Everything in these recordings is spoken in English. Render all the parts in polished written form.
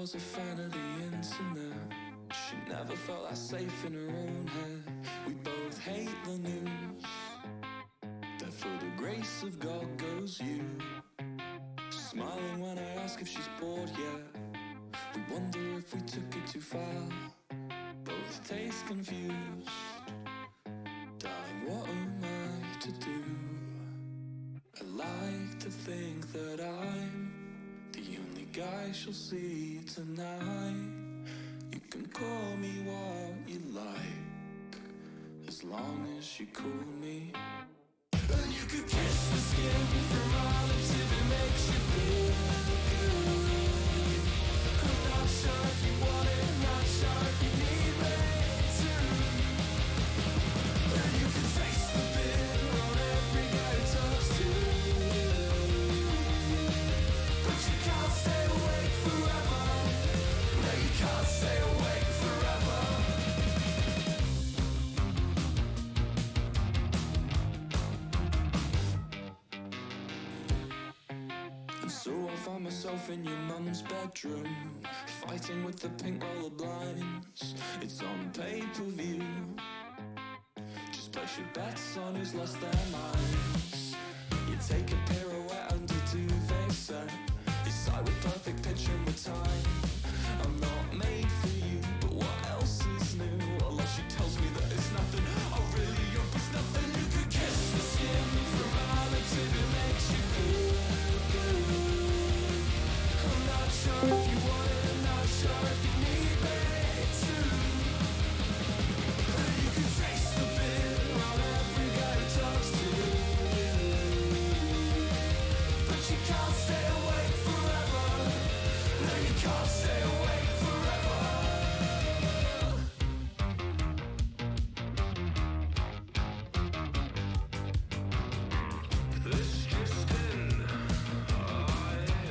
was a fan of the internet. She never felt that safe in her own head. We both hate the news. That for the grace of God goes you. Smiling when I ask if she's bored yet. We wonder if we took it too far. Both taste confused. Darling, what am I to do? I like to think that I'm the only guy she'll see tonight. You can call me what you like, as long as you call me. And you could kiss the skin from my lips if it makes you feel good. I'm not sure if you want it, not sure if you need me to. And you can taste the bitter on every guy who talks to you. But you can't stay awake forever. No, you can't stay awake forever. And so I find myself in your mum's bedroom, fighting with the pink roller blinds. It's on pay-per-view. Just place your bets on who's lost their minds. You take a pirouette and a duvet set. You side with perfect pitch and with time. I'm not made for you, but what else is new? Although she tells me that it's nothing, I really hope it's nothing. You could kiss the skin from my lips if it makes you feel good. I'm not sure if you want it, not sure if you need me to. You can taste the bitter on every guy who talks to you. But you can't stay awake forever. No, you can't stay awake forever. This just in. I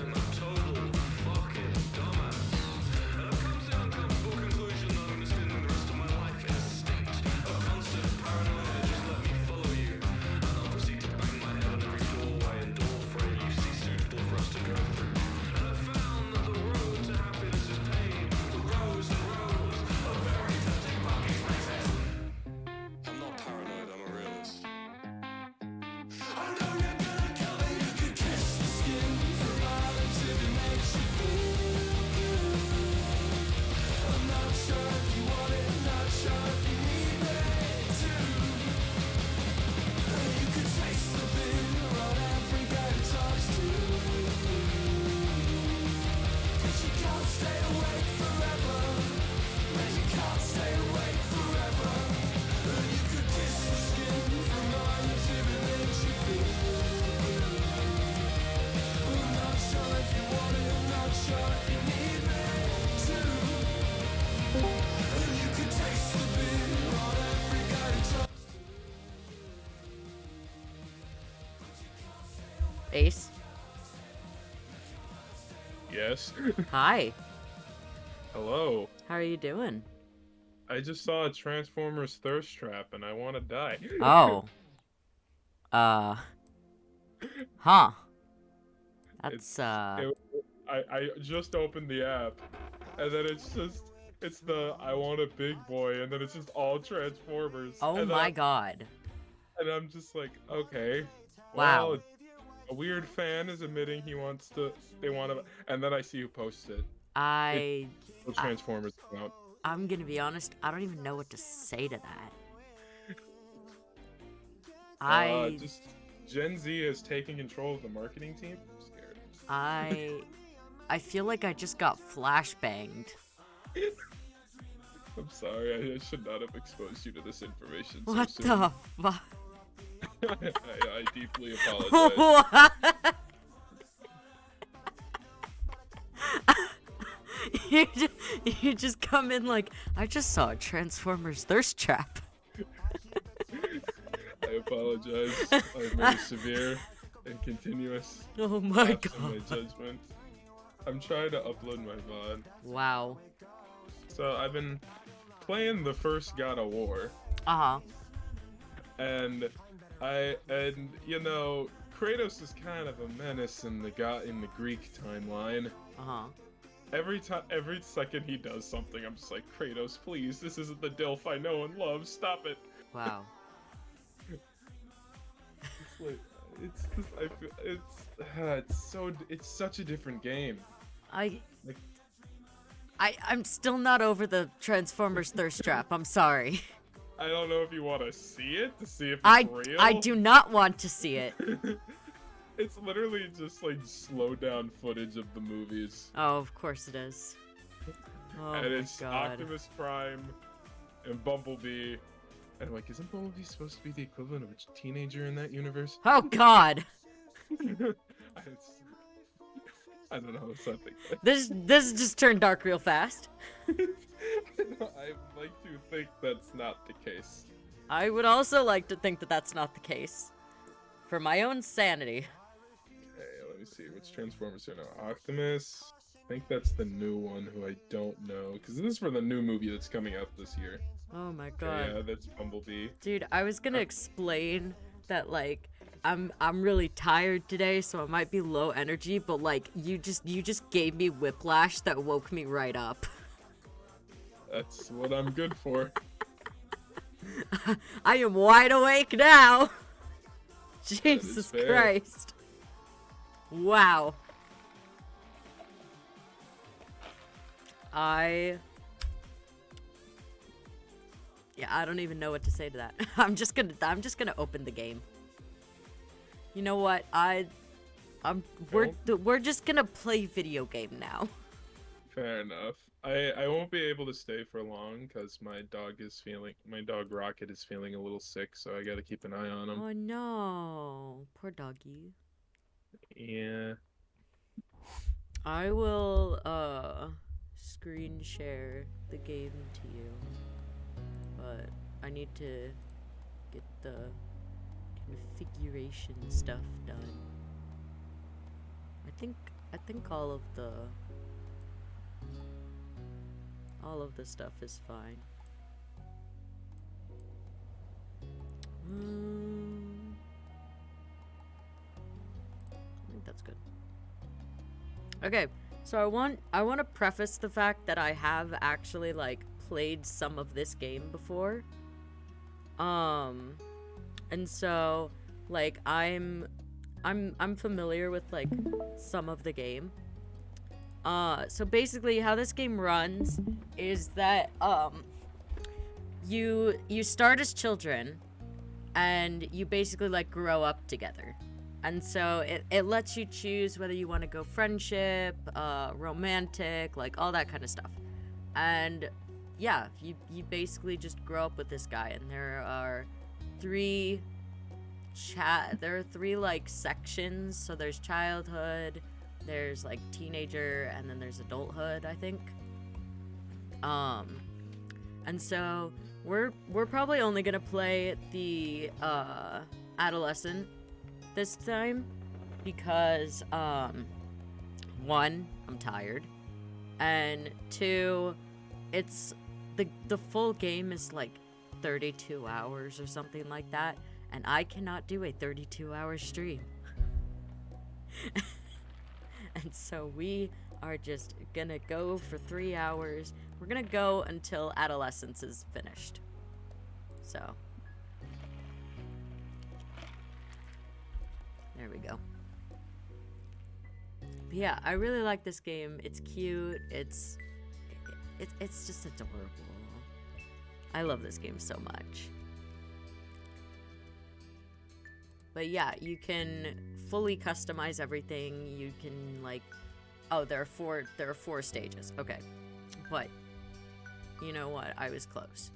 am a total fucking dumbass. And I've come to the uncomfortable conclusion that I'm gonna spend the rest of my life in a state of constant paranoia. Just let me follow you. And I'll proceed to bang my head on every doorway and door frame you see suitable for us to go through. And I've found that the road to happiness is paved with rows and rows of very tempting parking spaces. I'm not paranoid, I'm a realist. I know you're gonna kill me. You could kiss the skin from my lips if it makes you feel good. I'm not sure if you want it, not sure if you need me to. And you could taste the bitter on every guy who talks to you. But you can't stay awake forever. No, you can't stay awake forever. And you could kiss the skin from my lips if it makes you feel good. I'm not sure if you want it, I'm not sure if you need me to. And you could taste the bitter on every guy who talks. Ace. Yes. Hi. Hello. How are you doing? I just saw a Transformers thirst trap and I want to die. Oh. Huh. That's, I just opened the app and then it's the I want a big boy and then it's just all Transformers. oh and my god. And I'm just like, okay. Wow. Well, a weird fan is admitting they want to, and then I see who posts it. The Transformers account. I'm gonna be honest, I don't even know what to say to that. Just Gen Z is taking control of the marketing team. I'm scared. I feel like I just got flashbanged. I'm sorry, I should not have exposed you to this information so What soon. the fuck? I deeply apologize. What? you just come in like, I just saw a Transformers thirst trap. I apologize. I'm very severe and continuous. Oh my lapse in god. my judgment. I'm trying to upload my VOD. Wow. So I've been playing the first God of War, Uh-huh. and you know, Kratos is kind of a menace in the Greek timeline. Uh-huh. every second he does something, I'm just like, Kratos, please, this isn't the Dilf I know and love. Stop it. Wow. It's like, it's just, I feel, it's such a different game. I Like, I'm still not over the Transformers thirst trap. I'm sorry. I don't know if you want to see it to see if it's I real. I do not want to see it. It's literally just like slowed down footage of the movies. Oh, of course it is. Oh And my it's god. Optimus Prime and Bumblebee. And I'm like, isn't Bumblebee supposed to be the equivalent of a teenager in that universe? Oh god. I don't know, something. This just turned dark real fast. I like to think that's not the case. I would also like to think that that's not the case. For my own sanity. Okay, let me see. Which Transformers are now? Optimus. I think that's the new one who I don't know. Because this is for the new movie that's coming out this year. Oh my Okay, god. yeah, that's Bumblebee. Dude, I was gonna explain that like I'm really tired today, so I might be low energy, but like you just gave me whiplash that woke me right up. That's what I'm good for. I am wide awake now. Jesus fair. Christ. Wow. Yeah, I don't even know what to say to that. I'm just gonna open the game. You know what? We're just gonna play video game now. Fair enough. I won't be able to stay for long because my dog Rocket is feeling a little sick, so I gotta keep an eye on him. Oh no, poor doggy. Yeah. I will screen share the game to you, but I need to get the configuration stuff done. I think all of the stuff is fine. I think that's good. Okay, so I want to preface the fact that I have actually like played some of this game before. And so like I'm familiar with like some of the game. So basically how this game runs is that you start as children and you basically like grow up together. And so it lets you choose whether you want to go friendship, romantic, like all that kind of stuff. And yeah, you basically just grow up with this guy, and there are three like sections. So there's childhood, there's like teenager, and then there's adulthood, I think. And so we're probably only gonna play the adolescent this time because one, I'm tired, and two, it's the full game is like 32 hours or something like that, and I cannot do a 32-hour stream. And so we are just gonna go for 3 hours. We're gonna go until adolescence is finished. So there we go. But yeah, I really like this game. It's cute. It's just adorable. I love this game so much. But yeah, you can fully customize everything. You can like, oh, there are four stages. Okay, but you know what? I was close.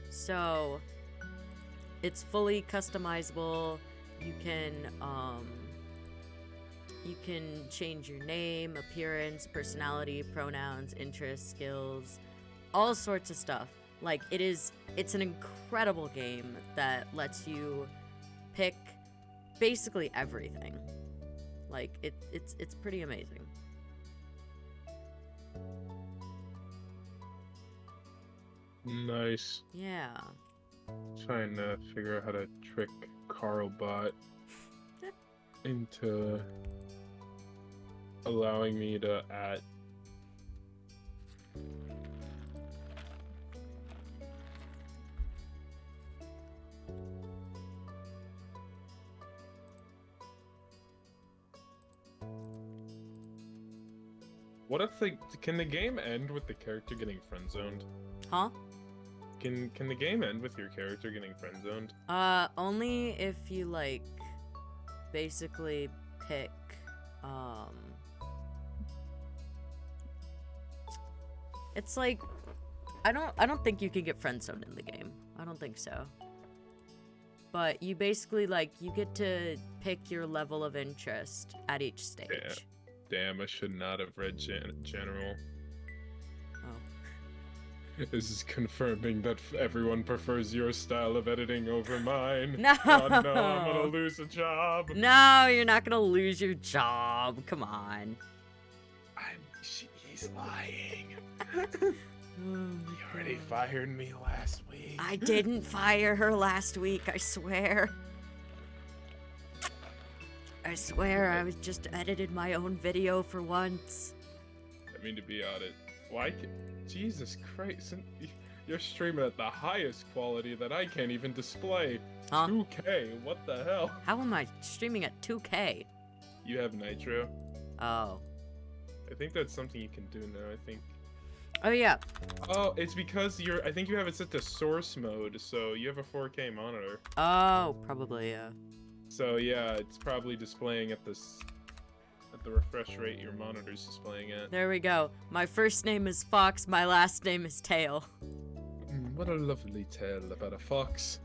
So it's fully customizable. You can change your name, appearance, personality, pronouns, interests, skills, all sorts of stuff. Like it's an incredible game that lets you pick basically everything. Like it's pretty amazing. Nice. Yeah. Trying to figure out how to trick Carlbot into allowing me to add. What if can the game end with the character getting friend zoned? Huh? Can the game end with your character getting friend zoned? Only if you like basically pick it's like I don't think you can get friend zoned in the game. I don't think so. But you basically like you get to pick your level of interest at each stage. Yeah. Damn, I should not have read general. Oh. This is confirming that everyone prefers your style of editing over mine. No! Oh no, I'm gonna lose a job. No, you're not gonna lose your job. Come on. He's lying. Oh You already fired me last week. I didn't fire her last week, I swear. I swear I was just edited my own video for once. I mean to be on it. Why? Jesus Christ! You're streaming at the highest quality that I can't even display. Huh? 2K. What the hell? How am I streaming at 2K? You have Nitro. Oh. I think that's something you can do now. I think. Oh yeah. Oh, it's because I think you have it set to source mode, so you have a 4K monitor. Oh, probably yeah. So yeah, it's probably displaying at the refresh rate your monitor's displaying at. There we go. My first name is Fox, my last name is Tail. What a lovely tale about a fox.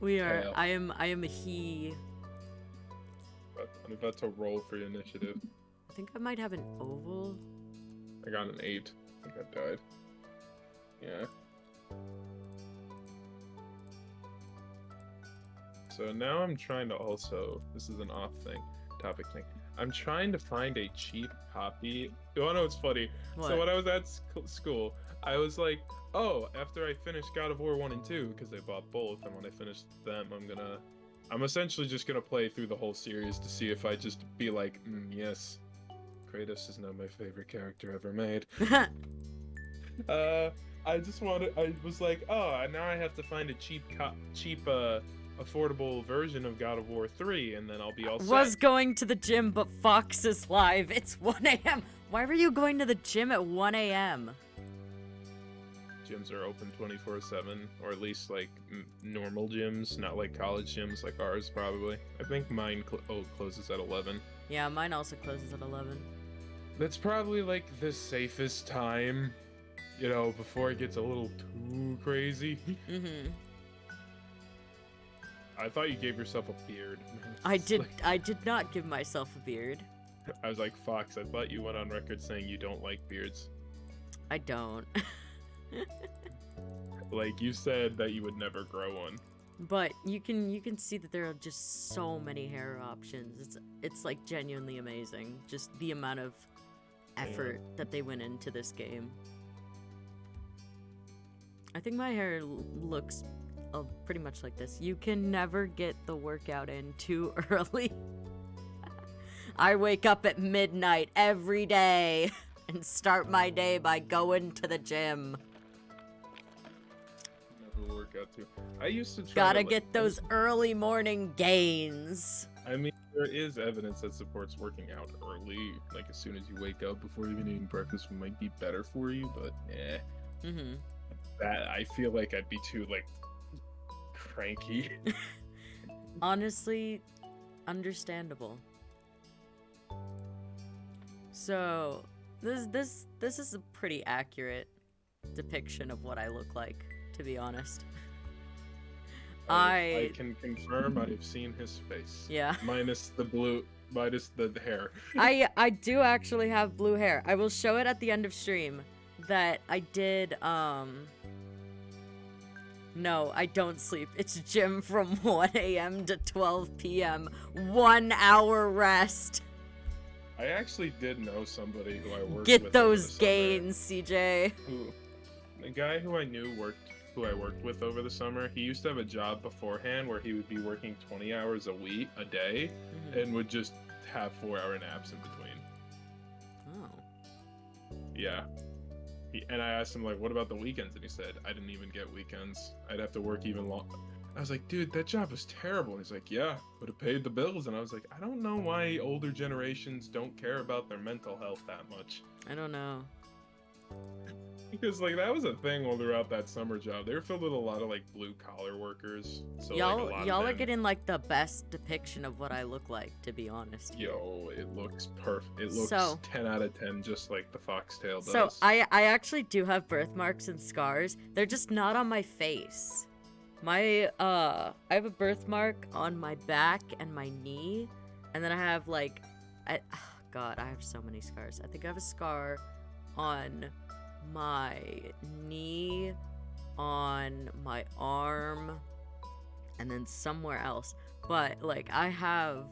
We are Tail. I am a he. But I'm about to roll for initiative. I think I might have an oval. I got an 8. I think I died. Yeah. So now I'm trying to also, this is an topic thing. I'm trying to find a cheap copy. You wanna know what's funny? What? So when I was at school, I was like, oh, after I finish God of War 1 and 2, because I bought both, and when I finish them, I'm essentially just gonna play through the whole series to see if I just be like, yes, Kratos is now my favorite character ever made. I was like, oh, now I have to find a cheap, affordable version of God of War 3, and then I'll be all set. Was going to the gym, but Fox is live. It's 1 a.m. Why were you going to the gym at 1 a.m.? Gyms are open 24/7, or at least like normal gyms, not like college gyms like ours probably. I think mine closes at 11. Yeah, mine also closes at 11. That's probably like the safest time, you know, before it gets a little too crazy. Mm-hmm. I thought you gave yourself a beard. I did not give myself a beard. I was like, Fox, I thought you went on record saying you don't like beards. I don't. Like, you said that you would never grow one. But you can see that there are just so many hair options. It's like genuinely amazing. Just the amount of effort that they went into this game. I think my hair looks pretty much like this. You can never get the workout in too early. I wake up at midnight every day and start my day by going to the gym. Never work out too. I used to try Gotta to, get those early morning gains. I mean, there is evidence that supports working out early, like as soon as you wake up before even eating breakfast might be better for you, but Mm-hmm. that I feel like I'd be too like cranky. Honestly, understandable. So, this is a pretty accurate depiction of what I look like, to be honest. I can confirm I've seen his face. Yeah. Minus the hair. I do actually have blue hair. I will show it at the end of stream that I did, no, I don't sleep. It's gym from 1 a.m. to 12 p.m. 1 hour rest. I actually did know somebody who I worked with. Get over those the summer gains, CJ. The guy who I worked with over the summer, he used to have a job beforehand where he would be working 20 hours a day, Mhm. and would just have 4-hour naps in between. yeah. And I asked him, like, what about the weekends? And he said, I didn't even get weekends. I'd have to work even longer. I was like, dude, that job was terrible. And he's like, yeah, but it paid the bills. And I was like, I don't know why older generations don't care about their mental health that much. I don't know. Because, like, that was a thing all throughout that summer job. They were filled with a lot of, like, blue-collar workers. So, like, a lot Y'all of are them, getting like the best depiction of what I look like, to be honest. yo, it looks perfect. It looks So- 10 out of 10, just like the foxtail does. So I actually do have birthmarks and scars. They're just not on my face. I have a birthmark on my back and my knee, and then I have like, God, I have so many scars. I think I have a scar on my knee, on my arm, and then somewhere else. But like I have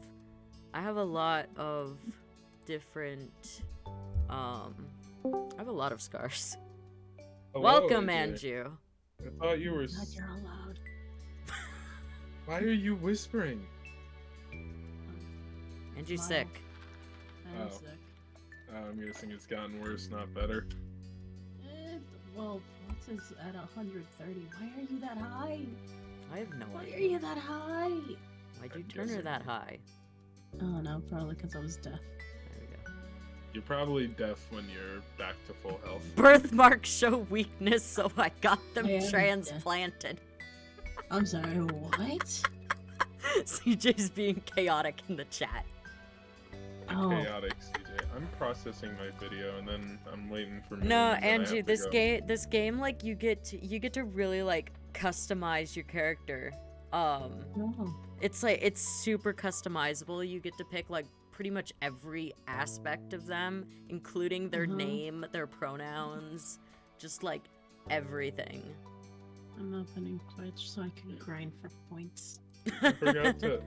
a lot of different I have a lot of scars. Hello, Welcome, AJ. Andrew. I thought you were... God, you're allowed. Why are you whispering? Andrew's Mild. sick. I am Oh. sick. I'm guessing it's gotten worse, not better. Well, Fox is at 130. Why are you that high? I have no Why are idea. you that high? Why'd you I'm turn her guessing. that high? Oh no, probably because I was deaf. There we go. You're probably deaf when you're back to full health. Birthmarks show weakness, so I got them I am deaf. transplanted. I'm sorry, what? CJ's being chaotic in the chat. Oh, Chaotic, CJ. I'm processing my video and then I'm waiting for. No, minutes, and then I Andrew, have to this go. game, like you get to really like customize your character. no. It's like it's super customizable. You get to pick like pretty much every aspect of them, including their name, their pronouns, just like everything. I'm opening Twitch so I can grind for points. I forgot to.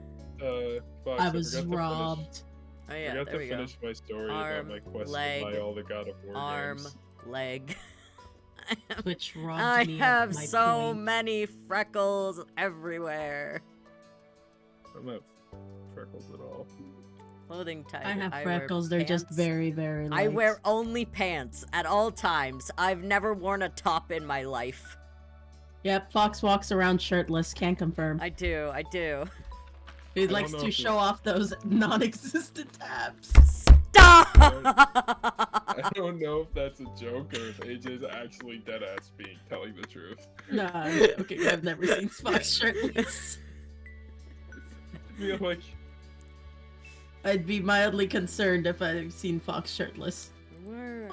Fox, I was forgot to robbed. Oh yeah, forgot there to we go. finish my story Arm, about my quest leg, to buy all the God of War Arm, games. leg. Twitch robbed I me have of my so points. many freckles everywhere. I'm not freckles at all. Clothing type. I have wear freckles. They're just pants. very, very light. I wear only pants at all times. I've never worn a top in my life. Yep, Fox walks around shirtless. Can confirm. I do. He don't likes know to if show off those non-existent abs. Stop! I don't know if that's a joke or if AJ's actually deadass telling the truth. No, I'm joking. I've never seen Fox shirtless. I feel like I'd be mildly concerned if I've seen Fox shirtless.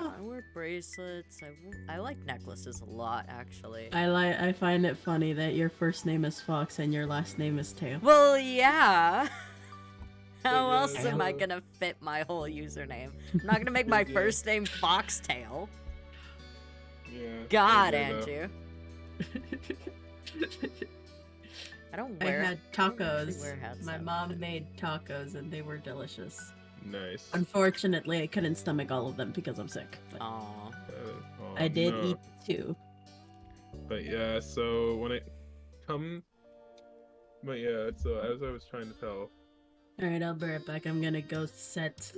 I wear bracelets. I like necklaces a lot, actually. I find it funny that your first name is Fox and your last name is Tail. Well, yeah. How Yeah, else am I so- gonna fit my whole username? I'm not gonna make my Yeah. first name Foxtail. yeah. God, AJ, though. Andrew. I don't I wear. had I don't actually tacos. wear hats My though. mom made tacos and they were delicious. Nice. Unfortunately, I couldn't stomach all of them because I'm sick. But Aw. Oh, I did no. eat 2. But yeah, so when it come, but yeah, so as I was trying to tell, Alright, I'll be right back. I'm gonna go set.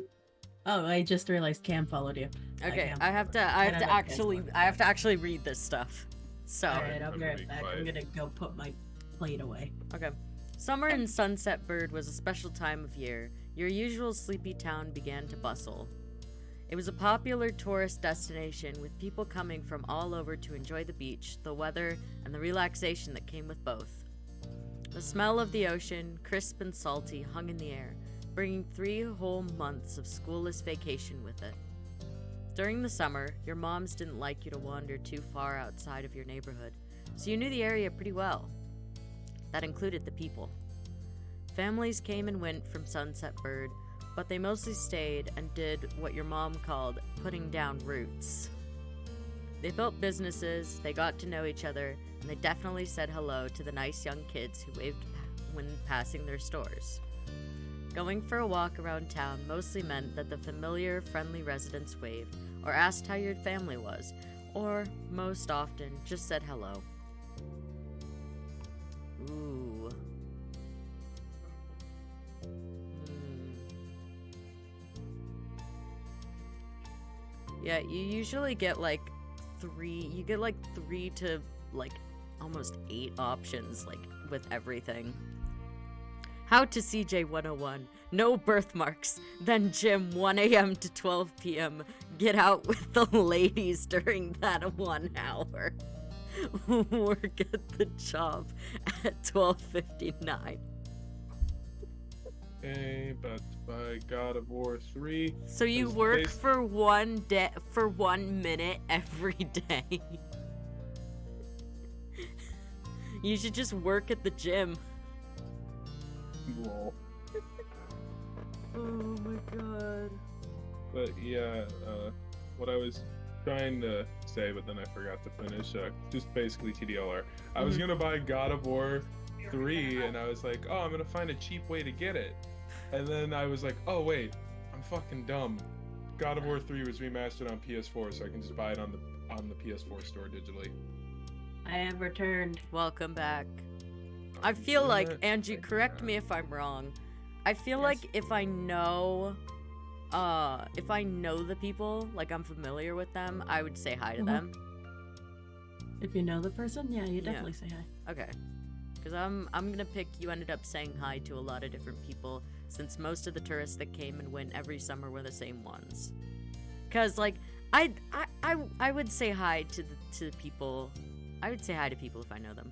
Oh, I just realized Cam followed you. Okay, can't I have to. remember. I have I to don't actually. know. I have to actually read this stuff. So. Alright, I'll I'm be gonna right be back. quiet. I'm gonna go put my plate away. Okay. Summer in Sunset Bird was a special time of year. Your usual sleepy town began to bustle. It was a popular tourist destination with people coming from all over to enjoy the beach, the weather, and the relaxation that came with both. The smell of the ocean, crisp and salty, hung in the air, bringing 3 whole months of schoolless vacation with it. During the summer, your moms didn't like you to wander too far outside of your neighborhood, so you knew the area pretty well. That included the people. Families came and went from Sunset Bird, but they mostly stayed and did what your mom called putting down roots. They built businesses, they got to know each other, and they definitely said hello to the nice young kids who waved when passing their stores. Going for a walk around town mostly meant that the familiar, friendly residents waved, or asked how your family was, or, most often, just said hello. Ooh. Yeah, you usually get like 3 to like almost 8 options like with everything. How to CJ 101. No birthmarks. Then gym 1 a.m. to 12 p.m. Get out with the ladies during that 1 hour. Work at the job at 12:59. Okay, but by God of War 3. So you is work based- for 1 minute every day. You should just work at the gym. Lol. Oh my god. But yeah, what I was trying to say, but then I forgot to finish. Just basically TDLR. I was gonna buy God of War 3, and I was like, oh, I'm gonna find a cheap way to get it. And then I was like, oh wait, I'm fucking dumb. God of War 3 was remastered on PS4, so I can just buy it on the PS4 store digitally. I have returned. Welcome back. I feel like, Angie, correct me if I'm wrong. I feel Yes. like if I know the people, like I'm familiar with them, I would say hi to them. If you know the person, yeah, you Yeah. definitely say hi. Okay. Because I'm gonna pick, you ended up saying hi to a lot of different people, since most of the tourists that came and went every summer were the same ones. Because, like, I would say hi to the people. I would say hi to people if I know them.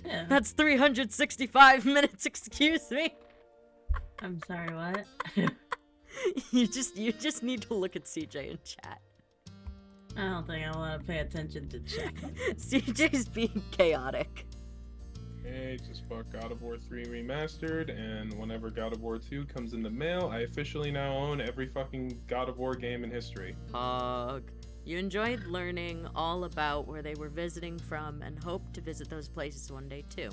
Yeah. That's 365 minutes, excuse me. I'm sorry, what? You just need to look at CJ in chat. I don't think I want to pay attention to chat. CJ's being chaotic. Hey, just bought God of War 3 remastered, and whenever God of War 2 comes in the mail, I officially now own every fucking God of War game in history. Hug. You enjoyed learning all about where they were visiting from and hoped to visit those places one day too.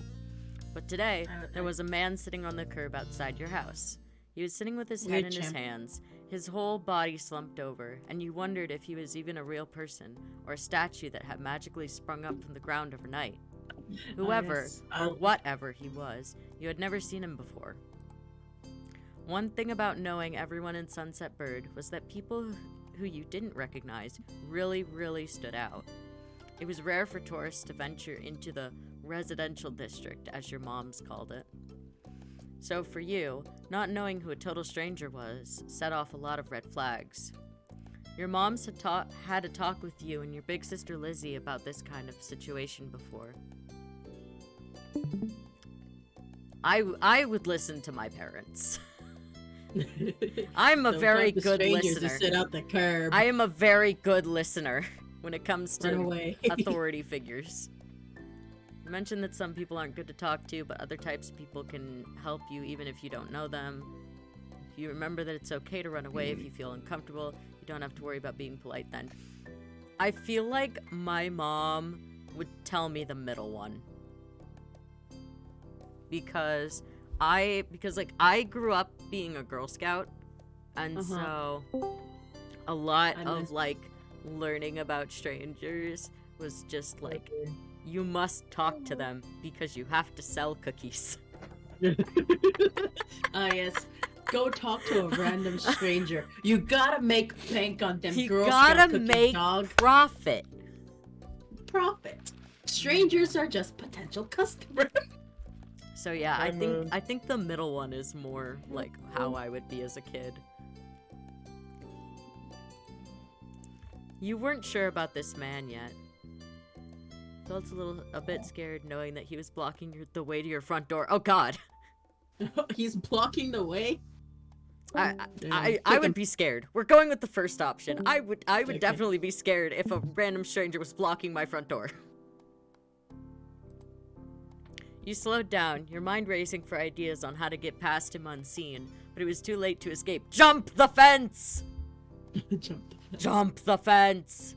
But today, there was a man sitting on the curb outside your house. He was sitting with his head in his hands, his whole body slumped over, and you wondered if he was even a real person or a statue that had magically sprung up from the ground overnight. Whoever, yes. or whatever he was, you had never seen him before. One thing about knowing everyone in Sunset Bird was that people who you didn't recognize really, really stood out. It was rare for tourists to venture into the residential district, as your moms called it. So for you, not knowing who a total stranger was set off a lot of red flags. Your moms had a talk with you and your big sister Lizzie about this kind of situation before. I would listen to my parents. I'm a Don't very talk to good strangers listener. To sit out the curb. I am a very good listener when it comes Run to away. authority figures. You mentioned that some people aren't good to talk to, but other types of people can help you even if you don't know them. You remember that it's okay to run away if you feel uncomfortable. You don't have to worry about being polite then. I feel like my mom would tell me the middle one. Because I grew up being a Girl Scout, and so a lot of like learning about strangers was just like, you must talk to them because you have to sell cookies. Ah, yes. Go talk to a random stranger. You gotta make bank on them You Girl gotta Scout cookies, make dog. profit. Profit. Strangers are just potential customers. So yeah, I'm, I think the middle one is more like how I would be as a kid. You weren't sure about this man yet. Felt a bit scared knowing that he was blocking the way to your front door. Oh God. He's blocking the way. I would be scared. We're going with the first option. I would Okay. definitely be scared if a random stranger was blocking my front door. You slowed down, your mind racing for ideas on how to get past him unseen, but it was too late to escape. Jump the fence! Jump the fence!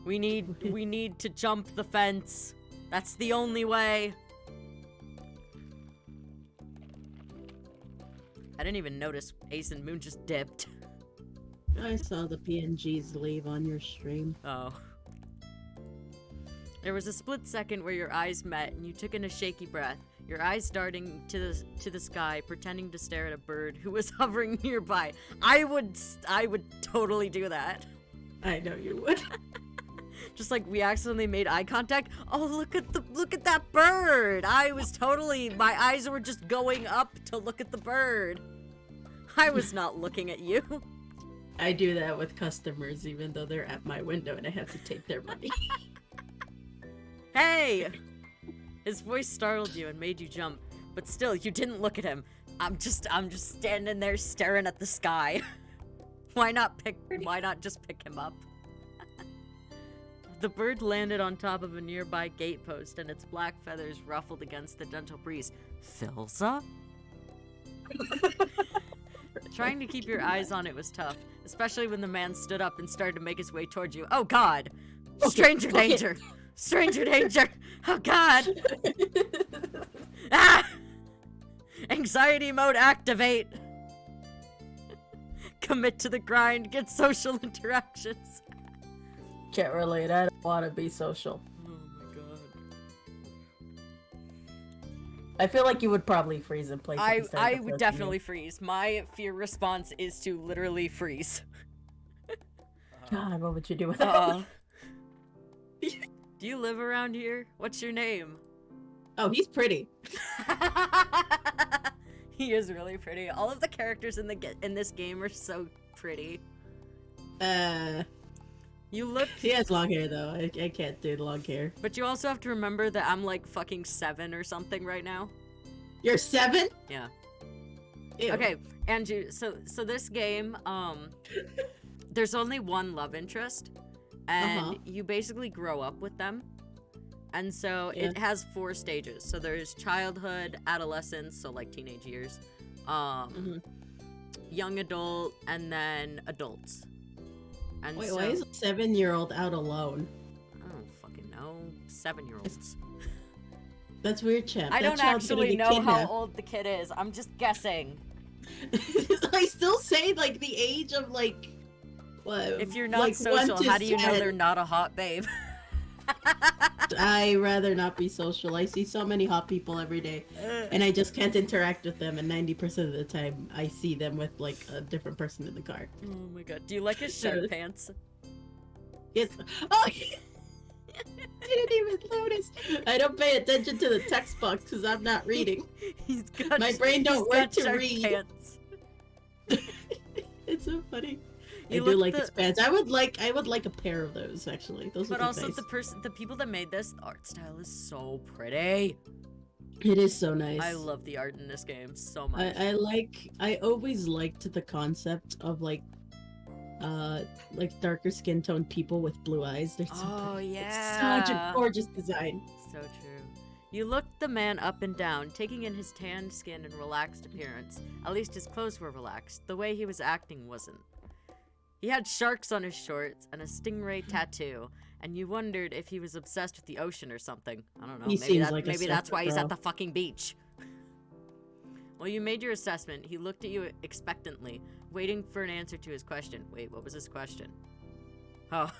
We need to jump the fence. That's the only way. I didn't even notice Ace and Moon just dipped. I saw the PNGs leave on your stream. Oh. There was a split second where your eyes met and you took in a shaky breath, your eyes darting to the sky, pretending to stare at a bird who was hovering nearby. I would totally do that. I know you would. Just like we accidentally made eye contact. Oh, look at that bird. My eyes were just going up to look at the bird. I was not looking at you. I do that with customers even though they're at my window and I have to take their money. Hey! His voice startled you and made you jump, but still, you didn't look at him. I'm just standing there staring at the sky. Why not just pick him up? The bird landed on top of a nearby gatepost and its black feathers ruffled against the gentle breeze. Filza? Trying to keep your eyes on it was tough, especially when the man stood up and started to make his way towards you. Oh god! Stranger danger! Stranger danger! Oh god! Ah! Anxiety mode activate! Commit to the grind, get social interactions. Can't relate, I don't want to be social. Oh my god. I feel like you would probably freeze in place. I would definitely freeze. My fear response is to literally freeze. God, what would you do with that? Do you live around here? What's your name? Oh, he's pretty. He is really pretty. All of the characters in this game are so pretty. You look. He has long hair though. I can't do long hair. But you also have to remember that I'm like fucking 7 or something right now. You're 7? Yeah. Ew. Okay, Andrew. So this game, there's only one love interest, and you basically grow up with them. And so it has 4 stages. So there's childhood, adolescence, so like teenage years, young adult, and then adults. And wait, why is a 7-year-old out alone? I don't fucking know. 7-year-olds. That's weird, champ. I don't actually know how old the kid is. I'm just guessing. I still say like the age of like what? If you're not like social, how do you know 1 to they're not a hot babe? I rather not be social. I see so many hot people every day, and I just can't interact with them. And 90% of the time, I see them with like a different person in the car. Oh my god! Do you like his shirt pants? Yes. Oh, I didn't even notice. I don't pay attention to the text box because I'm not reading. My brain don't work to read. Pants. It's so funny. I do like his pants. I would like a pair of those actually. Those would be also nice. the people that made this, the art style is so pretty. It is so nice. I love the art in this game so much. I always liked the concept of like darker skin tone people with blue eyes. They're so pretty. Yeah. It's such a gorgeous design. So true. You looked the man up and down, taking in his tanned skin and relaxed appearance. At least his clothes were relaxed. The way he was acting wasn't. He had sharks on his shorts and a stingray tattoo, and you wondered if he was obsessed with the ocean or something. I don't know. Maybe that's why he's at the fucking beach. Well, you made your assessment. He looked at you expectantly, waiting for an answer to his question. Wait, what was his question? Oh.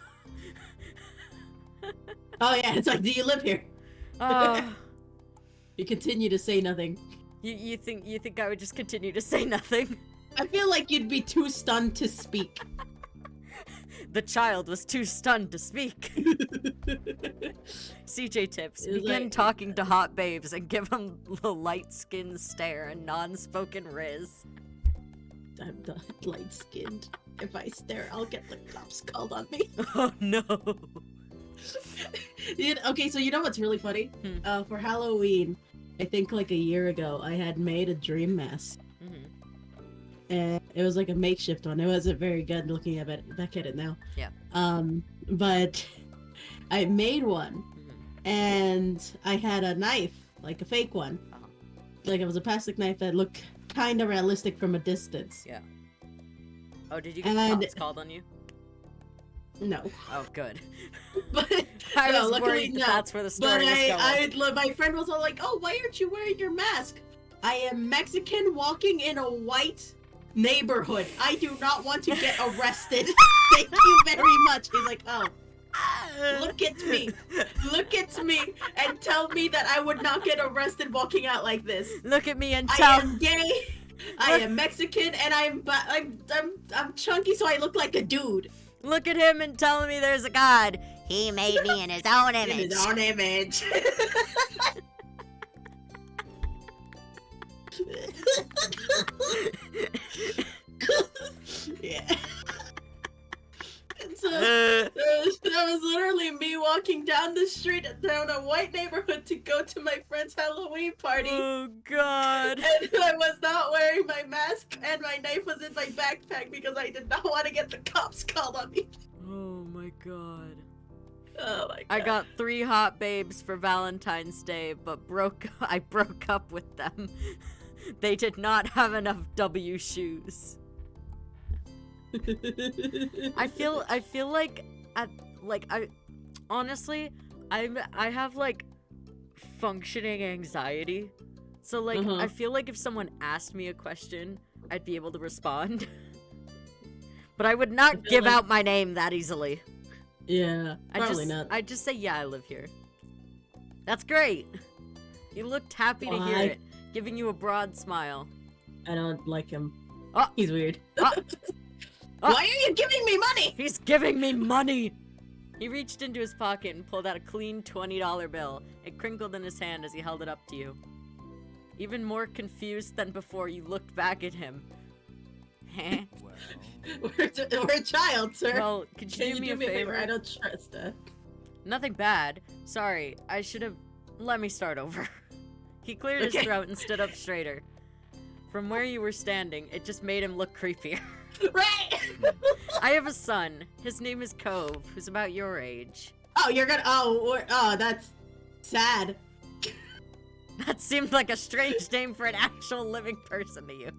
Oh yeah, it's like, do you live here? Oh. You continue to say nothing. You think I would just continue to say nothing? I feel like you'd be too stunned to speak. The child was too stunned to speak. CJ tips. Begin talking to hot babes and give them the light-skinned stare and non-spoken riz. I'm not light-skinned. If I stare, I'll get the cops called on me. Oh no. Okay, so you know what's really funny? For Halloween, I think like a year ago, I had made a dream mask. And it was like a makeshift one. It wasn't very good looking at it back at it now. Yeah. But I made one, and I had a knife, like a fake one. Like it was a plastic knife that looked kind of realistic from a distance. Yeah. Oh, did you get the cops called on you? No. Oh, good. But I no, was luckily worried not. That's where the story was going. My friend was all like, "Oh, why aren't you wearing your mask?" I am Mexican walking in a white neighborhood. I do not want to get arrested. Thank you very much. He's like, "Oh, look at me, and tell me that I would not get arrested walking out like this. Look at me and tell." I am gay. I am Mexican, and I'm chunky, so I look like a dude. Look at him and telling me there's a god. He made me in his own In image. his own image. Yeah. And so that was literally me walking down the street down a white neighborhood to go to my friend's Halloween party. Oh god. And I was not wearing my mask, and my knife was in my backpack because I did not want to get the cops called on me. Oh my god. Oh my god. I got 3 hot babes for Valentine's Day, but I broke up with them. They did not have enough W shoes. I feel like honestly, I have like functioning anxiety. So like I feel like if someone asked me a question, I'd be able to respond. But I would not give out my name that easily. Yeah, probably not. I'd just say, yeah, I live here. That's great. You looked happy to hear it, giving you a broad smile. I don't like him. Oh. He's weird. Oh. Why are you giving me money? He's giving me money! He reached into his pocket and pulled out a clean $20 bill. It crinkled in his hand as he held it up to you. Even more confused than before, you looked back at him. Heh. We're a child, sir. Well, could you do me a favor? I don't trust that. Nothing bad. Sorry, I should have... Let me start over. He cleared his throat and stood up straighter. From where you were standing, it just made him look creepier. Right! I have a son. His name is Cove, who's about your age. Oh, you're gonna... Oh, that's sad. That seemed like a strange name for an actual living person to you.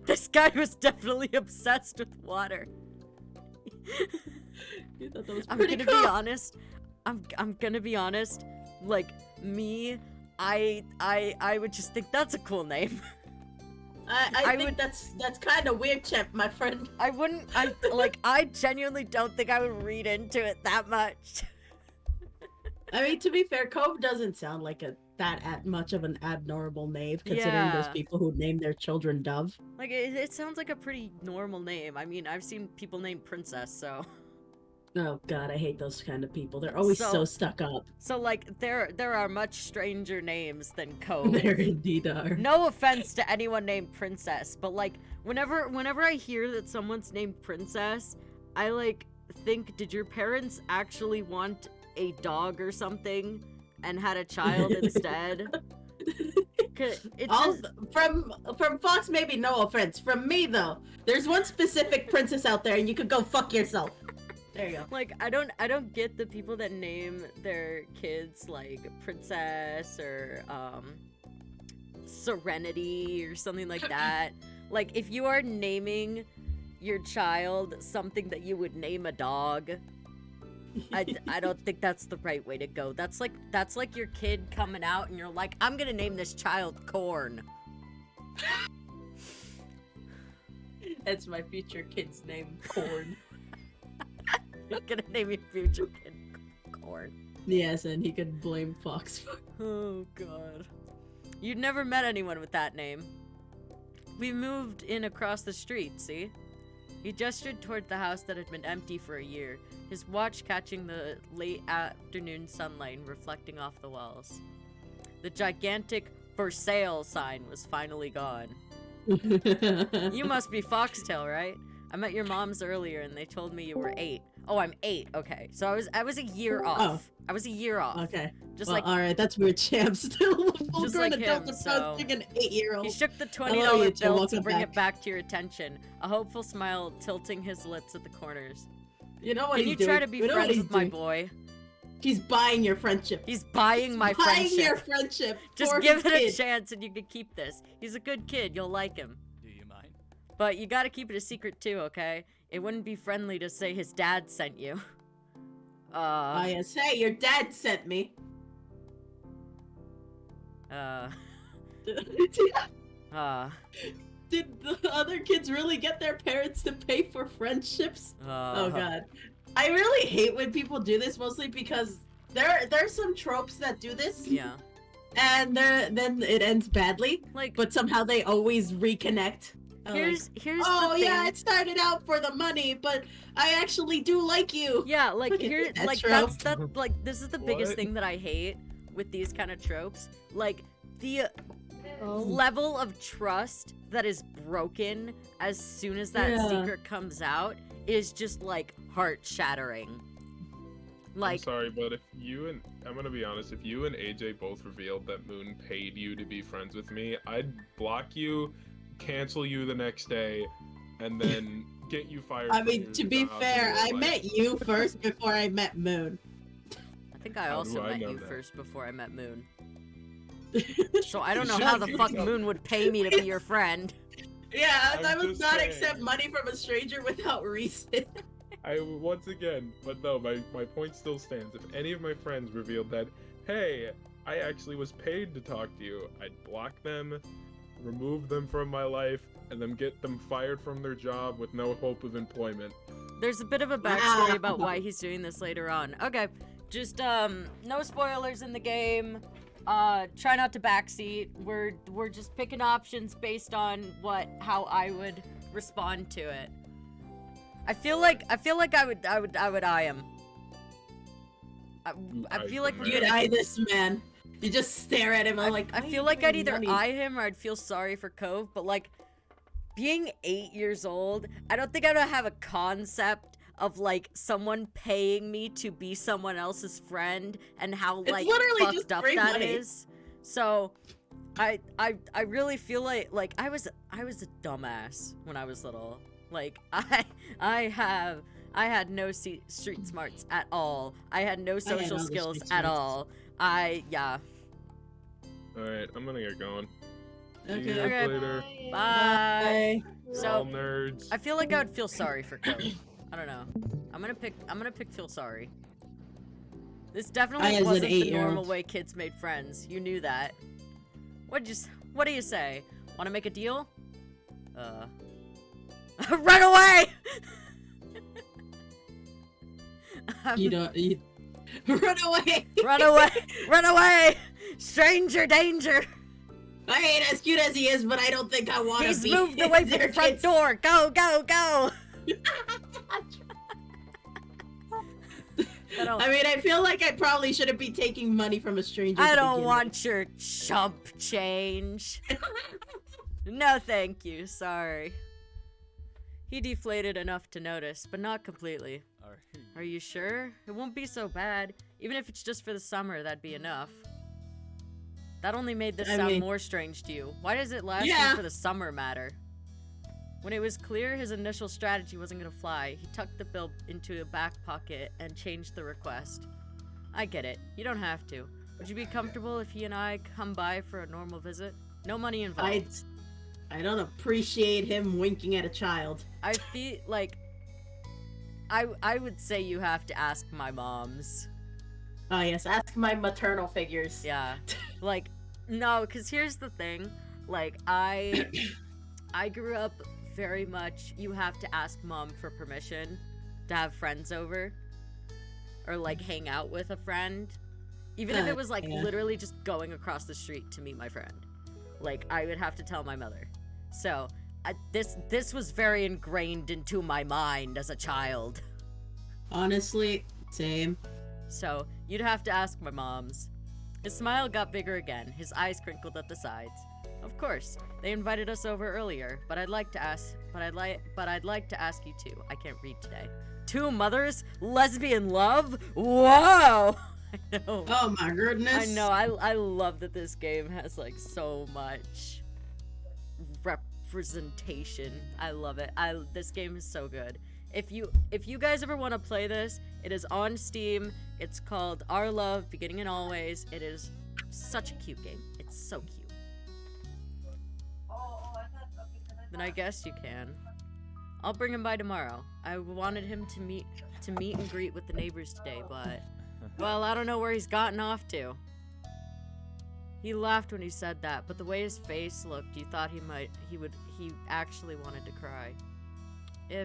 This guy was definitely obsessed with water. You thought that was I'm pretty gonna cool. be honest. I'm gonna be honest. Like me, I would just think that's a cool name. I think that's kind of weird, Chip, my friend. I genuinely don't think I would read into it that much. I mean, to be fair, Cove doesn't sound like that much of an abnormal name, considering those people who name their children Dove. Like, it sounds like a pretty normal name. I mean, I've seen people named Princess, so... Oh god, I hate those kind of people. They're always so stuck up. So, like, there are much stranger names than Cove. There indeed are. No offense to anyone named Princess, but, like, whenever I hear that someone's named Princess, I, like, think, did your parents actually want a dog or something and had a child instead? From Fox, maybe no offense. From me, though, there's one specific princess out there, and you could go fuck yourself. There you go. Like, I don't get the people that name their kids like Princess or Serenity or something like that. Like, if you are naming your child something that you would name a dog, I don't think that's the right way to go. That's like your kid coming out and you're like, I'm gonna name this child Corn. That's my future kid's name, Corn. I'm gonna name your future kid Corn. Yes, and he could blame Fox for. Oh god. You'd never met anyone with that name. We moved in across the street, see? He gestured toward the house that had been empty for a year, his watch catching the late afternoon sunlight and reflecting off the walls. The gigantic "for sale" sign was finally gone. You must be Foxtail, right? I met your moms earlier and they told me you were 8. Oh, I'm 8. Okay. So I was a year off. Oh. I was a year off. Okay. Just well, alright, that's weird, champ. Still a full-grown like adult him, that's so- an 8-year-old. He shook the Hello, $20 you two. bill to Welcome bring it back. back to your attention, a hopeful smile tilting his lips at the corners. You know what Can he's you doing? try to be You know what friends he's with my doing? boy? He's buying your friendship. He's buying my buying friendship. your friendship. Just for give his it a kid. chance and you can keep this. He's a good kid. You'll like him. Do you mind? But you gotta keep it a secret too, okay? It wouldn't be friendly to say his dad sent you. I say your dad sent me. Did the other kids really get their parents to pay for friendships? Oh god. I really hate when people do this, mostly because there's some tropes that do this. Yeah. And then it ends badly. Like, But somehow they always reconnect. here's Oh the thing. yeah, it started out for the money, but I actually do like you. Yeah, like Look at here, that like trope. like this is the biggest What? thing that I hate with these kind of tropes. Like the Oh. level of trust that is broken as soon as that Yeah. secret comes out is just like heart shattering. I'm Like, sorry, but I'm gonna be honest, if you and AJ both revealed that Moon paid you to be friends with me, I'd block you, cancel you the next day, and then get you fired. I from mean, your to be job fair, in I real life. met you first before I met Moon. I think I How also do I met know you that? first before I met Moon. So I don't know You how should the do fuck something. Moon would pay me to be your friend. Yeah, I'm I would just not saying. accept money from a stranger without reason. Once again, but no, my point still stands. If any of my friends revealed that, hey, I actually was paid to talk to you, I'd block them, remove them from my life, and then get them fired from their job with no hope of employment. There's a bit of a backstory about why he's doing this later on. Okay, just no spoilers in the game. Try not to backseat. We're just picking options based on how I would respond to it. I feel like I would eye him. I feel like You'd eye this man. You just stare at him and like. I "Why feel are like you I'd either money?" eye him or I'd feel sorry for Cove, but like being 8 years old, I don't think I'd have a concept of like someone paying me to be someone else's friend and how It's like literally just fucked up free that money. is. So I really feel like I was a dumbass when I was little. Like I had no street smarts at all. I had no had social all the skills street at smarts. all. Yeah. Alright, I'm gonna get going. See you Okay. guys Okay. later. Bye. We're So all nerds. I feel like I would feel sorry for Cove. I don't know. I'm gonna pick feel sorry. This I, definitely as an wasn't the 8-year-old. normal way kids made friends. You knew that. What do you say? Want to make a deal? Run away! You don't. You... Run away! Run away! Run away! Stranger danger! I ain't as cute as he is, but I don't think I want to He's be. moved away from their the front kids. door. Go, go, go! I mean, I feel like I probably shouldn't be taking money from a stranger. I to don't begin want your chump change. No, thank you. Sorry. He deflated enough to notice, but not completely. Are you sure? It won't be so bad. Even if it's just for the summer, that'd be enough. That only made this I sound mean- more strange to you. Why does it last Yeah. for the summer matter? When it was clear his initial strategy wasn't gonna fly, he tucked the bill into a back pocket and changed the request. I get it. You don't have to. Would you be comfortable if he and I come by for a normal visit? No money involved. I don't appreciate him winking at a child. I feel like I would say you have to ask my moms. Oh yes, ask my maternal figures. Yeah. Like no, cuz here's the thing. Like I grew up very much you have to ask mom for permission to have friends over or like hang out with a friend. Even if it was like Yeah. literally just going across the street to meet my friend. Like I would have to tell my mother. So, this was very ingrained into my mind as a child. Honestly, same. So, you'd have to ask my moms. His smile got bigger again, his eyes crinkled at the sides. Of course, they invited us over earlier, but I'd like to ask you too. I can't read today. Two mothers? Lesbian love? Whoa! I know. Oh my goodness. I know. I love that this game has like so much representation. I love it. This game is so good. If you guys ever want to play this, it is on Steam. It's called Our Love Beginning and Always. It is such a cute game. It's so cute. Then I guess you can. I'll bring him by tomorrow. I wanted him to meet and greet with the neighbors today, but well, I don't know where he's gotten off to. He laughed when he said that, but the way his face looked, you thought he actually wanted to cry.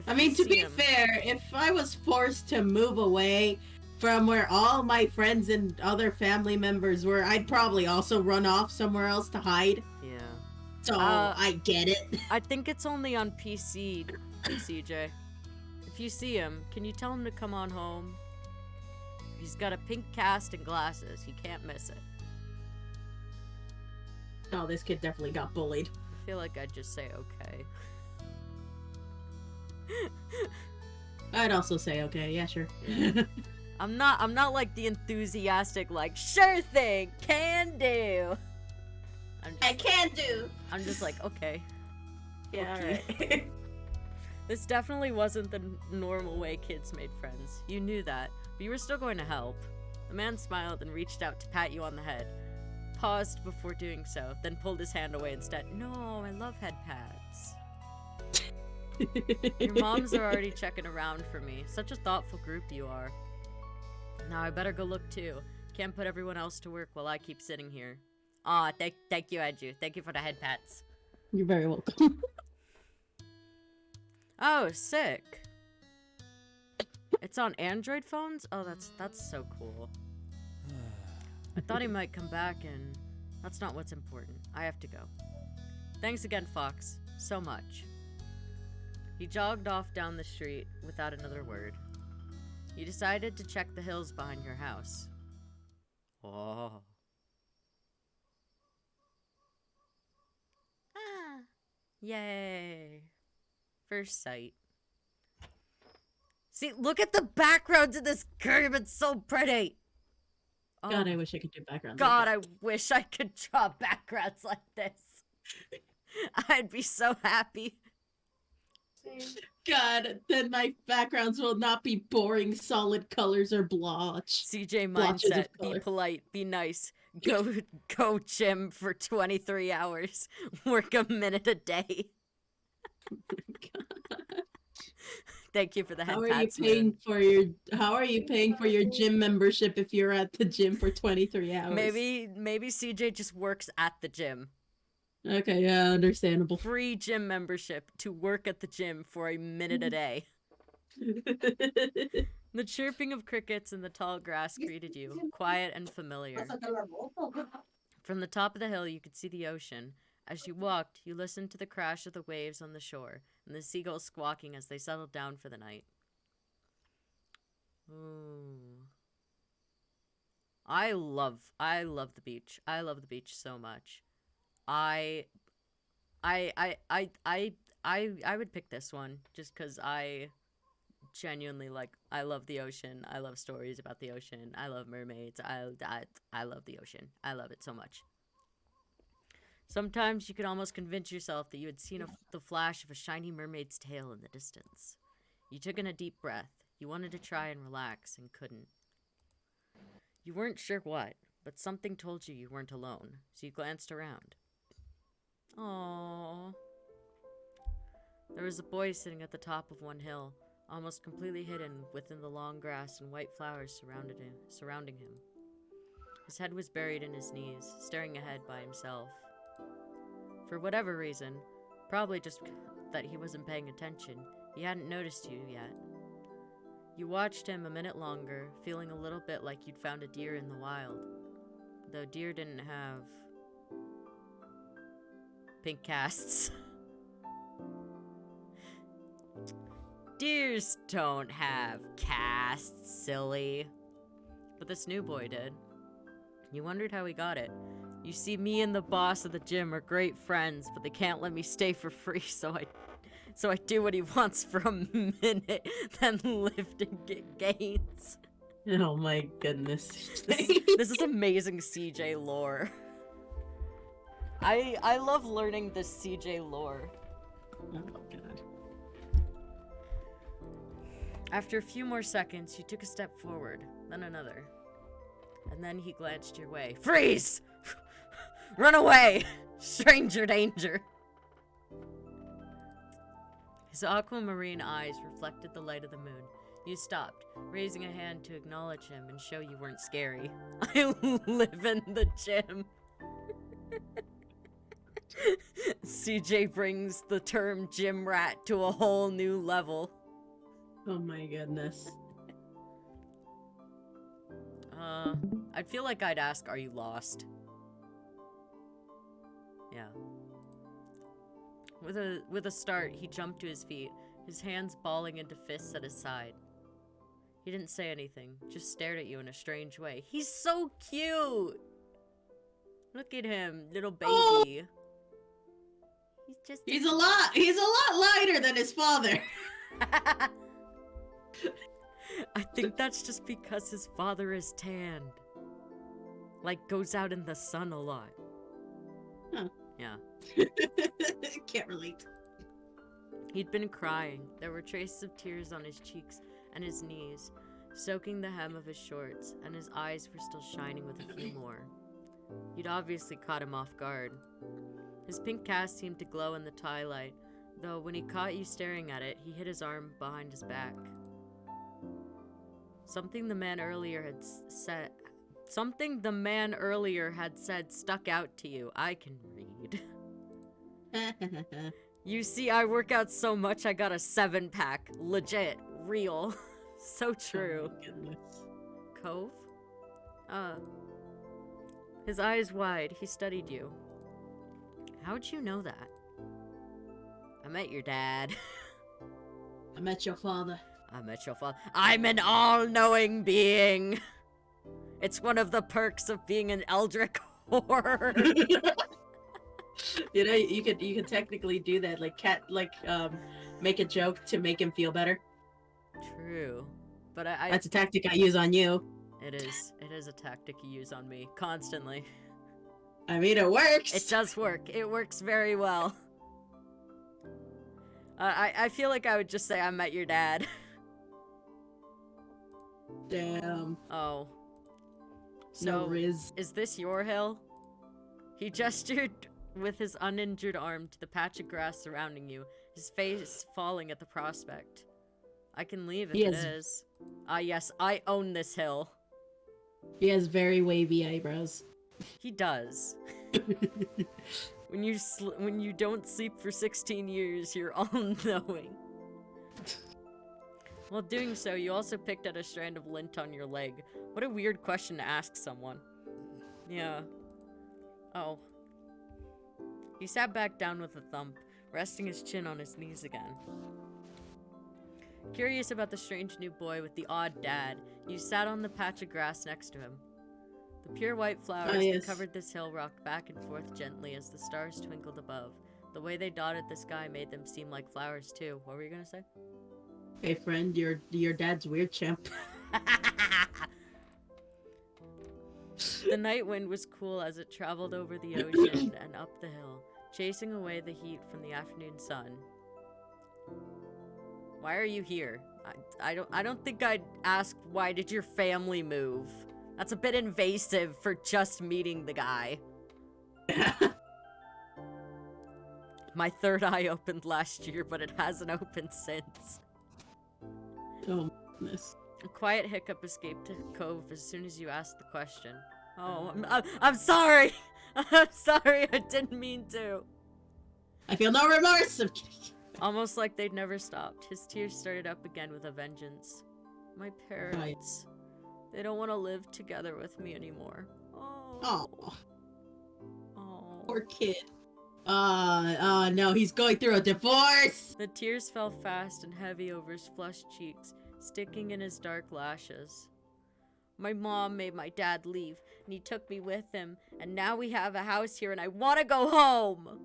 I mean, to be fair, if I was forced to move away from where all my friends and other family members were, I'd probably also run off somewhere else to hide. Yeah. So I get it. I think it's only on PC, CJ. If If you see him, can you tell him to come on home? He's got a pink cast and glasses. He can't miss it. Oh, this kid definitely got bullied. I feel like I'd just say okay. I'd also say okay, yeah, sure. I'm not like the enthusiastic, like, sure thing, can do. I can do. I'm just like, okay. Yeah, Okay. alright. This definitely wasn't the normal way kids made friends. You knew that, but you were still going to help. The man smiled and reached out to pat you on the head. Paused before doing so, then pulled his hand away instead. No, I love head pats. Your moms are already checking around for me. Such a thoughtful group you are. Now I better go look too. Can't put everyone else to work while I keep sitting here. Aw, thank you, Edju. Thank you for the head pats. You're very welcome. Oh, sick. It's on Android phones? Oh, that's so cool. I thought he might come back, and that's not what's important. I have to go. Thanks again, Fox. So much. He jogged off down the street without another word. You decided to check the hills behind your house. Oh. Ah. Yay. First sight. See, look at the backgrounds in this game. It's so pretty. Oh, God, I wish I could do backgrounds. God, like I wish I could draw backgrounds like this. I'd be so happy. that. God, then my backgrounds will not be boring solid colors or blotch. CJ Blotches of mindset. Be color. polite. Be nice. Go gym for 23 hours. Work a minute a day. Thank you for the head How are you pats, paying Moon. for your gym membership if you're at the gym for 23 hours? Maybe CJ just works at the gym. Okay, yeah, understandable. Free gym membership to work at the gym for a minute a day. The chirping of crickets in the tall grass greeted you, quiet and familiar. From the top of the hill, you could see the ocean. As you walked, you listened to the crash of the waves on the shore and the seagulls squawking as they settled down for the night. Ooh. I love the beach. I love the beach so much. I would pick this one just because I genuinely I love the ocean. I love stories about the ocean. I love mermaids. I love the ocean. I love it so much. Sometimes you could almost convince yourself that you had seen the flash of a shiny mermaid's tail in the distance. You took in a deep breath. You wanted to try and relax and couldn't. You weren't sure what, but something told you weren't alone, so you glanced around. Aww. There was a boy sitting at the top of one hill, almost completely hidden within the long grass and white flowers surrounding him. His head was buried in his knees, staring ahead by himself. For whatever reason, probably just that he wasn't paying attention, he hadn't noticed you yet. You watched him a minute longer, feeling a little bit like you'd found a deer in the wild. Though deer didn't have pink casts. Deers don't have casts, silly. But this new boy did. You wondered how he got it. You see, me and the boss of the gym are great friends, but they can't let me stay for free, so I do what he wants for a minute, then lift and get gains. Oh my goodness. This is amazing CJ lore. I love learning this CJ lore. Oh god. After a few more seconds, you took a step forward, then another. And then he glanced your way. Freeze! Run away! Stranger danger! His aquamarine eyes reflected the light of the moon. You stopped, raising a hand to acknowledge him and show you weren't scary. I live in the gym. CJ brings the term gym rat to a whole new level. Oh my goodness. I'd feel like I'd ask, are you lost? Yeah. With a start, he jumped to his feet, his hands balling into fists at his side. He didn't say anything, just stared at you in a strange way. He's so cute! Look at him, little baby. Oh! He's a lot lighter than his father. I think that's just because his father is tanned. Like, goes out in the sun a lot. Huh. Yeah. Can't relate. He'd been crying. There were traces of tears on his cheeks and his knees, soaking the hem of his shorts, and his eyes were still shining with a few more. You'd obviously caught him off guard. His pink cast seemed to glow in the twilight, though when he caught you staring at it, he hid his arm behind his back. Something the man earlier had said stuck out to you. I can read. You see, I work out so much I got a 7-pack. Legit. Real. So true. Oh, goodness. Cove? His eyes wide, he studied you. How'd you know that? I met your dad. I met your father. I met your father. I'm an all-knowing being. It's one of the perks of being an Eldritch horror. You know, you could technically do that, make a joke to make him feel better. True, but that's a tactic I use on you. It is a tactic you use on me constantly. I mean, it works. It does work. It works very well. I feel like I would just say I met your dad. Damn. Oh. So, no riz. Is this your hill? He gestured with his uninjured arm to the patch of grass surrounding you, his face falling at the prospect. I can leave if it is. Ah, yes, I own this hill. He has very wavy eyebrows. He does. When you don't sleep for 16 years, you're all-knowing. While doing so, you also picked at a strand of lint on your leg. What a weird question to ask someone. Yeah. Oh. He sat back down with a thump, resting his chin on his knees again. Curious about the strange new boy with the odd dad, you sat on the patch of grass next to him. The pure white flowers that covered this hill rocked back and forth gently as the stars twinkled above. The way they dotted the sky made them seem like flowers too. What were you gonna say? Hey friend, your dad's weird, champ. The night wind was cool as it traveled over the ocean and up the hill, chasing away the heat from the afternoon sun. Why are you here? I don't think I'd ask why did your family move. That's a bit invasive for just meeting the guy. My third eye opened last year, but it hasn't opened since. Oh, goodness. A quiet hiccup escaped Cove as soon as you asked the question. Oh, I'm sorry! I'm sorry, I didn't mean to. I feel no remorse. I'm kidding. Almost like they'd never stopped, his tears started up again with a vengeance. My parents. They don't want to live together with me anymore. Oh. Poor kid. No, he's going through a divorce! The tears fell fast and heavy over his flushed cheeks, sticking in his dark lashes. My mom made my dad leave, and he took me with him, and now we have a house here, and I want to go home!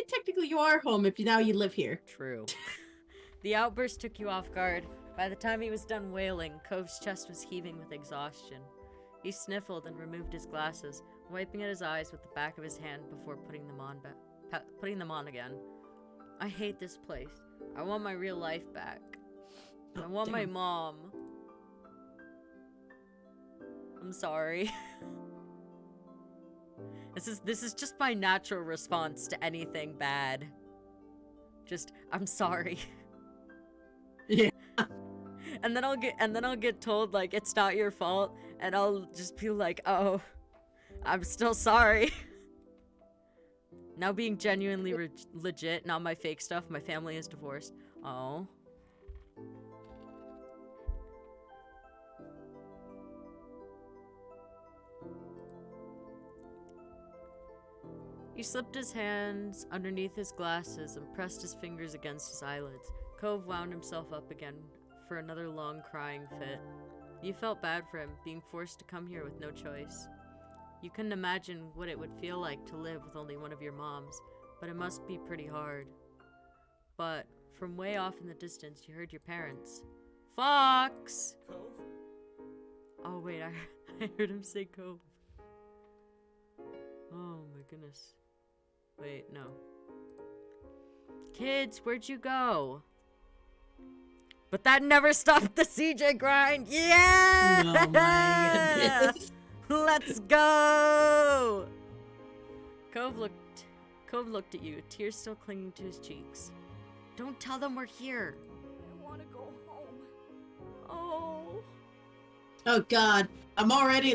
Technically, you are home if now you live here. True. The outburst took you off guard. By the time he was done wailing, Cove's chest was heaving with exhaustion. He sniffled and removed his glasses, wiping at his eyes with the back of his hand before putting them on again. I hate this place. I want my real life back. I want my mom. I'm sorry. This is just my natural response to anything bad. Just, I'm sorry. Yeah. And then I'll get told like it's not your fault, and I'll just be like, oh, I'm still sorry. Now being genuinely legit, not my fake stuff, my family is divorced. Oh. He slipped his hands underneath his glasses and pressed his fingers against his eyelids. Cove wound himself up again for another long crying fit. You felt bad for him, being forced to come here with no choice. You couldn't imagine what it would feel like to live with only one of your moms, but it must be pretty hard. But from way off in the distance, you heard your parents. Fox! Cove? Oh wait, I heard him say Cove. Oh my goodness. Wait, no. Kids, where'd you go? But that never stopped the CJ grind. Yeah! Oh my goodness. Let's go! Cove looked at you, tears still clinging to his cheeks. Don't tell them we're here. I want to go home. Oh. Oh god. You're already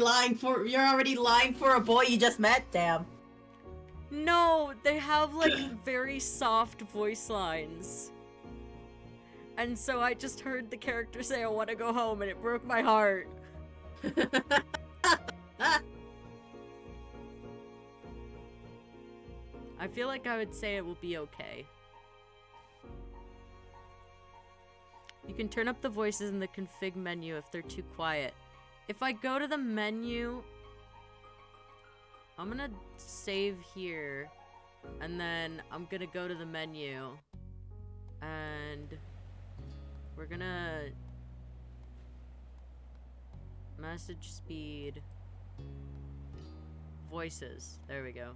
lying for a boy you just met? Damn. No, they have like very soft voice lines. And so I just heard the character say I want to go home and it broke my heart. I feel like I would say it will be okay. You can turn up the voices in the config menu if they're too quiet. If I go to the menu, I'm gonna save here, and then I'm gonna go to the menu, and we're gonna message speed, voices, there we go.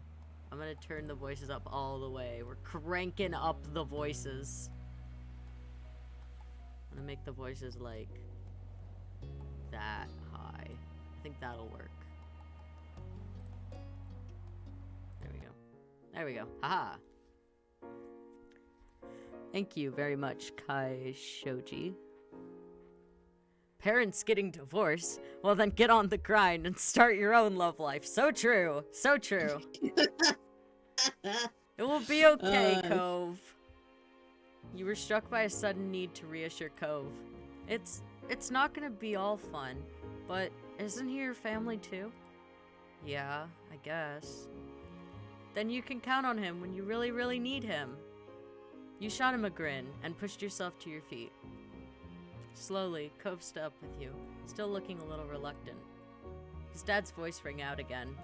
I'm gonna turn the voices up all the way. We're cranking up the voices. I'm gonna make the voices like that high. I think that'll work. There we go. There we go. Haha. Thank you very much, Kai Shoji. Parents getting divorced? Well then get on the grind and start your own love life. So true. So true. It will be okay, Cove. You were struck by a sudden need to reassure Cove. It's not gonna be all fun, but isn't he your family too? Yeah, I guess. Then you can count on him when you really, really need him. You shot him a grin and pushed yourself to your feet. Slowly, Cove stood up with you, still looking a little reluctant. His dad's voice rang out again.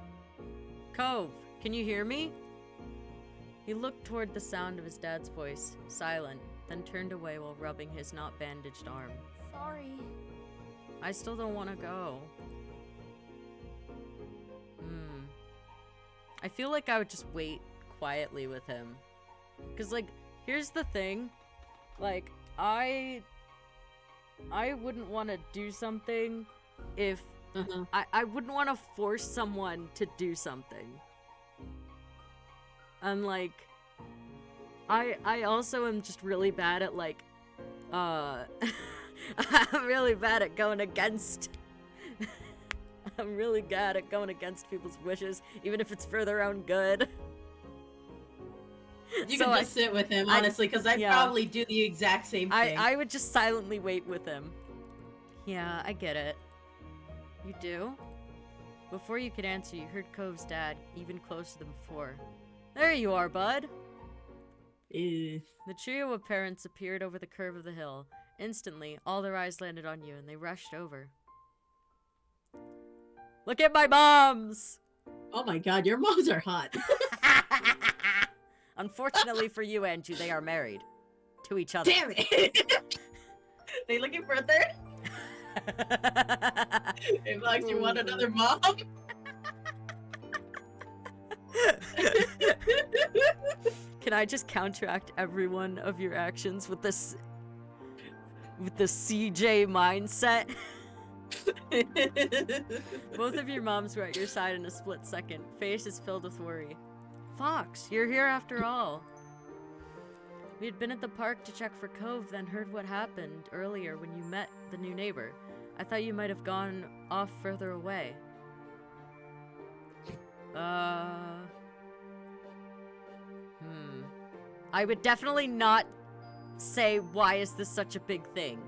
Cove, can you hear me? He looked toward the sound of his dad's voice, silent, then turned away while rubbing his not bandaged arm. Sorry. I still don't want to go. I feel like I would just wait quietly with him. Cause like, here's the thing. Like, I wouldn't want to do something if... I wouldn't want to force someone to do something. And like, I also am just really bad at like, I'm really bad at going against, I'm really bad at going against people's wishes, even if it's for their own good. You can just sit with him, honestly, because I'd probably do the exact same thing. I would just silently wait with him. Yeah, I get it. You do? Before you could answer, you heard Cove's dad, even closer than before. There you are, bud! Ew. The trio of parents appeared over the curve of the hill. Instantly, all their eyes landed on you, and they rushed over. Look at my moms! Oh my god, your moms are hot. Unfortunately for you, Andrew, they are married. To each other. Damn it! They looking for a third? Hey, Max, you want another mom? Can I just counteract every one of your actions with this... with the CJ mindset? Both of your moms were at your side in a split second, faces filled with worry. Fox, you're here after all. We had been at the park to check for Cove, then heard what happened earlier when you met the new neighbor. I thought you might have gone off further away. I would definitely not say, why is this such a big thing?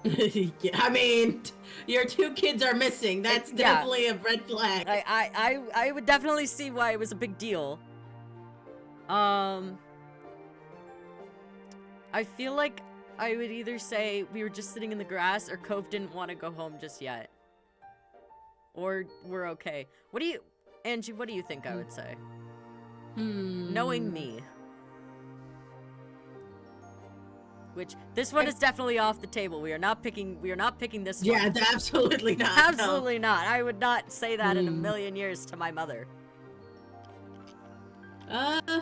Yeah, I mean, your two kids are missing. That's definitely a red flag. I would definitely see why it was a big deal. I feel like I would either say we were just sitting in the grass or Cove didn't want to go home just yet. Or we're okay. Angie, what do you think I would say? Knowing me. Which, this one is definitely off the table. We are not picking this one. Yeah, absolutely not. Absolutely not. I would not say that in a million years to my mother. I'd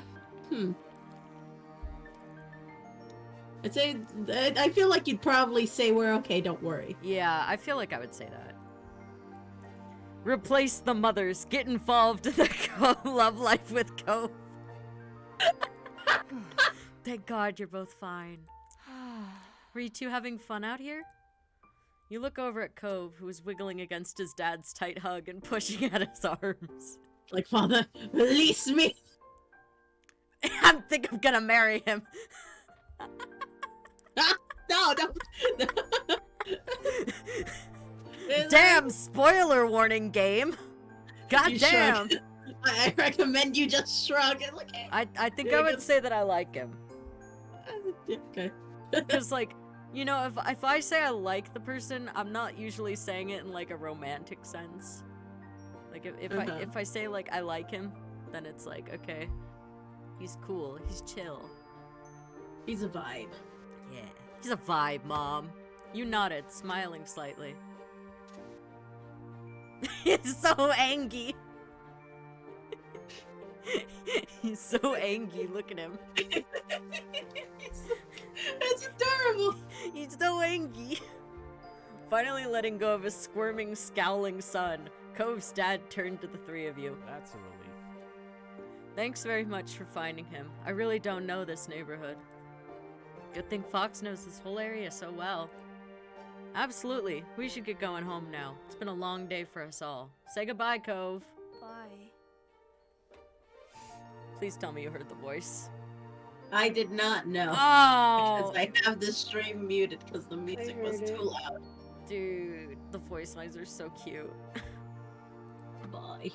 say, I feel like you'd probably say we're okay, don't worry. Yeah, I feel like I would say that. Replace the mothers. Get involved in the love life with Cove. Thank God you're both fine. Were you two having fun out here? You look over at Cove, who is wiggling against his dad's tight hug and pushing at his arms. Like, Father, release me! I think I'm gonna marry him. No. Damn, spoiler warning, game. God You damn. shrug. I recommend you just shrug. Like, I think I would say that I like him. okay. Because, like, you know, if I say I like the person, I'm not usually saying it in, like, a romantic sense. Like, if I say, like, I like him, then it's like, okay, he's cool, he's chill. He's a vibe. Yeah, he's a vibe, Mom. You nodded, smiling slightly. He's so angry. He's so angry, look at him. That's adorable. He's so angry. Finally letting go of his squirming, scowling son, Cove's dad turned to the three of you. That's a relief. Thanks very much for finding him. I really don't know this neighborhood. Good thing Fox knows this whole area so well. Absolutely. We should get going home now. It's been a long day for us all. Say goodbye, Cove. Bye. Please tell me you heard the voice. I did not know. Oh! Because I have the stream muted because the music was heard too it. loud. Dude, the voice lines are so cute. Bye.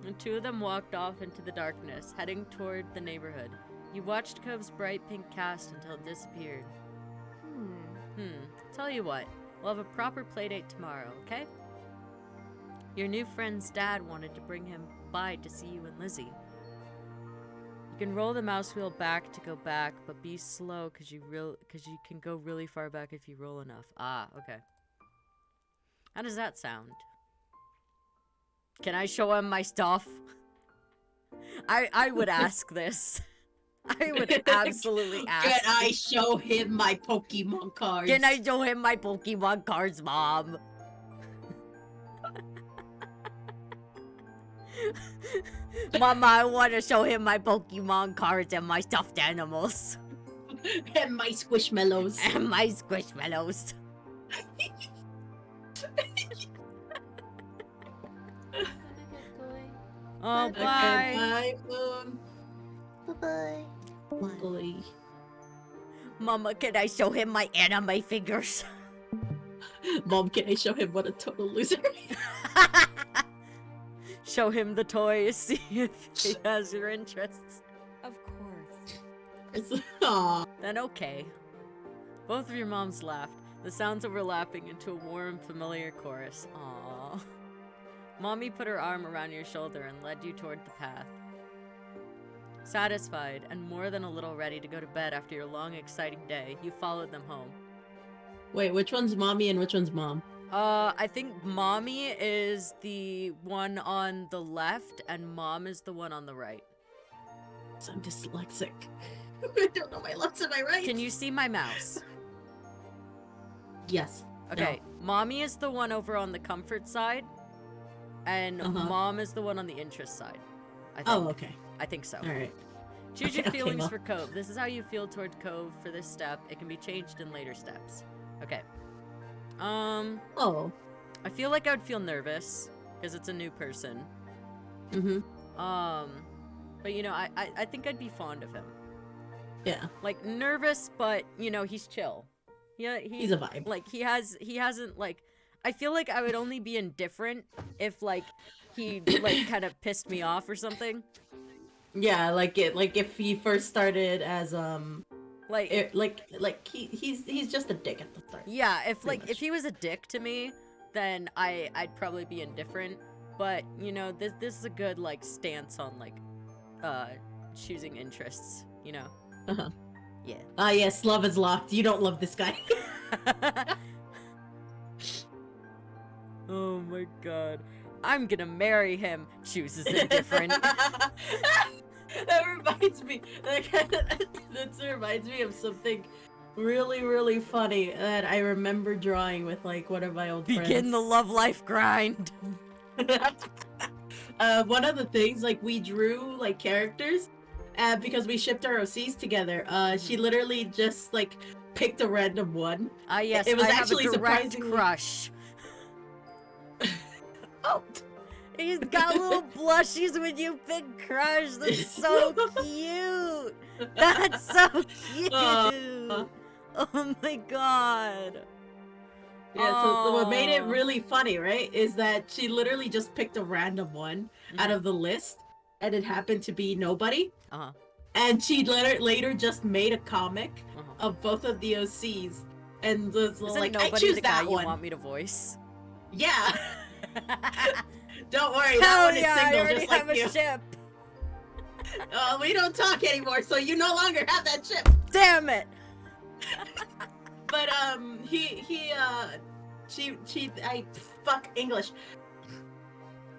The two of them walked off into the darkness, heading toward the neighborhood. You watched Cove's bright pink cast until it disappeared. Tell you what, we'll have a proper playdate tomorrow, okay? Your new friend's dad wanted to bring him by to see you and Lizzie. You can roll the mouse wheel back to go back, but be slow because you can go really far back if you roll enough. Ah, okay. How does that sound? Can I show him my stuff? I would ask this. I would absolutely ask. Can I show him my Pokemon cards? Can I show him my Pokemon cards, Mom? Mama, I want to show him my Pokemon cards and my stuffed animals. And my Squishmallows. And my Squishmallows. Oh, Okay, bye. bye, Boom. Bye-bye. Boy. Mama, can I show him my anime figures? Mom, can I show him what a total loser is? Show him the toys, see if he has your interests. Of course. Aw. Then okay. Both of your moms laughed, the sounds overlapping into a warm, familiar chorus. Aww. Mommy put her arm around your shoulder and led you toward the path. Satisfied, and more than a little ready to go to bed after your long, exciting day, you followed them home. Wait, which one's mommy and which one's mom? I think Mommy is the one on the left, and Mom is the one on the right. I'm dyslexic. I don't know my lefts and my rights. Can you see my mouse? Yes. Okay, Mommy is the one over on the comfort side, and Mom is the one on the interest side. I think. Oh, okay. I think so. Alright. Choose your Okay, feelings well. for Cove. This is how you feel toward Cove for this step. It can be changed in later steps. Okay. Oh. I feel like I would feel nervous because it's a new person. Mm-hmm. But you know, I think I'd be fond of him. Yeah. Like nervous, but you know, he's chill. Yeah, He's a vibe. Like he hasn't like. I feel like I would only be indifferent if like he like kind of pissed me off or something. Yeah, like if he first started as Like, he's just a dick at the start. yeah, if Pretty like much. if he was a dick to me, then I'd probably be indifferent. But you know, this is a good like stance on like choosing interests. You know. Uh-huh. Yeah. Ah, yes, love is locked. You don't love this guy. Oh my god. I'm gonna marry him. Chooses indifferent. That reminds me. That reminds me of something really, really funny that I remember drawing with like one of my old Begin friends. the love life grind. One of the things, like, we drew like characters, because we shipped our OCs together. She literally just like picked a random one. Ah yes, It was I have a actually direct surprisingly- crush. Oh, He's got little blushies with you, big crush. That's so cute. That's so cute. Uh. Oh my god. yeah. So what made it Aw. really funny, right, is that she literally just picked a random one out of the list, and it happened to be nobody. Uh-huh. And she later just made a comic Uh-huh. of both of the OCs, and was Isn't like, I nobody choose the guy that you one. want me to voice? Yeah. Don't worry, that Hell one is yeah, I single already just have like a you. ship. We don't talk anymore, so you no longer have that chip. Damn it. But I fuck English.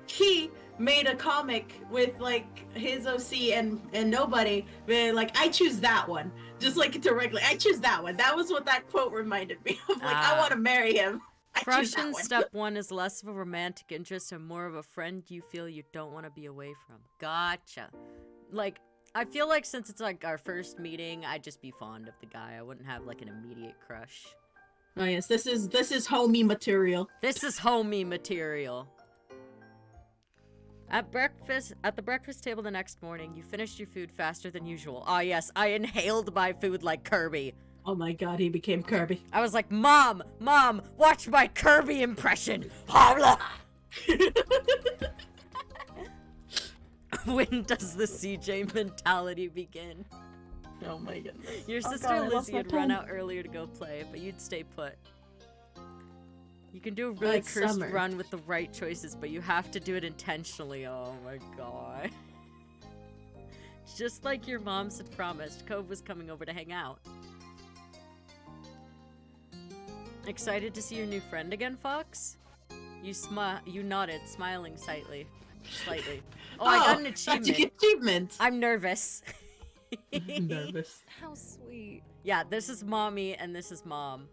He made a comic with like his OC and nobody. But, like, I choose that one, just like directly. I choose that one. That was what that quote reminded me of. Like, I Ah. want to marry him. I choose Crush that in one. step one is less of a romantic interest and more of a friend you feel you don't want to be away from. Gotcha. Like, I feel like since it's like our first meeting, I'd just be fond of the guy. I wouldn't have like an immediate crush. Oh yes, this is homie material. This is homie material. At the breakfast table the next morning, you finished your food faster than usual. Ah yes, I inhaled my food like Kirby. Oh my god, he became Kirby. I was like, Mom, watch my Kirby impression. Holla! When does the CJ mentality begin? Oh my goodness. Your Oh sister God, I lost Lizzie my had run pen. out earlier to go play, but you'd stay put. You can do a really It's cursed summer. run with the right choices, but you have to do it intentionally. Oh my god. Just like your moms had promised, Cove was coming over to hang out. Excited to see your new friend again, Fox? You nodded, smiling slightly. Oh, I got an achievement. Got you achievement. I'm nervous. I'm nervous. How sweet. Yeah, this is mommy and this is mom.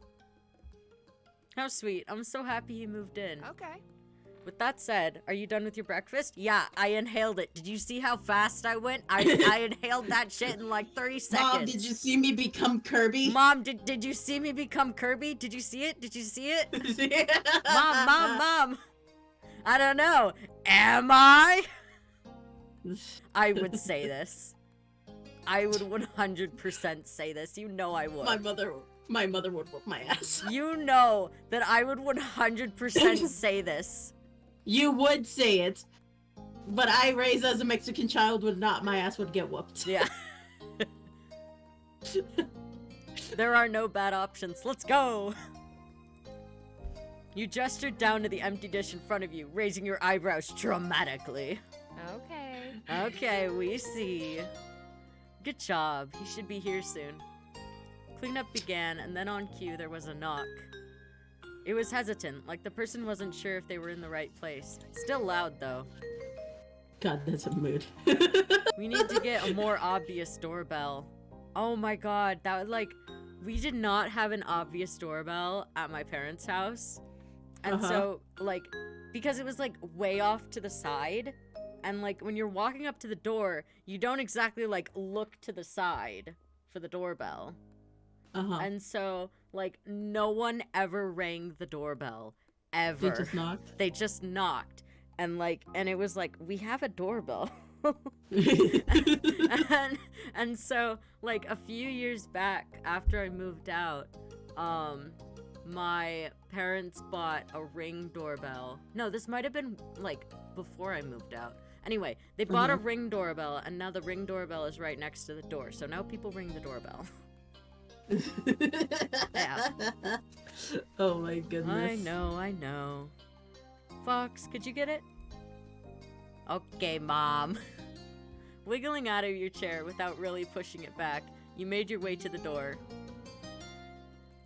How sweet. I'm so happy he moved in. Okay. With that said, are you done with your breakfast? Yeah, I inhaled it. Did you see how fast I went? I inhaled that shit in like 30 seconds. Mom, did you see me become Kirby? Mom, did you see me become Kirby? Did you see it? Did you see it? Mom. I don't know. Am I? I would say this. I would 100% say this. You know I would. My mother would whoop my ass. You know that I would 100% say this. You would say it, but I, raised as a Mexican child, would not. My ass would get whooped. Yeah. There are no bad options. Let's go. You gestured down to the empty dish in front of you, raising your eyebrows dramatically. Okay. Okay, we see. Good job. He should be here soon. Cleanup began, and then on cue, there was a knock. It was hesitant, like the person wasn't sure if they were in the right place. Still loud, though. God, that's a mood. We need to get a more obvious doorbell. Oh my god, that would like... We did not have an obvious doorbell at my parents' house. And so, like, because it was like way off to the side, and like when you're walking up to the door, you don't exactly like look to the side for the doorbell. And so, like, no one ever rang the doorbell. Ever. They just knocked. They just knocked. And, like, and it was like, we have a doorbell. and so, like, a few years back, after I moved out, my parents bought a Ring doorbell. No, this might have been, like, before I moved out. Anyway, they bought a Ring doorbell, and now the Ring doorbell is right next to the door. So now people ring the doorbell. Yeah. Oh my goodness. I know. Fox, could you get it? Okay, Mom. Wiggling out of your chair without really pushing it back, you made your way to the door.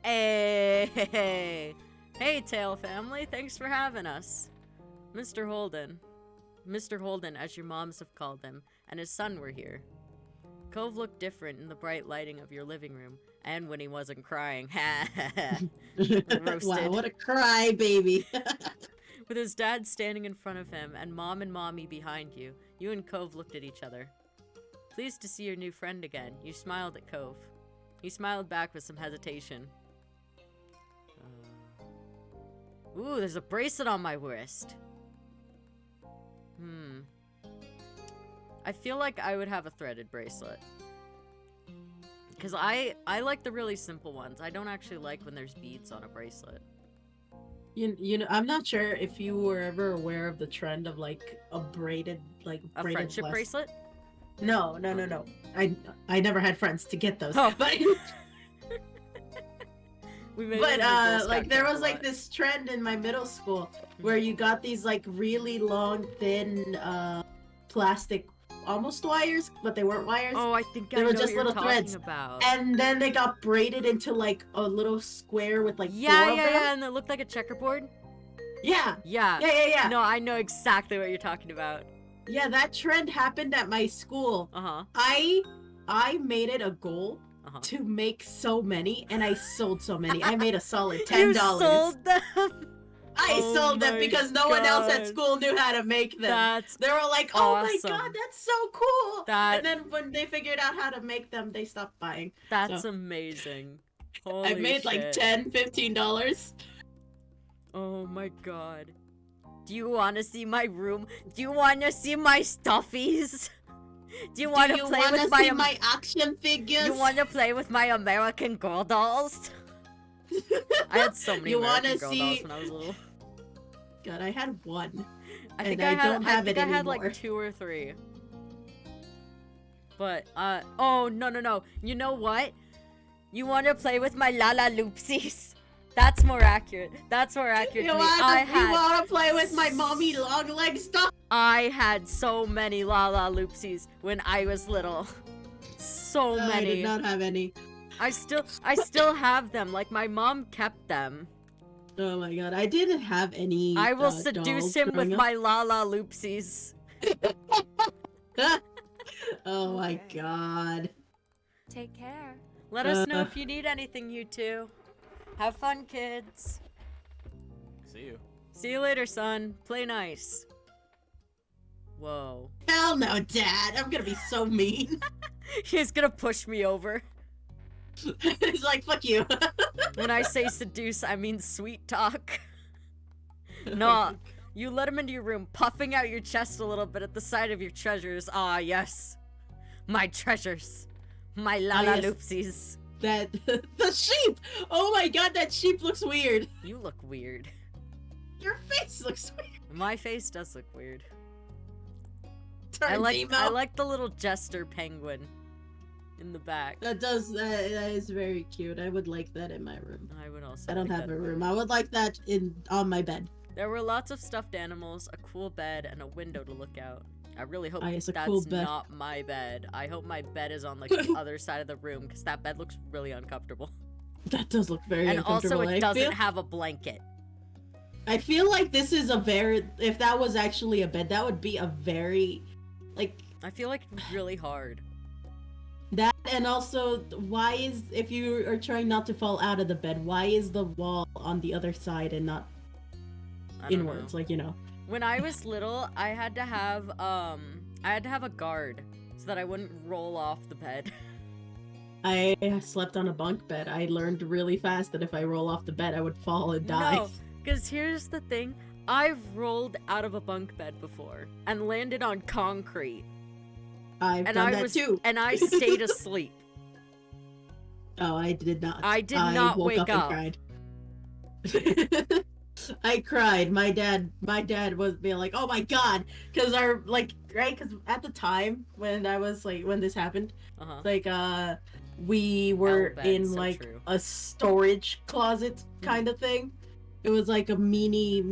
Hey, Tail family, thanks for having us. Mr. Holden, as your moms have called him, and his son were here. Cove looked different in the bright lighting of your living room, and when he wasn't crying. Roasted. Wow, what a cry, baby. With his dad standing in front of him and Mom and Mommy behind you, you and Cove looked at each other. Pleased to see your new friend again, you smiled at Cove. He smiled back with some hesitation. Ooh, there's a bracelet on my wrist. I feel like I would have a threaded bracelet. Because I like the really simple ones. I don't actually like when there's beads on a bracelet. You know, I'm not sure if you were ever aware of the trend of like a braided Friendship bracelet? No. I never had friends to get those. Oh. But We made but it in the Girl like Scout there camp was a like lot. this trend in my middle school where you got these like really long, thin plastic almost wires, but they weren't wires. Oh, I think I They know were what just you're little talking threads. about. And then they got braided into like a little square with like Yeah, four of them. and it looked like a checkerboard. Yeah. Yeah. Yeah. No, I know exactly what you're talking about. Yeah, that trend happened at my school. Uh-huh. I made it a goal Uh-huh. to make so many, and I sold so many. I made a solid You $10. sold them? I Oh sold them my because no one else at God. school knew how to make them. That's They were like, "Oh my awesome. god, that's so cool!" That- And then when they figured out how to make them, they stopped buying. that's So, amazing. Holy I made like shit. $10-15. Oh my god. Do you want to see my room? Do you want to see my stuffies? Do you want to play wanna with my, see my action figures? You want to play with my American Girl dolls? I had so many You American wanna Girl see- dolls when I was little. God, I had one. I think And I had, don't have it I had anymore. like 2 or 3. But oh no. You know what? You want to play with my Lala Loopsies? That's more accurate. That's more accurate You to me. I wanna play with my mommy long leg stuff? had so many Lala Loopsies when I was little. So I many. did not have any. I still have them. Like my mom kept them. Oh my god, I didn't have any. I will dolls seduce him with growing up. my Lala Loopsies. Oh my god. Take care. Let us know if you need anything, you two. Have fun, kids. See you. See you later, son. Play nice. Whoa. Hell no, Dad. I'm gonna be so mean. He's gonna push me over. He's like, fuck you. When I say seduce, I mean sweet talk. No, you let him into your room, puffing out your chest a little bit at the sight of your treasures. Ah, yes. My treasures. My Lala yes. Loopsies. That the sheep. Oh my god, that sheep looks weird. You look weird. Your face looks weird. My face does look weird. Turns I emo. like the little jester penguin in the back. That is very cute. I would like that in my room. I would also. I don't like have that a in my room. I would like that on my bed. There were lots of stuffed animals, a cool bed, and a window to look out. I really hope It's a that's cool bed. not my bed. I hope my bed is on like the other side of the room because that bed looks really uncomfortable. That does look very And also, uncomfortable. it doesn't feel, have a blanket. I feel like this is a very. If that was actually a bed, that would be a very, like I feel like it's really hard. that. And also, why is if you are trying not to fall out of the bed, why is the wall on the other side and not I don't inwards? know. Like you know. When I was little, I had to have a guard so that I wouldn't roll off the bed. I slept on a bunk bed. I learned really fast that if I roll off the bed, I would fall and die. No, because here's the thing. I've rolled out of a bunk bed before and landed on concrete. I've And done I that was too. and I stayed asleep. Oh, I did not. I did not woke wake up. up. And cried. I cried. My dad was being like, "Oh my god," because our right, because at the time when I was like when this happened, Uh-huh. like we were Hell, in so like true. a storage closet kind of thing. It was like a mini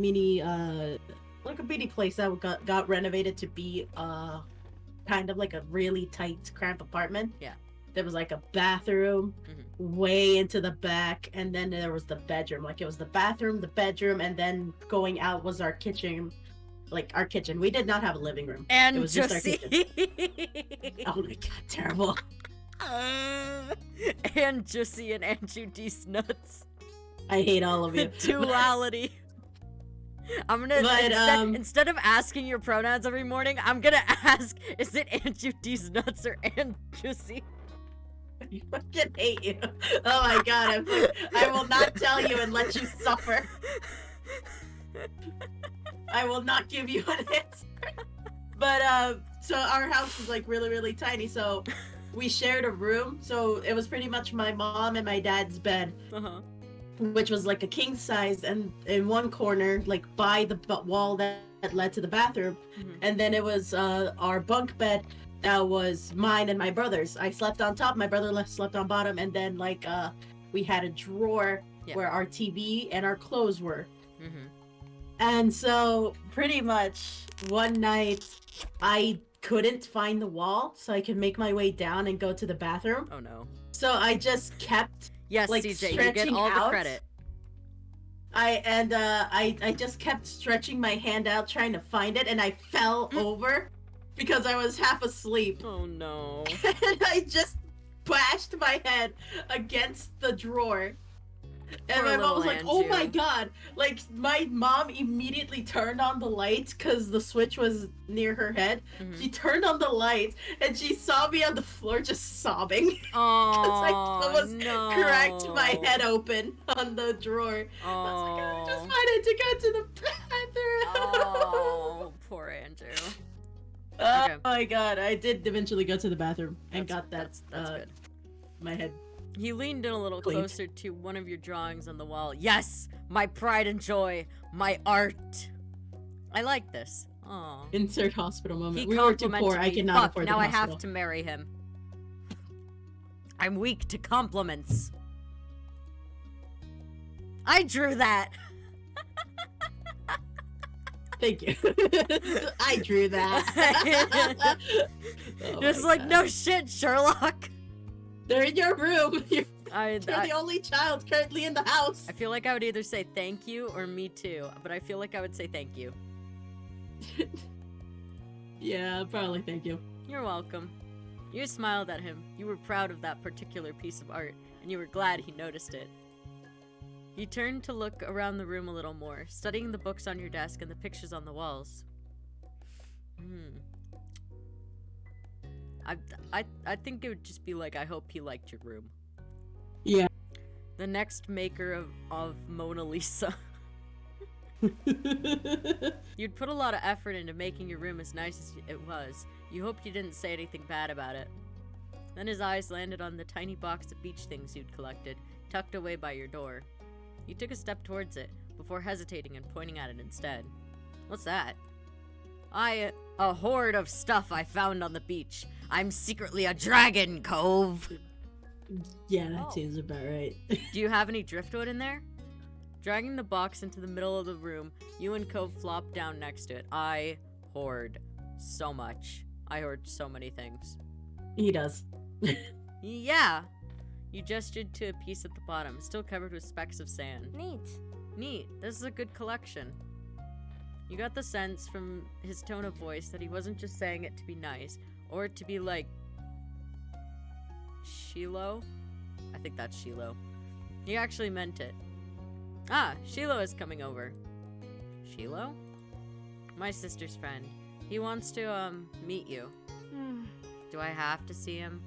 like a mini place that got renovated to be kind of like a really tight cramped apartment. Yeah. There was like a bathroom way into the back, and then there was the bedroom. Like it was the bathroom, the bedroom, and then going out was our kitchen. Like our kitchen. We did not have a living room. And it was just our Jussie. kitchen. Oh my god, terrible. And Jussie and Andrew D's nuts. I hate all of you. Duality. I'm gonna instead of asking your pronouns every morning, I'm gonna ask, is it Andrew D's nuts or Aunt Jussie? I fucking hate you. Oh my god, I will not tell you and let you suffer. I will not give you an answer. But so our house was like really, really tiny, so we shared a room. So it was pretty much my mom and my dad's bed. Which was like a king size, and in one corner, like by the wall that led to the bathroom, and then it was our bunk bed that was mine and my brother's. I slept on top, my brother slept on bottom, and then like we had a drawer where our TV and our clothes were. And so pretty much one night I couldn't find the wall, so I could make my way down and go to the bathroom. Oh no. So I just kept yes, like CJ, you get all the credit. I just kept stretching my hand out trying to find it, and I fell over because I was half asleep. Oh no. And I just bashed my head against the drawer. And Poor my mom was little like, "Oh my Andrew. god!" Like my mom immediately turned on the light because the switch was near her head. She turned on the light and she saw me on the floor just sobbing because I almost cracked my head open on the drawer. I was like, "I just wanted to go to the bathroom." Oh, poor Andrew. Oh Okay. my god! I did eventually go to the bathroom and got that. That's good. My head. He leaned in a little Cleaned. closer to one of your drawings on the wall. Yes, my pride and joy, my art. I like this. Aw. Insert hospital moment. He We were too complimented poor. I me. could not Fuck, afford now the I hospital. have to marry him. I'm weak to compliments. I drew that. Thank you. I drew that. Oh Just my like, God. no shit, Sherlock. They're in your room. You're I the only child currently in the house. feel like I would either say thank you or me too, but I feel like I would say thank you. Yeah, probably. Thank you. You're welcome. You smiled at him. You were proud of that particular piece of art, and you were glad he noticed it. You turned to look around the room a little more, studying the books on your desk and the pictures on the walls. I think it would just be like, I hope he liked your room. Yeah. The next maker of Mona Lisa. You'd put a lot of effort into making your room as nice as it was. You hoped you didn't say anything bad about it. Then his eyes landed on the tiny box of beach things you'd collected, tucked away by your door. You took a step towards it, before hesitating and pointing at it instead. What's that? A hoard of stuff I found on the beach. I'm secretly a dragon, Cove! Yeah, that seems about right. Do you have any driftwood in there? Dragging the box into the middle of the room, you and Cove flopped down next to it. I hoard so much. I hoard so many things. He does. Yeah! You gestured to a piece at the bottom, still covered with specks of sand. Neat. Neat. This is a good collection. You got the sense from his tone of voice that he wasn't just saying it to be nice, or to be like... Shiloh? I think that's Shiloh. He actually meant it. Ah, Shiloh is coming over. Shiloh? My sister's friend. He wants to, meet you. Do I have to see him?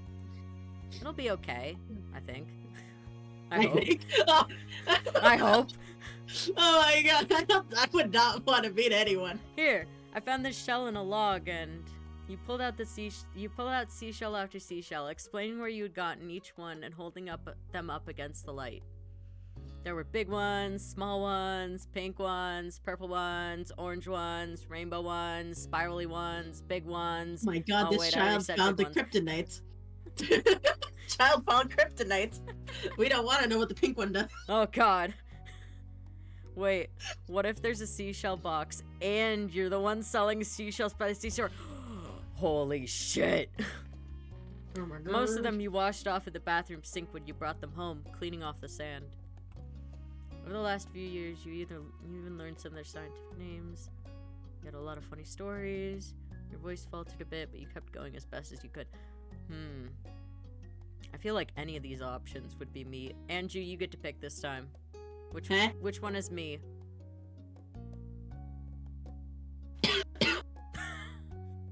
It'll be okay, I think. I hope. think. Oh. I hope. Oh my god, I would not want to meet anyone. Here, I found this shell in a log, and you pulled out seashell after seashell, explaining where you had gotten each one and holding them up against the light. There were big ones, small ones, pink ones, purple ones, orange ones, rainbow ones, spirally ones, big ones. My God, Oh, this wait, I already child said found the big ones. kryptonite. Child found kryptonite. We don't want to know what the pink one does. Oh god. Wait, what if there's a seashell box and you're the one selling seashells by the seashore? Holy shit. Oh my God. Most of them you washed off at the bathroom sink when you brought them home, cleaning off the sand. Over the last few years, you even learned some of their scientific names. You had a lot of funny stories. Your voice faltered a bit, but you kept going as best as you could. I feel like any of these options would be me. Andrew, you get to pick this time. Which one is me?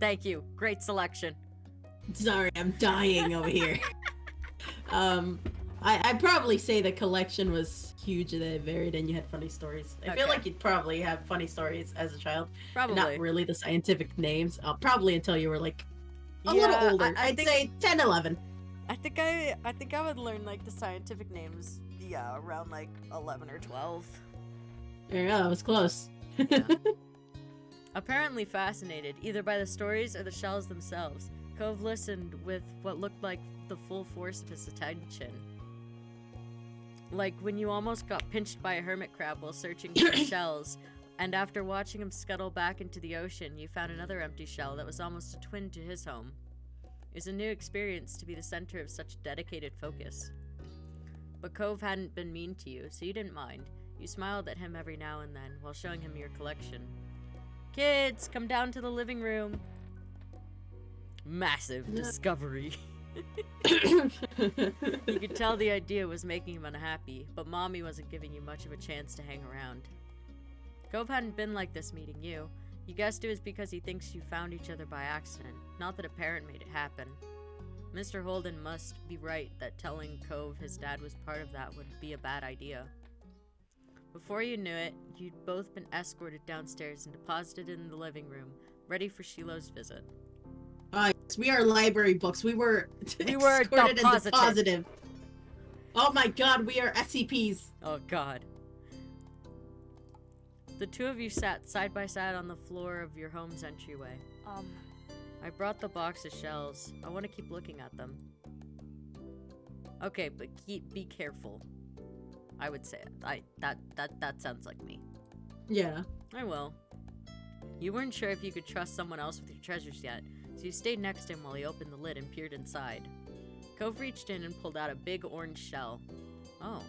Thank you. Great selection. Sorry, I'm dying over here. I'd probably say the collection was huge and it varied and you had funny stories. I feel Okay. like you'd probably have funny stories as a child. Probably. Not really the scientific names. Probably until you were like a Yeah, little older. I I'd think- say 10, 11. I think I would learn like the scientific names. Yeah, around like 11 or 12. There you go, that was close. Apparently fascinated either by the stories or the shells themselves, Cove listened with what looked like the full force of his attention. Like when you almost got pinched by a hermit crab while searching for shells, and after watching him scuttle back into the ocean, you found another empty shell that was almost a twin to his home. It was a new experience to be the center of such dedicated focus. But Cove hadn't been mean to you, so you didn't mind. You smiled at him every now and then while showing him your collection. Kids, come down to the living room. Massive discovery. You could tell the idea was making him unhappy, but Mommy wasn't giving you much of a chance to hang around. Cove hadn't been like this meeting you. You guessed it was because he thinks you found each other by accident, not that a parent made it happen. Mr. Holden must be right that telling Cove his dad was part of that would be a bad idea. Before you knew it, you'd both been escorted downstairs and deposited in the living room, ready for Shiloh's visit. We are library books. We were were escorted and deposited. deposited. Oh my God, we are SCPs. Oh god. The two of you sat side by side on the floor of your home's entryway. I brought the box of shells. I want to keep looking at them. Okay, but be careful. I would say it. That sounds like me. Yeah. I will. You weren't sure if you could trust someone else with your treasures yet, so you stayed next to him while he opened the lid and peered inside. Cove reached in and pulled out a big orange shell. Oh.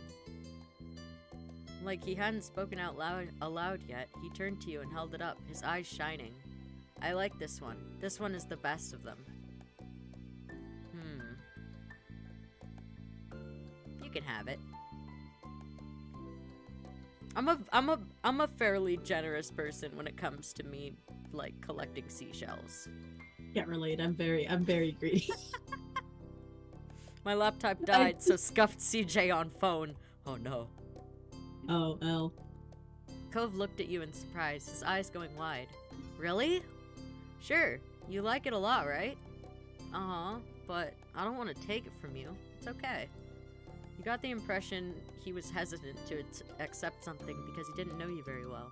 Like he hadn't spoken out aloud yet, he turned to you and held it up, his eyes shining. I like this one. This one is the best of them. You can have it. I'm a fairly generous person when it comes to me, like, collecting seashells. Can't relate. I'm very greedy. My laptop died, so scuffed CJ on phone. Oh no. Oh, L. Cove looked at you in surprise, his eyes going wide. Really? Sure. You like it a lot, right? Uh-huh. But I don't want to take it from you. It's okay. You got the impression he was hesitant to accept something because he didn't know you very well.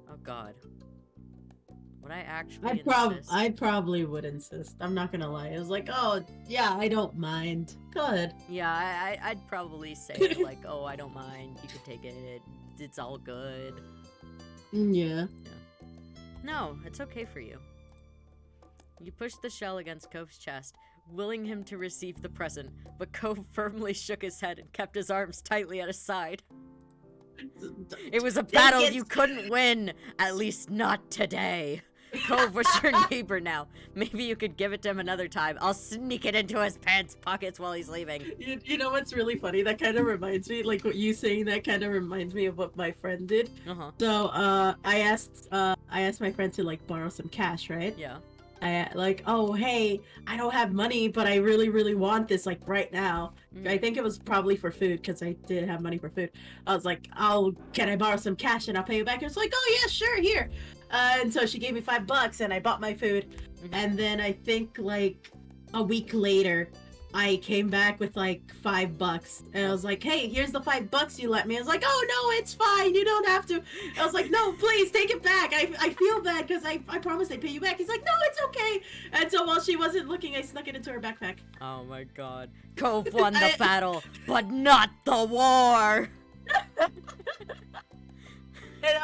Oh god. Would I actually insist? I probably would insist. I'm not gonna lie. I was like, oh yeah, I don't mind. Go ahead. Yeah, I'd probably say like, oh, I don't mind. You can take it. It's all good. Yeah. No, it's okay for you. You pushed the shell against Cove's chest, willing him to receive the present, but Cove firmly shook his head and kept his arms tightly at his side. It was a battle you couldn't win, at least not today. Cove was your neighbor now. Maybe you could give it to him another time. I'll sneak it into his pants pockets while he's leaving. You know what's really funny? That kind of reminds me, like what you saying that kind of reminds me of what my friend did. Uh-huh. So, I asked my friend to like borrow some cash, right? Yeah. I like, oh hey, I don't have money, but I really, really want this like right now. I think it was probably for food because I did have money for food. I was like, can I borrow some cash and I'll pay you back? It was like, oh yeah, sure, here. And so she gave me $5 and I bought my food. And then I think like a week later, I came back with like $5, and I was like, "Hey, here's the $5 you let me." I was like, "Oh no, it's fine. You don't have to." I was like, "No, please take it back. I feel bad because I promised I'd pay you back." He's like, "No, it's okay." And so while she wasn't looking, I snuck it into her backpack. Oh my god. Cove won the battle, but not the war! And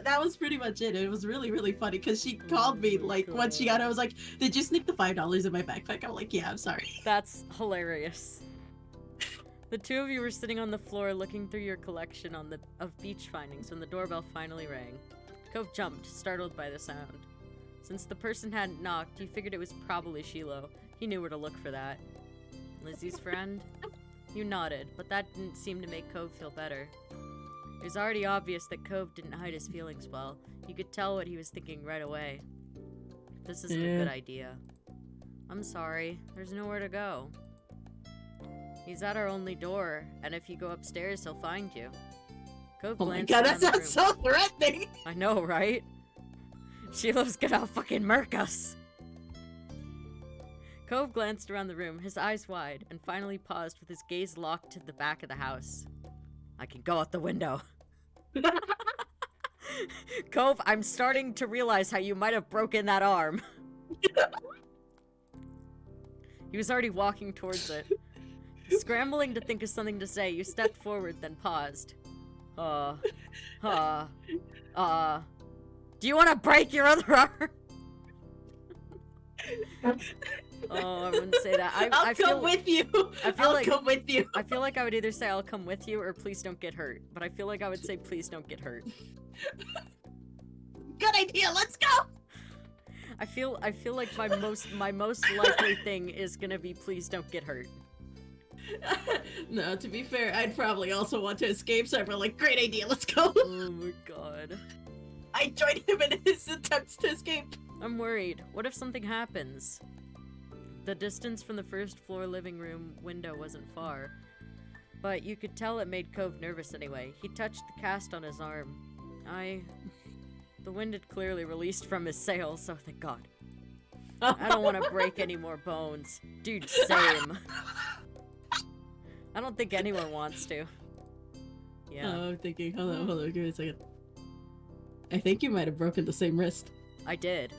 that was pretty much it. It was really, really funny because she called me like once she got it. I was like, "Did you sneak the $5 in my backpack?" I'm like, "Yeah, I'm sorry." That's hilarious. The two of you were sitting on the floor looking through your collection of beach findings when the doorbell finally rang. Cove jumped, startled by the sound. Since the person hadn't knocked, he figured it was probably Shiloh. He knew where to look for that. Lizzie's friend? You nodded, but that didn't seem to make Cove feel better. It was already obvious that Cove didn't hide his feelings well. You could tell what he was thinking right away. This isn't a good idea. I'm sorry. There's nowhere to go. He's at our only door, and if you go upstairs, he'll find you. Cove Oh my glanced god, around that the sounds room. so threatening. I know, right? Shiloh's gonna fucking murk us. Cove glanced around the room, his eyes wide, and finally paused with his gaze locked to the back of the house. I can go out the window. Cove, I'm starting to realize how you might have broken that arm. He was already walking towards it. Scrambling to think of something to say, you stepped forward, then paused. Do you want to break your other arm? Oh, I wouldn't say that. I'll come with you. I'll come with you. I feel like I would either say I'll come with you or please don't get hurt. But I feel like I would say please don't get hurt. Good idea. Let's go. I feel like my most likely thing is gonna be please don't get hurt. No, to be fair, I'd probably also want to escape, so I'm like, great idea, let's go. Oh my god. I joined him in his attempts to escape. I'm worried. What if something happens? The distance from the first floor living room window wasn't far, but you could tell it made Cove nervous anyway. He touched the cast on his arm. The wind had clearly released from his sails, so thank God. I don't want to break any more bones. Dude, same. I don't think anyone wants to. Yeah. Oh, I'm thinking, hold on, give me a second. I think you might have broken the same wrist. I did.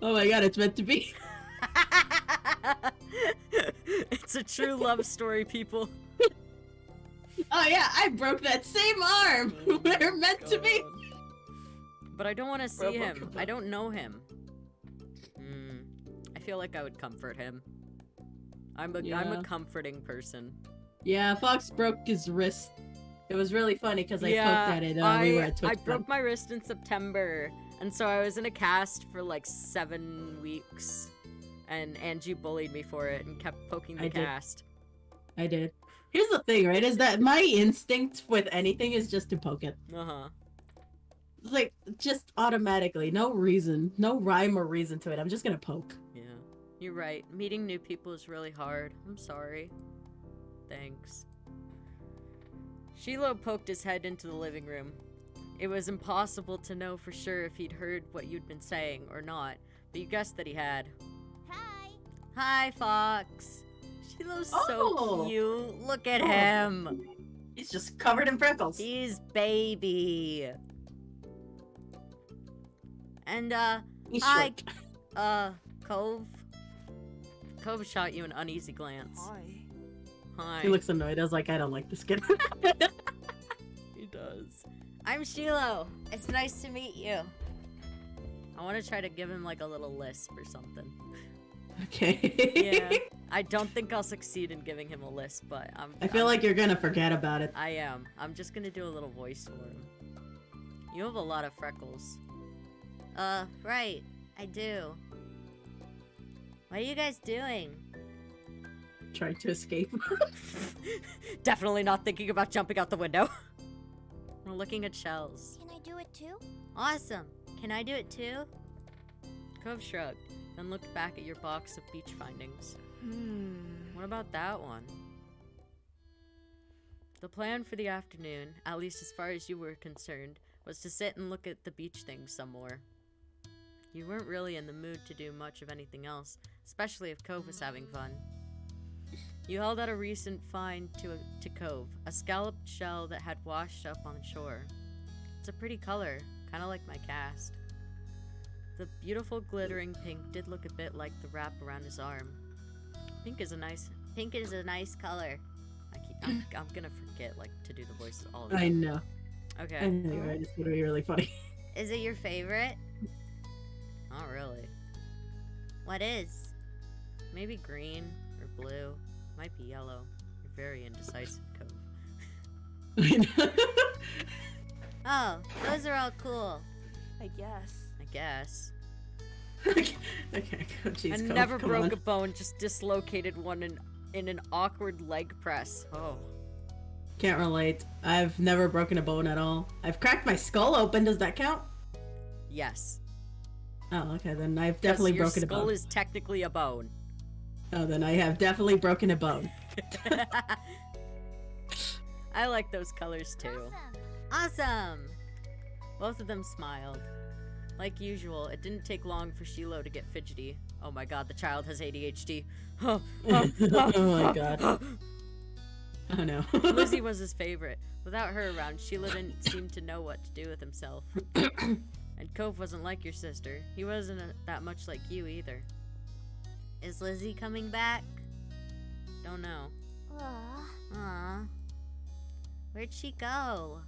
Oh my god, it's meant to be. It's a true love story, people. Oh yeah, I broke that same arm. Oh We're meant to be. But I don't want to see him. I don't know him. I feel like I would comfort him. I'm a comforting person. Yeah, Fox broke his wrist. It was really funny because I poked at it. We were at Twitch. I broke my wrist in September, and so I was in a cast for like 7 weeks, and Angie bullied me for it and kept poking the cast. I did. Here's the thing, right? Is that my instinct with anything is just to poke it. Like, just automatically. No reason. No rhyme or reason to it. I'm just gonna poke. Yeah. You're right. Meeting new people is really hard. I'm sorry. Thanks. Shiloh poked his head into the living room. It was impossible to know for sure if he'd heard what you'd been saying or not, but you guessed that he had. Hi. Hi, Fox. Shiloh's so cute. Look at him. He's just covered in freckles. He's baby. And, He's hi, short. Cove. Cove shot you an uneasy glance. Hi. Hi. He looks annoyed. I was like, I don't like this kid. He does. I'm Shiloh. It's nice to meet you. I want to try to give him like a little lisp or something. Okay. Yeah. I don't think I'll succeed in giving him a lisp, but I feel like you're gonna forget about it. I am. I'm just gonna do a little voice for him. You have a lot of freckles. Right. I do. What are you guys doing? Trying to escape. Definitely not thinking about jumping out the window. We're looking at shells. Can I do it too? Awesome. Can I do it too? Cove shrugged, then looked back at your box of beach findings. What about that one? The plan for the afternoon, at least as far as you were concerned, was to sit and look at the beach things some more. You weren't really in the mood to do much of anything else, especially if Cove was having fun. You held out a recent find to Cove, a scalloped shell that had washed up on shore. It's a pretty color, kind of like my cast. The beautiful glittering pink did look a bit like the wrap around his arm. Pink is a nice color. I'm gonna forget to do the voices all the time. I know. Okay. Anyway, it's gonna be really funny. Is it your favorite? Not really. What is? Maybe green or blue. Might be yellow. You're very indecisive, Cove. I know. Oh, those are all cool. I guess. I guess. Okay, oh, geez, I Cove, never come broke on. a bone, just dislocated one in an awkward leg press. Oh. Can't relate. I've never broken a bone at all. I've cracked my skull open. Does that count? Yes. Oh, okay. Then I've definitely Your broken a skull bone. is technically a bone. Oh, then I have definitely broken a bone. I like those colors too. Awesome! Both of them smiled. Like usual, it didn't take long for Shiloh to get fidgety. Oh my god, the child has ADHD. Oh my god. Oh no. Lizzie was his favorite. Without her around, Sheila didn't seem to know what to do with himself. And Cove wasn't like your sister. He wasn't that much like you either. Is Lizzie coming back? Don't know. Aww. Where'd she go?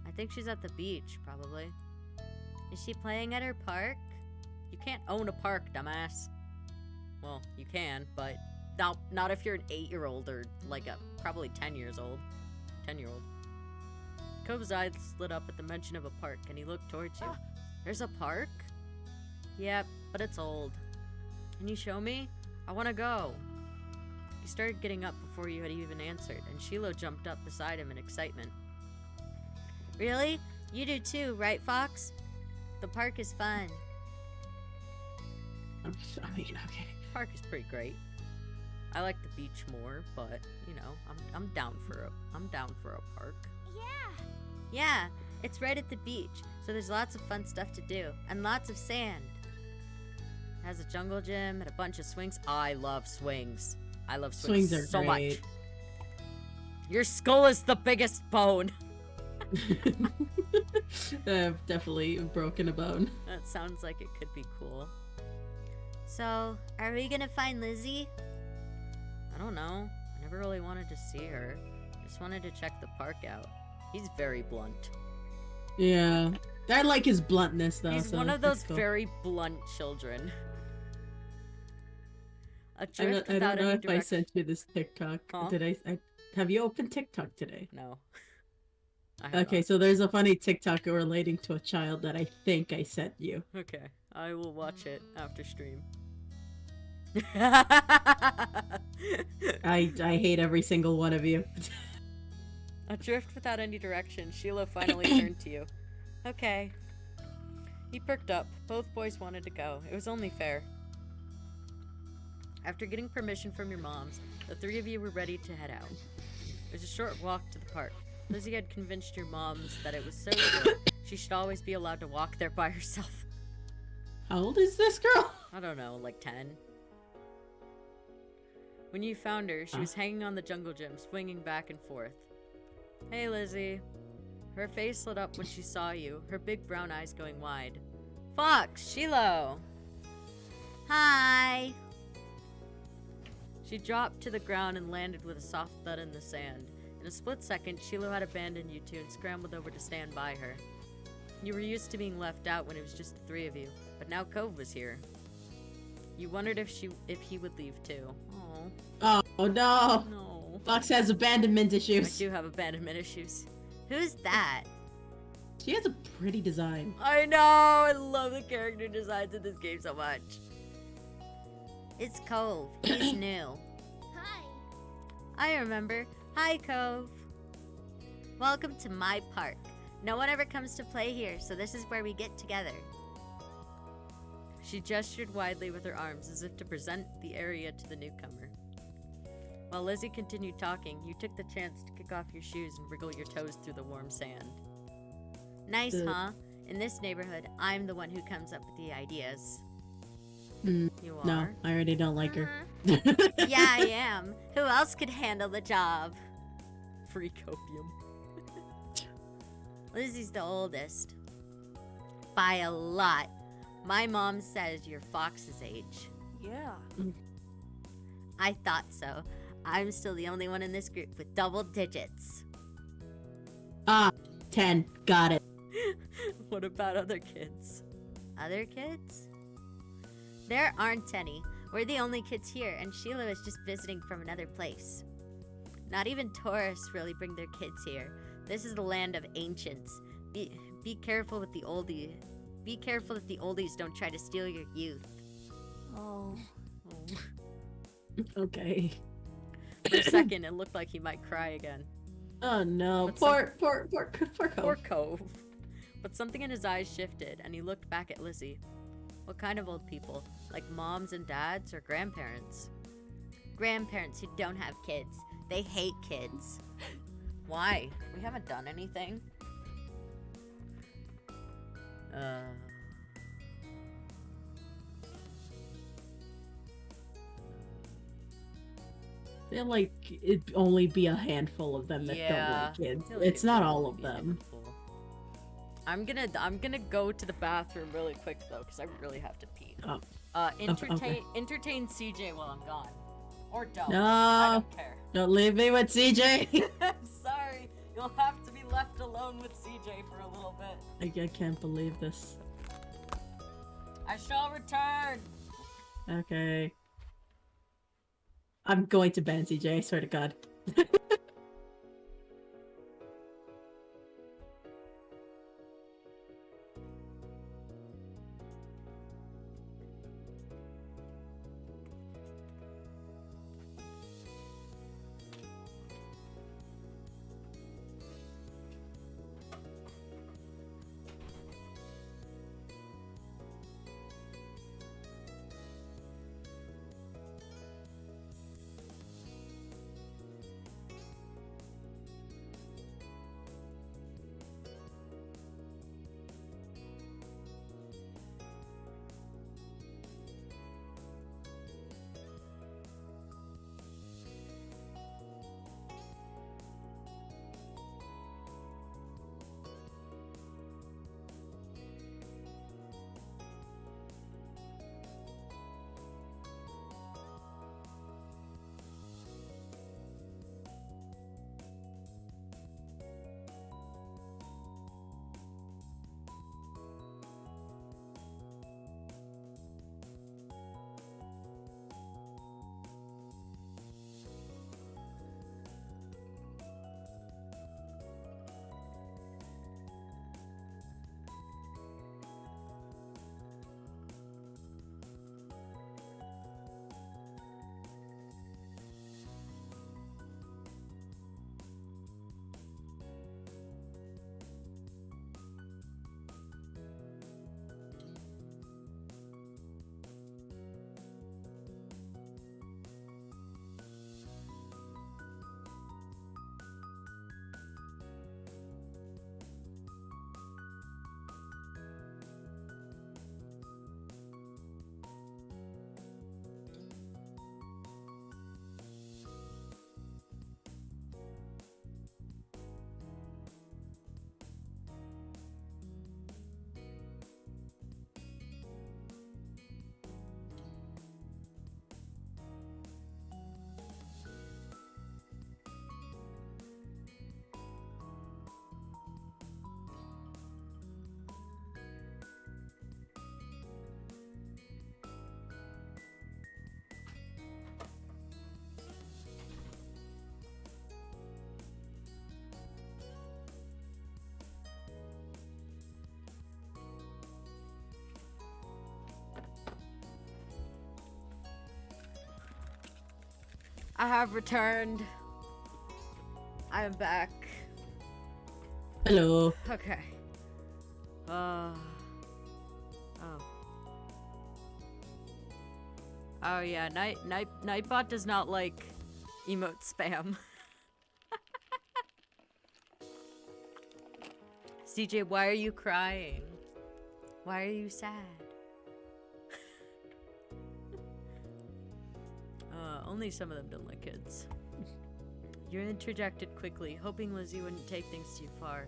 I think she's at the beach, probably. Is she playing at her park? You can't own a park, dumbass. Well, you can, but not if you're an 8-year-old or like a probably 10 years old. 10-year-old. Cove's eyes lit up at the mention of a park, and he looked towards you. There's a park? Yep, but it's old. Can you show me? I want to go. He started getting up before you had even answered, and Shiloh jumped up beside him in excitement. Really? You do too, right, Fox? The park is fun. I mean, okay. Park is pretty great. I like the beach more, but you know, I'm down for a park. Yeah, it's right at the beach, so there's lots of fun stuff to do and lots of sand. It has a jungle gym and a bunch of swings. I love swings. I love swings, Swings are so great. much. Your skull is the biggest bone. I've definitely broken a bone. That sounds like it could be cool. So, are we gonna find Lizzie? I don't know. I never really wanted to see her. I just wanted to check the park out. He's very blunt. Yeah. I like his bluntness, though. He's so one of that's those cool. very blunt children. I Adrift don't without know any if I direction. sent you this TikTok. Huh? Did I have you opened TikTok today? No. I have Okay, so there's a funny TikTok relating to a child that I think I sent you. not. Okay, I will watch it after stream. I hate every single one of you. Adrift without any direction, Sheila finally turned to you. Okay. He perked up. Both boys wanted to go. It was only fair. After getting permission from your moms, the three of you were ready to head out. It was a short walk to the park. Lizzie had convinced your moms that it was so good she should always be allowed to walk there by herself. How old is this girl? I don't know, like 10. When you found her, she was hanging on the jungle gym, swinging back and forth. Hey, Lizzie. Her face lit up when she saw you, her big brown eyes going wide. Fox! Shiloh! Hi! She dropped to the ground and landed with a soft thud in the sand. In a split second, Shiloh had abandoned you two and scrambled over to stand by her. You were used to being left out when it was just the three of you, but now Cove was here. You wondered if he would leave too. Oh, Oh no! no. Fox has abandonment I issues. do have abandonment issues. Who's that? She has a pretty design. I know! I love the character designs in this game so much. It's Cove. He's new. Hi. I remember. Hi, Cove. Welcome to my park. No one ever comes to play here, so this is where we get together. She gestured widely with her arms as if to present the area to the newcomer. While Lizzie continued talking, you took the chance to kick off your shoes and wriggle your toes through the warm sand. Nice, huh? In this neighborhood, I'm the one who comes up with the ideas. Mm, You are? no, I already don't like her. Yeah, I am. Who else could handle the job? Free copium. Lizzie's the oldest. By a lot. My mom says you're Fox's age. Yeah. I thought so. I'm still the only one in this group with double digits. Ah, 10. Got it. What about other kids? Other kids? There aren't any. We're the only kids here, and Sheila was just visiting from another place. Not even tourists really bring their kids here. This is the land of ancients. Be careful with the oldies. Be careful that the oldies don't try to steal your youth. Oh. Okay. For a second, it looked like he might cry again. Oh no. But Poor Cove. Poor Cove. But something in his eyes shifted, and he looked back at Lizzie. What kind of old people? Like moms and dads or grandparents? Grandparents who don't have kids. They hate kids. Why? We haven't done anything. I feel like it'd only be a handful of them that don't like kids. It's not all of them. I'm gonna go to the bathroom really quick though, because I really have to pee. Oh. Entertain CJ while I'm gone, or don't. No. I don't care. Don't leave me with CJ. Sorry, you'll have to be left alone with CJ for a little bit. I can't believe this. I shall return. Okay. I'm going to ban CJ, I swear to God. I have returned. I am back. Hello. Okay. Oh. Oh yeah, Nightbot does not like emote spam. CJ, why are you crying? Why are you sad? Only some of them don't like kids. You interjected quickly, hoping Lizzie wouldn't take things too far.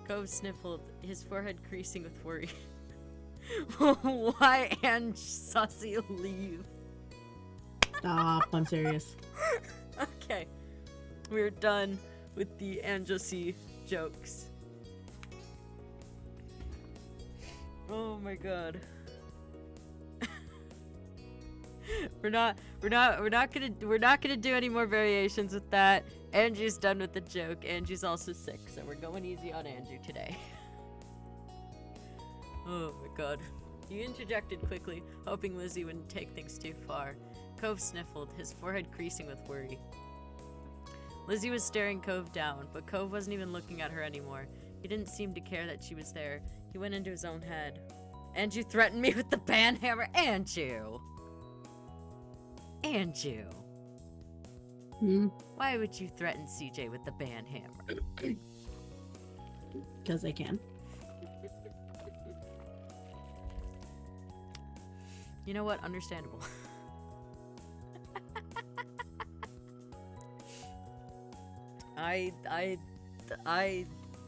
Cove sniffled, his forehead creasing with worry. Why and Sussy leave? Stop, I'm serious. Okay, we're done with the Anjosy jokes. Oh my god. We're not gonna do any more variations with that. Angie's done with the joke. Angie's also sick, so we're going easy on Andrew today. Oh my god. You interjected quickly, hoping Lizzie wouldn't take things too far. Cove sniffled, his forehead creasing with worry. Lizzie was staring Cove down, but Cove wasn't even looking at her anymore. He didn't seem to care that she was there. He went into his own head. Andrew threatened me with the band hammer. Andrew! Andrew! Why would you threaten CJ with the band hammer? Because I can. You know what? Understandable.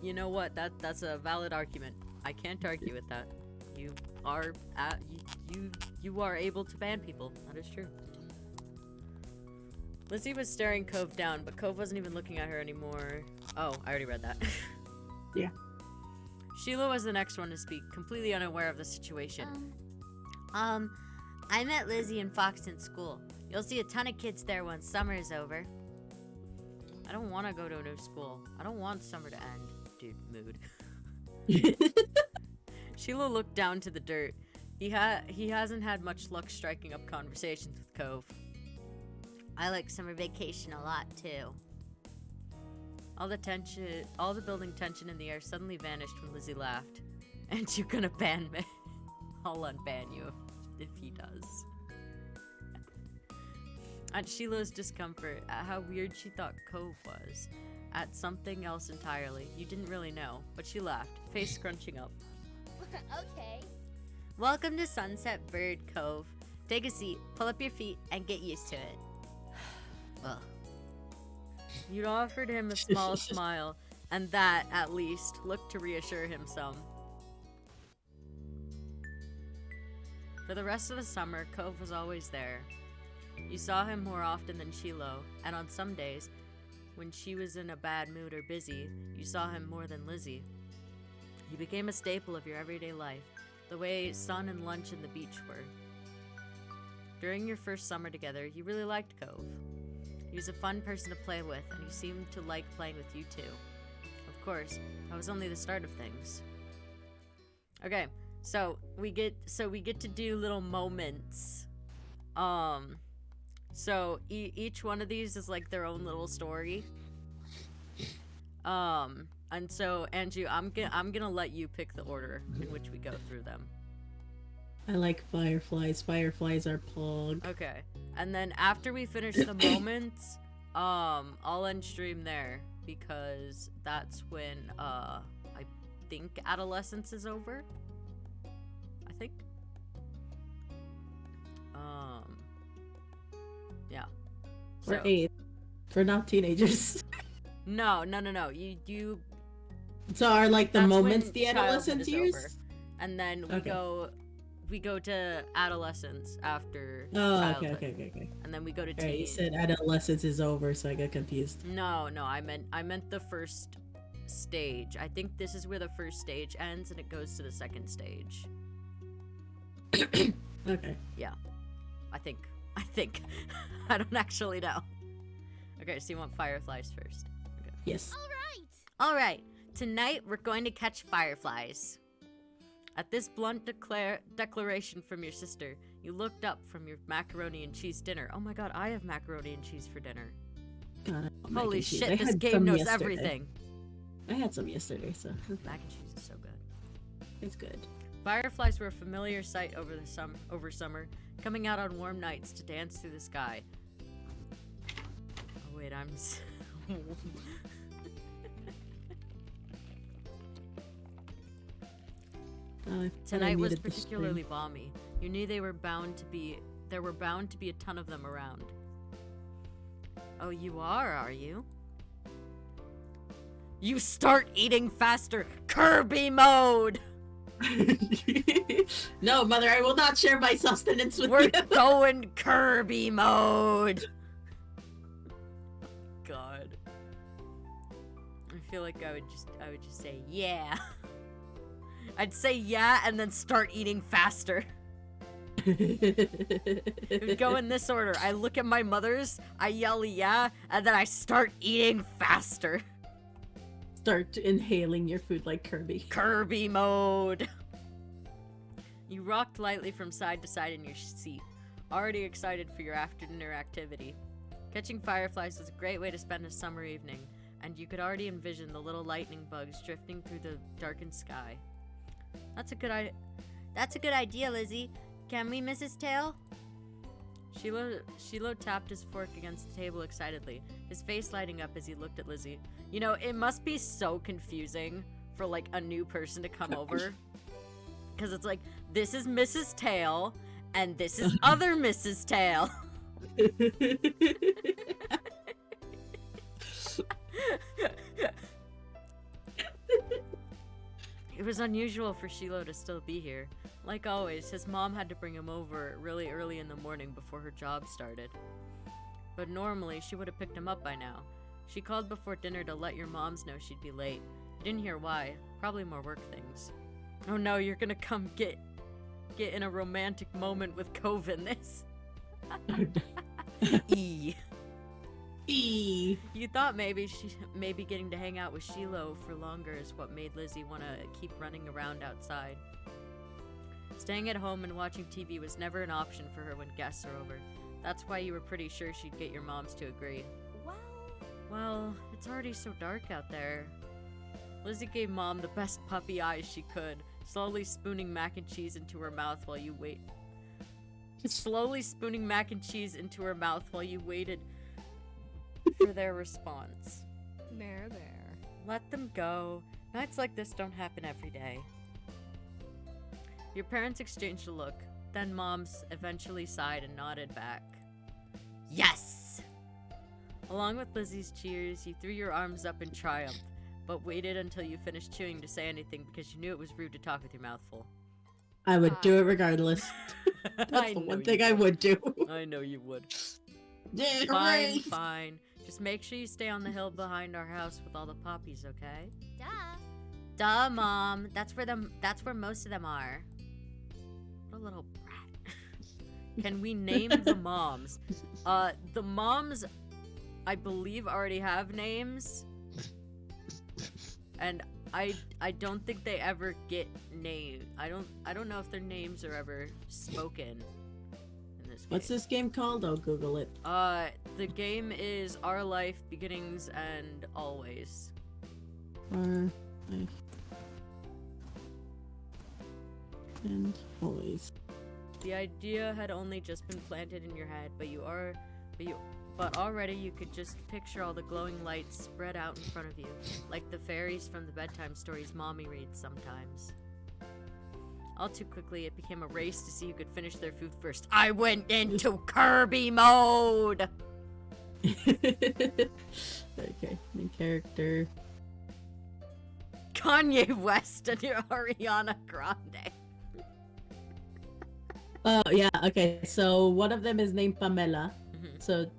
You know what? That's a valid argument. I can't argue with that. You are you are able to ban people. That is true. Lizzie was staring Cove down, but Cove wasn't even looking at her anymore. Oh, I already read that. Yeah. Sheila was the next one to speak, completely unaware of the situation. I met Lizzie and Fox in school. You'll see a ton of kids there once summer is over. I don't want to go to a new school. I don't want summer to end. Dude, mood. Sheila looked down to the dirt. He hasn't had much luck striking up conversations with Cove. I like summer vacation a lot too. All the building tension in the air suddenly vanished when Lizzie laughed. And you gonna ban me? I'll unban you if he does. At Sheila's discomfort, at how weird she thought Cove was, at something else entirely, you didn't really know, but she laughed, face scrunching up. Okay. Welcome to Sunset Bird Cove. Take a seat, pull up your feet, and get used to it. Ugh. You'd offered him a small smile, and that, at least, looked to reassure him some. For the rest of the summer, Cove was always there. You saw him more often than Sheila, and on some days, when she was in a bad mood or busy, you saw him more than Lizzie. He became a staple of your everyday life, the way sun and lunch and the beach were. During your first summer together, you really liked Cove. He was a fun person to play with, and he seemed to like playing with you too. Of course, that was only the start of things. Okay, so we get to do little moments. So each one of these is like their own little story. And so Andrew, I'm gonna let you pick the order in which we go through them. I like fireflies. Fireflies are pog. Okay. And then after we finish the moments, I'll end stream there because that's when I think adolescence is over. I think. Yeah. We're So- 8. We're not teenagers. No. You So are like the that's moments when the childhood adolescent is years? over. And then we go to adolescence after Oh, childhood. okay. And then we go to Alright, you teen. said adolescence is over, so I got confused. No, I meant the first stage. I think this is where the first stage ends and it goes to the second stage. Okay. Yeah. I think. I don't actually know. Okay, so you want fireflies first. Okay. Yes. All right. Tonight we're going to catch fireflies. At this blunt declaration from your sister, you looked up from your macaroni and cheese dinner. Oh my god, I have macaroni and cheese for dinner. God, I love mac Holy and cheese. shit, I this had game some knows yesterday. everything. I had some yesterday, so Mac and cheese is so good. it's good. Fireflies were a familiar sight over summer, coming out on warm nights to dance through the sky. Oh wait, I Tonight was needed the stream. particularly balmy. You knew there were bound to be a ton of them around. Oh, you are you? You start eating faster! Kirby mode! No, mother, I will not share my sustenance with We're you. going Kirby mode! God. I feel like I would just say, yeah. I'd say yeah and then start eating faster. It would go in this order. I look at my mother's, I yell yeah, and then I start eating faster. Start inhaling your food like Kirby. Kirby mode. You rocked lightly from side to side in your seat, already excited for your after-dinner activity. Catching fireflies was a great way to spend a summer evening, and you could already envision the little lightning bugs drifting through the darkened sky. That's a good idea, Lizzie. Can we, Mrs. Tail? Shiloh tapped his fork against the table excitedly, his face lighting up as he looked at Lizzie. You know, it must be so confusing for, like, a new person to come over. Because it's like, this is Mrs. Tail, and this is other Mrs. Tail. It was unusual for Shiloh to still be here. Like always, his mom had to bring him over really early in the morning before her job started. But normally, she would have picked him up by now. She called before dinner to let your moms know she'd be late. You didn't hear why. Probably more work things. Oh no, you're gonna come get in a romantic moment with Cove in this. E. You thought maybe getting to hang out with Shiloh for longer is what made Lizzie want to keep running around outside. Staying at home and watching TV was never an option for her when guests are over. That's why you were pretty sure she'd get your moms to agree. Well, it's already so dark out there. Lizzie gave Mom the best puppy eyes she could, slowly spooning mac and cheese into her mouth while you waited for their response. There. Let them go. Nights like this don't happen every day. Your parents exchanged a look, then Mom's eventually sighed and nodded back. Yes! Along with Lizzie's cheers, you threw your arms up in triumph, but waited until you finished chewing to say anything because you knew it was rude to talk with your mouth full. I would do it regardless. That's the one thing I would do. I know you would. Fine. Fine. Just make sure you stay on the hill behind our house with all the poppies, okay? Duh, Mom. That's where most of them are. What a little brat. Can we name the moms? The moms, I believe, already have names. And I don't think they ever get named. I don't know if their names are ever spoken in this game. What's this game called? I'll Google it. The game is Our Life, Beginnings, and Always. Our Life. And Always. The idea had only just been planted in your head, but already you could just picture all the glowing lights spread out in front of you, like the fairies from the bedtime stories Mommy reads sometimes. All too quickly, it became a race to see who could finish their food first. I went into Kirby mode! Okay, main character. Kanye West and Ariana Grande. Oh, yeah, okay, so one of them is named Pamela. Mm-hmm. So, It's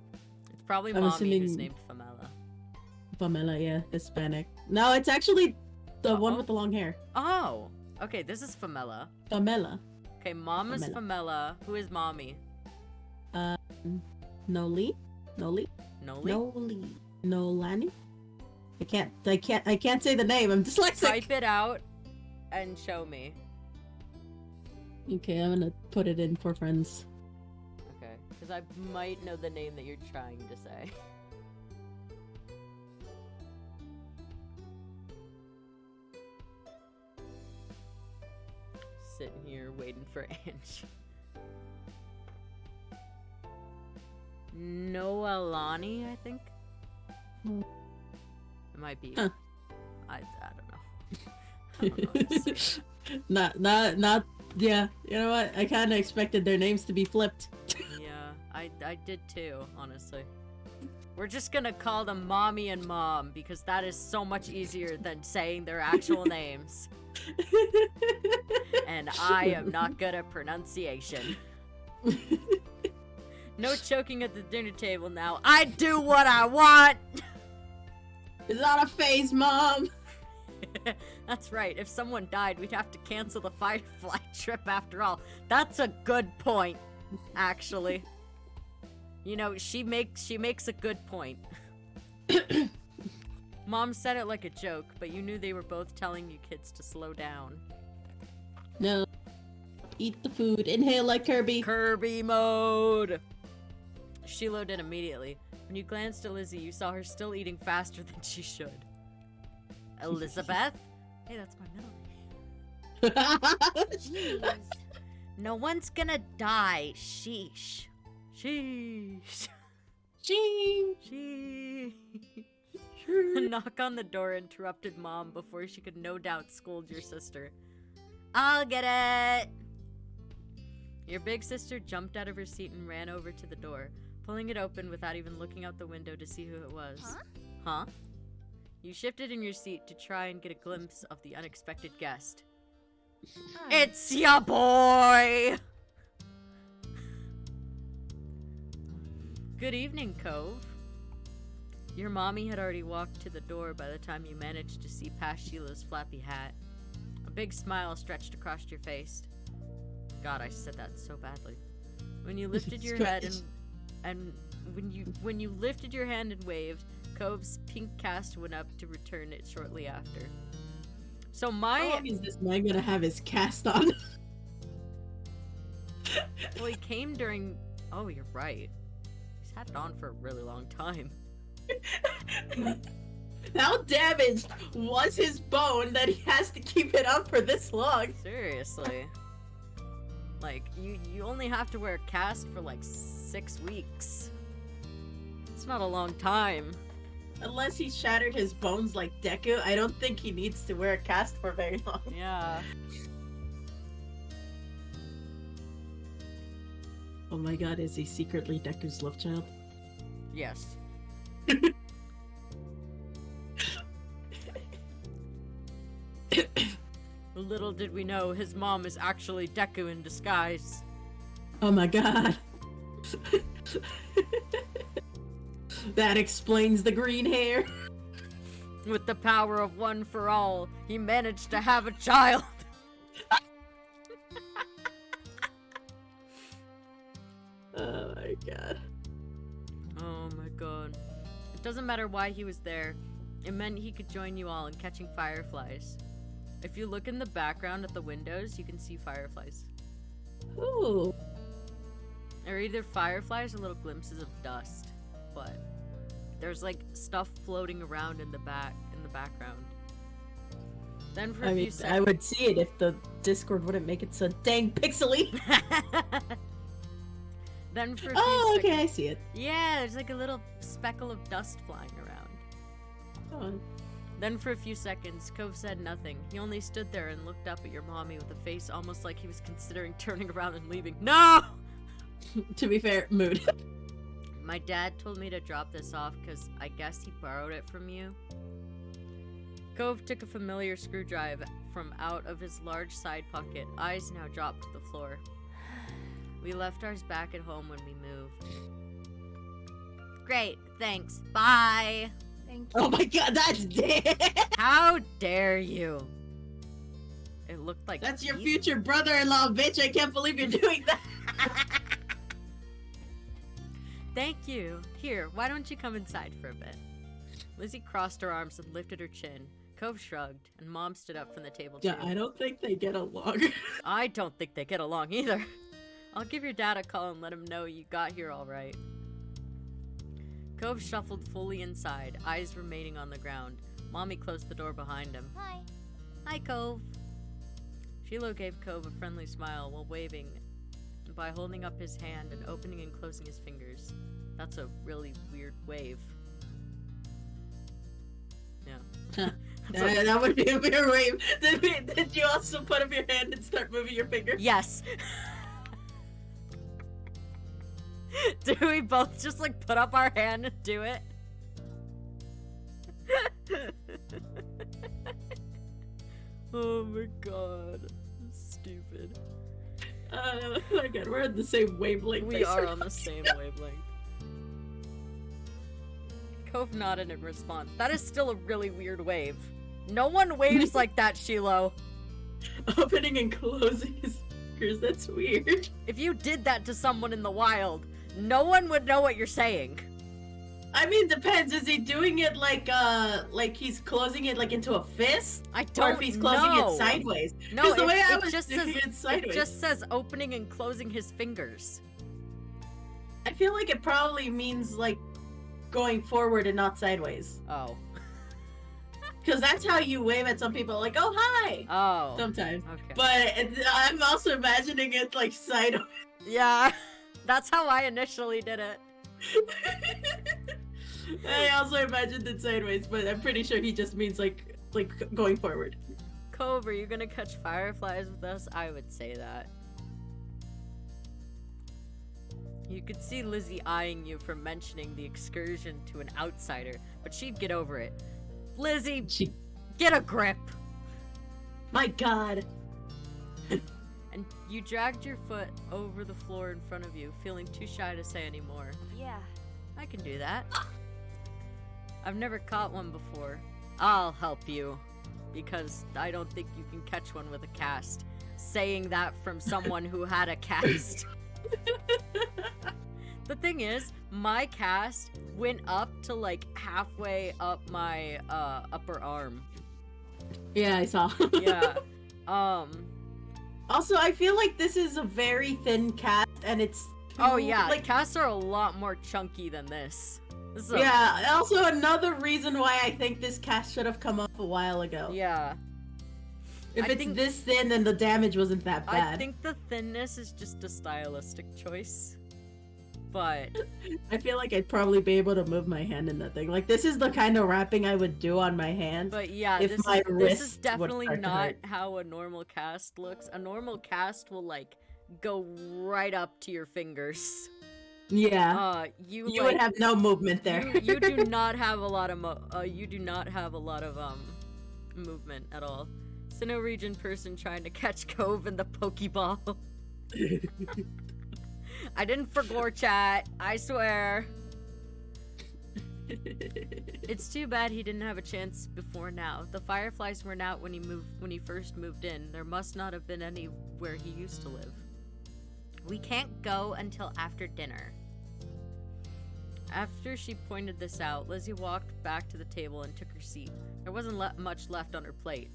probably I'm Mommy who's assuming- named Pamela. Pamela, yeah, Hispanic. No, it's actually the one with the long hair. Oh! Okay, this is Pamela. Pamela. Okay, Mom is Pamela. Pamela. Who is Mommy? Noli? Noli? Nolani? I can't say the name. I'm dyslexic. Type it out and show me. Okay, I'm gonna put it in for friends. Okay, because I might know the name that you're trying to say. Sitting here waiting for Ange. Noelani, I think? Hmm. It might be. Huh. I don't know. not. Yeah, you know what? I kind of expected their names to be flipped. Yeah, I did too, honestly. We're just gonna call them Mommy and Mom because that is so much easier than saying their actual names. And I am not good at pronunciation. No choking at the dinner table now. I do what I want! It's not a phase, Mom. That's right. If someone died, we'd have to cancel the Firefly trip after all. That's a good point, actually. You know, she makes a good point. Mom said it like a joke, but you knew they were both telling you kids to slow down. No. Eat the food. Inhale like Kirby. Kirby mode! She loaded in immediately. When you glanced at Lizzie, you saw her still eating faster than she should. Elizabeth? Hey, that's my middle name. Jeez. No one's gonna die. Sheesh. Sheesh. Ching. Sheesh. A knock on the door interrupted Mom before she could no doubt scold your sister. I'll get it! Your big sister jumped out of her seat and ran over to the door, pulling it open without even looking out the window to see who it was. Huh? You shifted in your seat to try and get a glimpse of the unexpected guest. It's ya boy! Good evening, Cove. Your mommy had already walked to the door by the time you managed to see past Sheila's flappy hat. A big smile stretched across your face. God, I said that so badly. When you lifted your head and when you lifted your hand and waved, Cove's pink cast went up to return it shortly after. So How long is this man gonna have his cast on? Well, he came during... Oh, you're right. He's had it on for a really long time. How damaged was his bone that he has to keep it up for this long? Seriously. Like, you only have to wear a cast for like 6 weeks. It's not a long time. Unless he shattered his bones like Deku, I don't think he needs to wear a cast for very long. Yeah. Oh my god, is he secretly Deku's love child? Yes. Little did we know his mom is actually Deku in disguise. Oh my god. That explains the green hair. With the power of one for all, he managed to have a child. Oh my god. Oh my god. It doesn't matter why he was there. It meant he could join you all in catching fireflies. If you look in the background at the windows, you can see fireflies. Ooh. They're either fireflies or little glimpses of dust. But there's like stuff floating around in the background. Then for a few seconds, I would see it if the Discord wouldn't make it so dang pixely. Then for a few Oh, okay, seconds, I see it. yeah, there's like a little speckle of dust flying around. Oh. Then for a few seconds, Cove said nothing. He only stood there and looked up at your mommy with a face almost like he was considering turning around and leaving. No! To be fair, mood. My dad told me to drop this off because I guess he borrowed it from you. Cove took a familiar screwdriver from out of his large side pocket, eyes now dropped to the floor. We left ours back at home when we moved. Great, thanks, bye! Thank you. Oh my god, that's dead! How dare you? It looked like That's your teeth. future brother-in-law, bitch! I can't believe you're doing that! Thank you. Here, why don't you come inside for a bit? Lizzie crossed her arms and lifted her chin. Cove shrugged, and Mom stood up from the table too. Yeah, I don't think they get along. I don't think they get along either. I'll give your dad a call and let him know you got here all right. Cove shuffled fully inside, eyes remaining on the ground. Mommy closed the door behind him. Hi. Hi, Cove. Shiloh gave Cove a friendly smile while waving by holding up his hand and opening and closing his fingers. That's a really weird wave. Yeah. That would be a weird wave. Did you also put up your hand and start moving your finger? Yes. Do we both just like put up our hand and do it? Oh my god. Stupid. Again, we're on the same wavelength. We are on the same wavelength. Cove nodded in response. That is still a really weird wave. No one waves like that, Shiloh. Opening and closing his fingers, that's weird. If you did that to someone in the wild, no one would know what you're saying. I mean, depends. Is he doing it like he's closing it like into a fist? I don't know. Or if he's closing it sideways? No, the way I it was just doing says it sideways. it just says opening and closing his fingers. I feel like it probably means like going forward and not sideways. Oh. Because that's how you wave at some people, like, oh, hi! Oh. Sometimes. Okay. But I'm also imagining it like sideways. Yeah. That's how I initially did it. I also imagined it sideways, but I'm pretty sure he just means like going forward. Cove, are you gonna catch fireflies with us? I would say that. You could see Lizzie eyeing you for mentioning the excursion to an outsider, but she'd get over it. Lizzie, get a grip! My god. And you dragged your foot over the floor in front of you, feeling too shy to say any more. Yeah. I can do that. I've never caught one before. I'll help you. Because I don't think you can catch one with a cast. Saying that from someone who had a cast. The thing is, my cast went up to like halfway up my upper arm. Yeah, I saw. Yeah. Also, I feel like this is a very thin cast, and it's Oh yeah, like, casts are a lot more chunky than this. This is a- yeah, also another reason why I think this cast should have come up a while ago. Yeah. If I it's think- this thin, then the damage wasn't that bad. I think the thinness is just a stylistic choice. But I feel like I'd probably be able to move my hand in that thing. Like, this is the kind of wrapping I would do on my hand. yeah, If this my is wrist would definitely start to not hurt. how a normal cast looks. A normal cast will like go right up to your fingers. Yeah. You You like, would have no movement there. you do not have a lot of movement at all. Sinnoh region person trying to catch Cove in the Pokeball. I didn't forget chat, I swear. It's too bad he didn't have a chance before now. The fireflies weren't out when he first moved in. There must not have been any where he used to live. We can't go until after dinner. After she pointed this out, Lizzie walked back to the table and took her seat. There wasn't much left on her plate.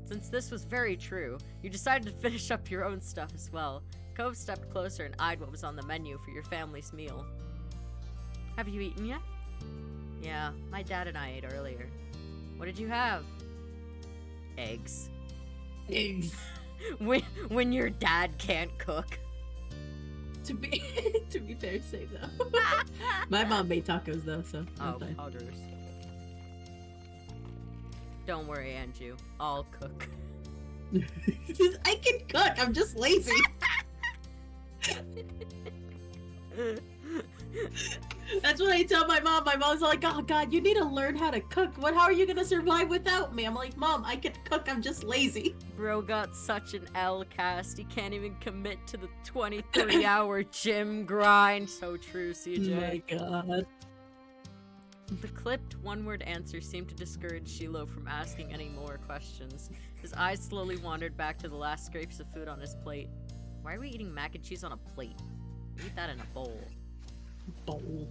Since this was very true, you decided to finish up your own stuff as well. Cove stepped closer and eyed what was on the menu for your family's meal. Have you eaten yet? Yeah, my dad and I ate earlier. What did you have? Eggs. Eggs. When your dad can't cook. To be fair, same though. My mom made tacos though, so I'm fine. Poggers. Don't worry, Anju. I'll cook. I can cook. I'm just lazy. That's what I tell my mom. My mom's like, "Oh God, you need to learn how to cook. How are you gonna survive without me?" I'm like, "Mom, I can cook. I'm just lazy." Bro got such an L cast. He can't even commit to the 23-hour gym grind. So true, CJ. Oh my God. The clipped one-word answer seemed to discourage Shiloh from asking any more questions. His eyes slowly wandered back to the last scrapes of food on his plate. Why are we eating mac and cheese on a plate? Eat that in a bowl. Bowl.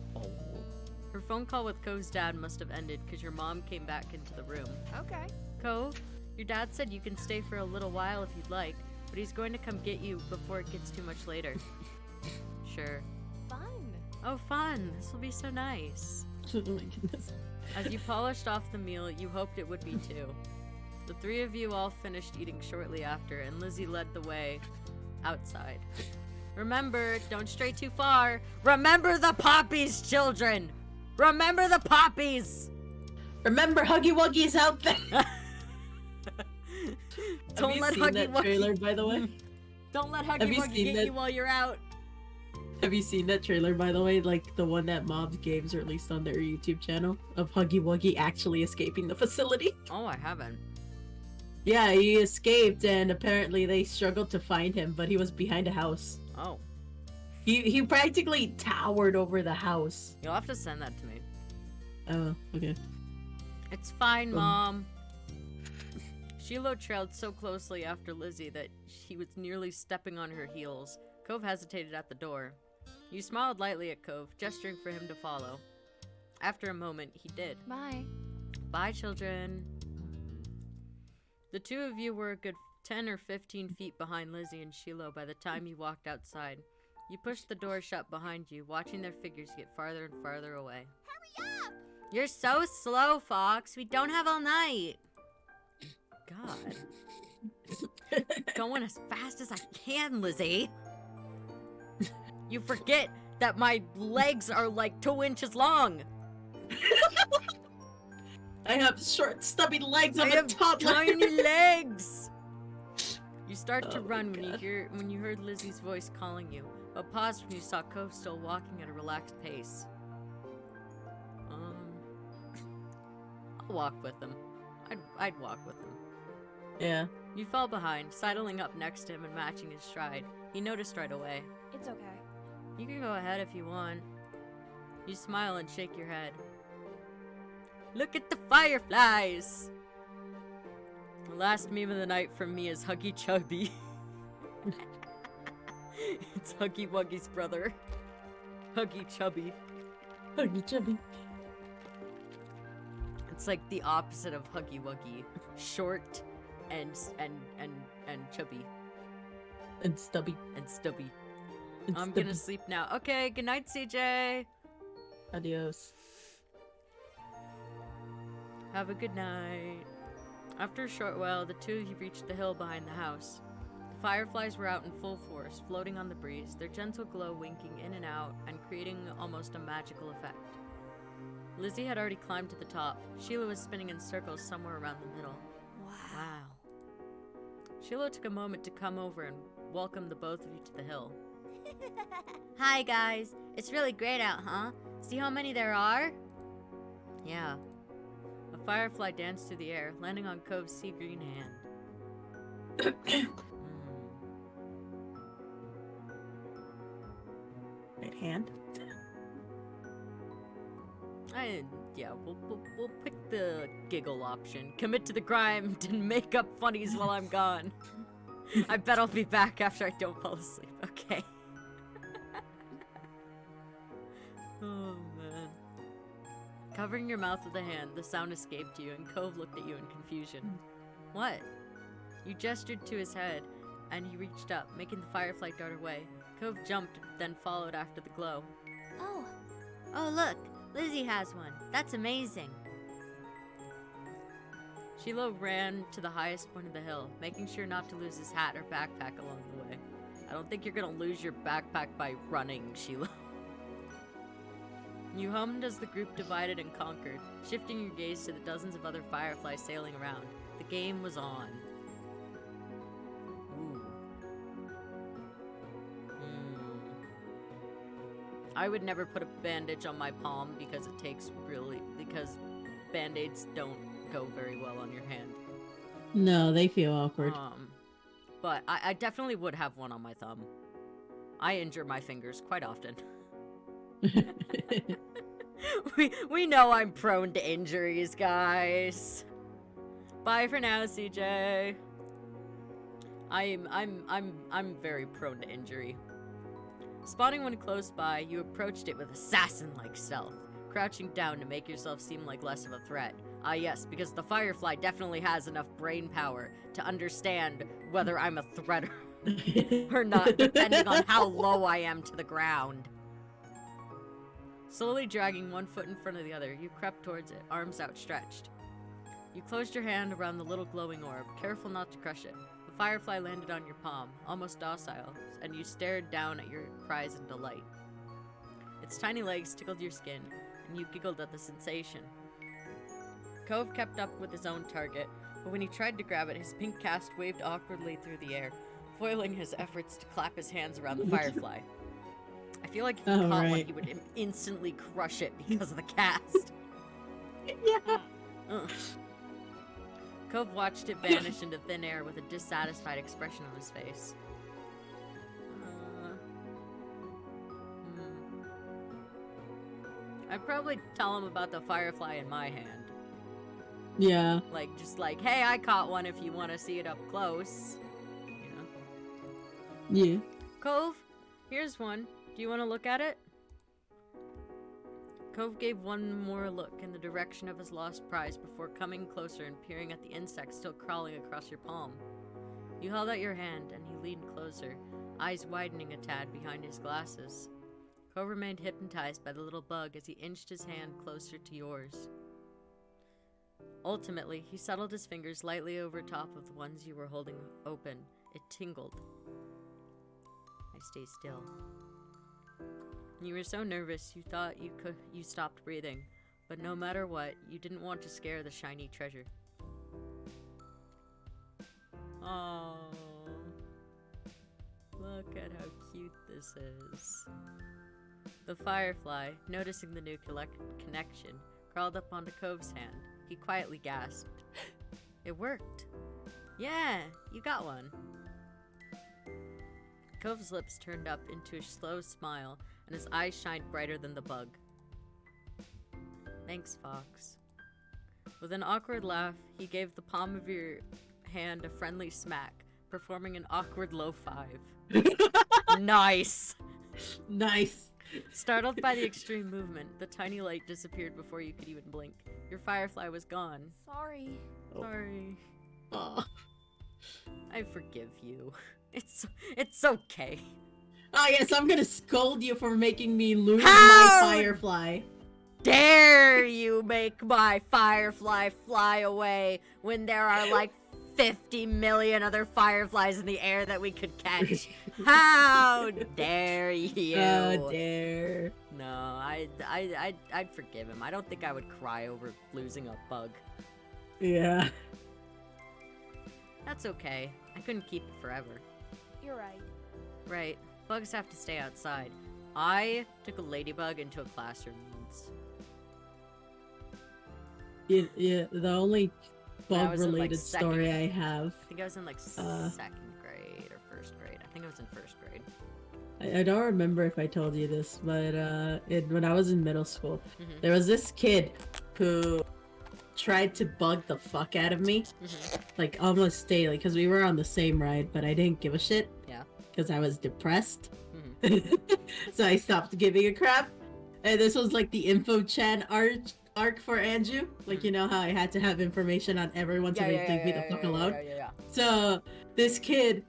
Her phone call with Cove's dad must have ended because your mom came back into the room. Okay. Cove, your dad said you can stay for a little while if you'd like, but he's going to come get you before it gets too much later. Sure. Fun. Oh, fun. This will be so nice. Oh my goodness. As you polished off the meal, you hoped it would be too. The three of you all finished eating shortly after, and Lizzie led the way outside. Remember, don't stray too far. Remember the poppies, children! Remember the poppies! Remember, Huggy Wuggy is out there. Don't let Have you Huggy seen that Wuggy. trailer, by the way? Don't let Have Huggy you Wuggy seen get that- you while you're out. Have you seen that trailer, by the way? Like the one that Mobs Games released on their YouTube channel of Huggy Wuggy actually escaping the facility? Oh, I haven't. Yeah, he escaped, and apparently they struggled to find him, but he was behind a house. Oh, He practically towered over the house. you'll have to send that to me. Oh, okay. It's fine, Um. Mom. Shiloh trailed so closely after Lizzie that he was nearly stepping on her heels. Cove hesitated at the door. You smiled lightly at Cove, gesturing for him to follow. After a moment, he did. Bye. Bye, children. The two of you were a good 10 or 15 feet behind Lizzie and Shiloh by the time you walked outside. You pushed the door shut behind you, watching their figures get farther and farther away. Hurry up! You're so slow, Fox. We don't have all night. God. Going as fast as I can, Lizzie. You forget that my legs are like 2 inches long. I have short, stubby legs. I'm I a have toddler. tiny legs. You start to Oh my run God. when you heard Lizzie's voice calling you, but paused when you saw Cove still walking at a relaxed pace. I'll walk with him. I'd walk with him. Yeah. You fell behind, sidling up next to him and matching his stride. He noticed right away. It's okay. You can go ahead if you want. You smile and shake your head. Look at the fireflies! The last meme of the night from me is Huggy Chubby. It's Huggy Wuggy's brother. Huggy Chubby. Huggy chubby. It's like the opposite of Huggy Wuggy. Short and chubby And stubby. and stubby. And I'm stubby. gonna sleep now. Okay, good night, CJ. Adios. Have a good night. After a short while, the two of you reached the hill behind the house. The fireflies were out in full force, floating on the breeze, their gentle glow winking in and out and creating almost a magical effect. Lizzie had already climbed to the top. Sheila was spinning in circles somewhere around the middle. Wow. Sheila took a moment to come over and welcome the both of you to the hill. Hi, guys. It's really great out, huh? See how many there are? Yeah. A firefly danced through the air, landing on Cove's sea green hand. Right hand. We'll pick the giggle option. Commit to the crime and make up funnies while I'm gone. I bet I'll be back after I don't fall asleep. Okay. Oh, man. Covering your mouth with a hand, the sound escaped you, and Cove looked at you in confusion. What? You gestured to his head, and he reached up, making the firefly dart away. Cove jumped, then followed after the glow. Oh, Oh, look. Lizzie has one. That's amazing. Shiloh ran to the highest point of the hill, making sure not to lose his hat or backpack along the way. I don't think you're gonna lose your backpack by running, Shiloh. You hummed as the group divided and conquered, shifting your gaze to the dozens of other fireflies sailing around. The game was on. Ooh. I would never put a bandage on my palm because because band-aids don't go very well on your hand. No, they feel awkward. But I definitely would have one on my thumb. I injure my fingers quite often. we know I'm prone to injuries, guys. Bye for now, CJ. I'm very prone to injury. Spotting one close by, you approached it with assassin-like stealth, crouching down to make yourself seem like less of a threat. Ah yes, because the firefly definitely has enough brain power to understand whether I'm a threat or not, depending on how low I am to the ground. Slowly dragging one foot in front of the other, you crept towards it, arms outstretched. You closed your hand around the little glowing orb, careful not to crush it. The firefly landed on your palm, almost docile, and you stared down at your prize in delight. Its tiny legs tickled your skin, and you giggled at the sensation. Cove kept up with his own target, but when he tried to grab it, his pink cast waved awkwardly through the air, foiling his efforts to clap his hands around the firefly. I feel like if he caught one, right. he would instantly crush it because of the cast. Yeah. Ugh. Cove watched it vanish into thin air with a dissatisfied expression on his face. I'd probably tell him about the firefly in my hand. Yeah. Like, just like, hey, I caught one if you want to see it up close. You know? Yeah. Cove, here's one. Do you want to look at it? Cove gave one more look in the direction of his lost prize before coming closer and peering at the insect still crawling across your palm. You held out your hand, and he leaned closer, eyes widening a tad behind his glasses. Cove remained hypnotized by the little bug as he inched his hand closer to yours. Ultimately, he settled his fingers lightly over top of the ones you were holding open. It tingled. I stay still. You were so nervous you thought you stopped breathing, but no matter what, you didn't want to scare the shiny treasure. Oh, look at how cute this is. The firefly, noticing the new connection, crawled up onto Cove's hand. He quietly gasped. It worked. Yeah, you got one. Cove's lips turned up into a slow smile, and his eyes shined brighter than the bug. Thanks, Fox. With an awkward laugh, he gave the palm of your hand a friendly smack, performing an awkward low five. Nice! Nice. Startled by the extreme movement, the tiny light disappeared before you could even blink. Your firefly was gone. Sorry. Sorry. Aw. I forgive you. It's okay. Oh yes, I'm gonna scold you for making me lose How my firefly. Dare you make my firefly fly away when there are like 50 million other fireflies in the air that we could catch? How dare you? Oh, dare. No, I'd forgive him. I don't think I would cry over losing a bug. Yeah. That's okay. I couldn't keep it forever. You're right. Right. Bugs have to stay outside. I took a ladybug into a classroom once. Yeah, the only When I was in, like, bug-related story I have. I think I was in like second grade or first grade. I think I was in first grade. I don't remember if I told you this, but when I was in middle school, Mhm. there was this kid who tried to bug the fuck out of me, like almost daily, because we were on the same ride, but I didn't give a shit. Yeah. Because I was depressed. Mhm. So I stopped giving a crap. And this was like the info chat arc for Andrew. Like, you know how I had to have information on everyone so they'd leave me the fuck alone? Yeah. So this kid,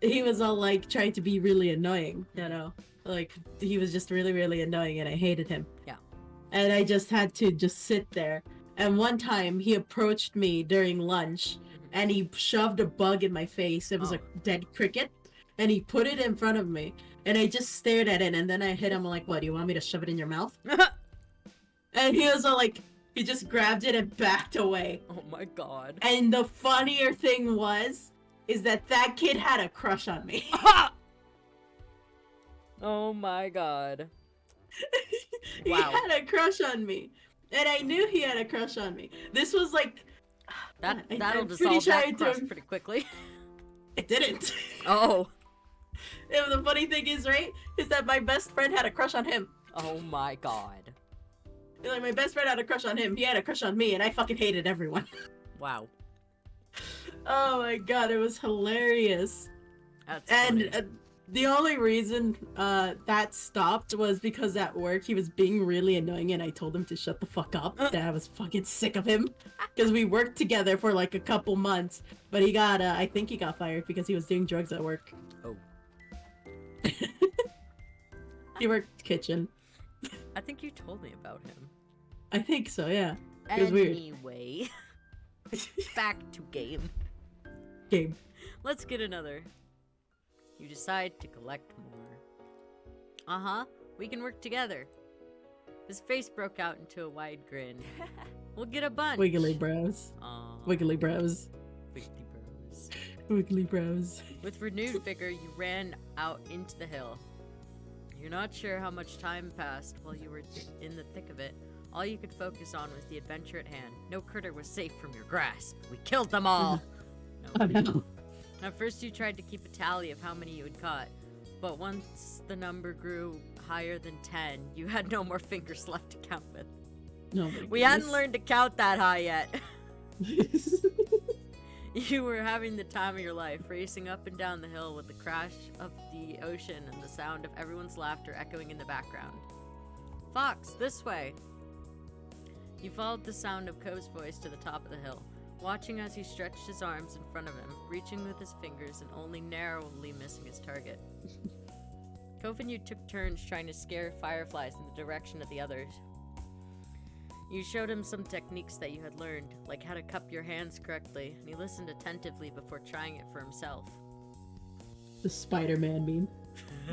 he was all like trying to be really annoying, you know? Like, he was just really, really annoying and I hated him. Yeah. And I just had to just sit there. And one time he approached me during lunch and he shoved a bug in my face. It was a dead cricket. And he put it in front of me. And I just stared at it and then I hit him like, what, do you want me to shove it in your mouth? And he was all like, he just grabbed it and backed away. Oh my god. And the funnier thing is that kid had a crush on me. Oh my god. He Wow. had a crush on me. And I knew he had a crush on me. This was like... That'll I'm dissolve pretty sure that crush pretty quickly. It didn't. Oh. And the funny thing is, right, is that my best friend had a crush on him. Oh my god. Like, my best friend had a crush on him, he had a crush on me, and I fucking hated everyone. Wow. Oh my god, it was hilarious. That's And funny. the only reason that stopped was because at work he was being really annoying and I told him to shut the fuck up. That I was fucking sick of him. Because we worked together for like a couple months. But he got, I think he got fired because he was doing drugs at work. Oh. He worked kitchen. I think you told me about him. I think so, yeah. It was weird. Anyway. Back to game. Game. Let's get another. You decide to collect more. Uh-huh. We can work together. His face broke out into a wide grin. We'll get a bunch. Wiggly brows. Aw, Wiggly brows. wiggly brows. Wiggly brows. With renewed vigor, you ran out into the hill. You're not sure how much time passed while you were in the thick of it. All you could focus on was the adventure at hand. No critter was safe from your grasp. We killed them all! Oh No. no. At first you tried to keep a tally of how many you had caught, but once the number grew higher than 10, you had no more fingers left to count with. No, my We hadn't goodness. learned to count that high yet. You were having the time of your life, racing up and down the hill with the crash of the ocean and the sound of everyone's laughter echoing in the background. Fox, this way! You followed the sound of Ko's voice to the top of the hill, watching as he stretched his arms in front of him, reaching with his fingers and only narrowly missing his target. Kove and you took turns trying to scare fireflies in the direction of the others. You showed him some techniques that you had learned, like how to cup your hands correctly, and he listened attentively before trying it for himself. The Spider-Man meme.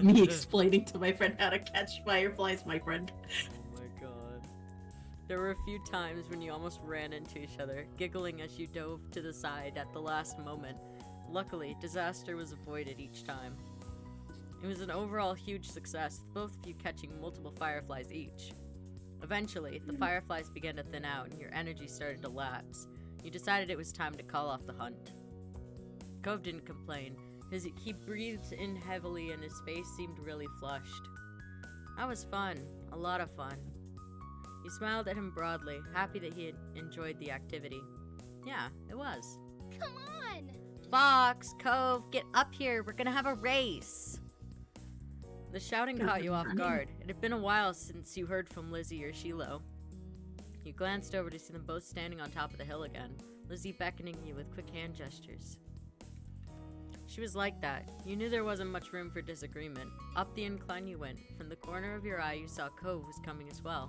Me explaining to my friend how to catch fireflies, my friend. Oh my god. There were a few times when you almost ran into each other, giggling as you dove to the side at the last moment. Luckily, disaster was avoided each time. It was an overall huge success, with both of you catching multiple fireflies each. Eventually, the fireflies began to thin out and your energy started to lapse. You decided it was time to call off the hunt. Kove didn't complain. He breathed in heavily and his face seemed really flushed. That was fun. A lot of fun. You smiled at him broadly, happy that he had enjoyed the activity. Yeah, it was. Come on! Fox, Kove, get up here. We're gonna have a race. The shouting caught you off guard. It had been a while since you heard from Lizzie or Shiloh. You glanced over to see them both standing on top of the hill again, Lizzie beckoning you with quick hand gestures. She was like that. You knew there wasn't much room for disagreement. Up the incline you went. From the corner of your eye you saw Kove was coming as well.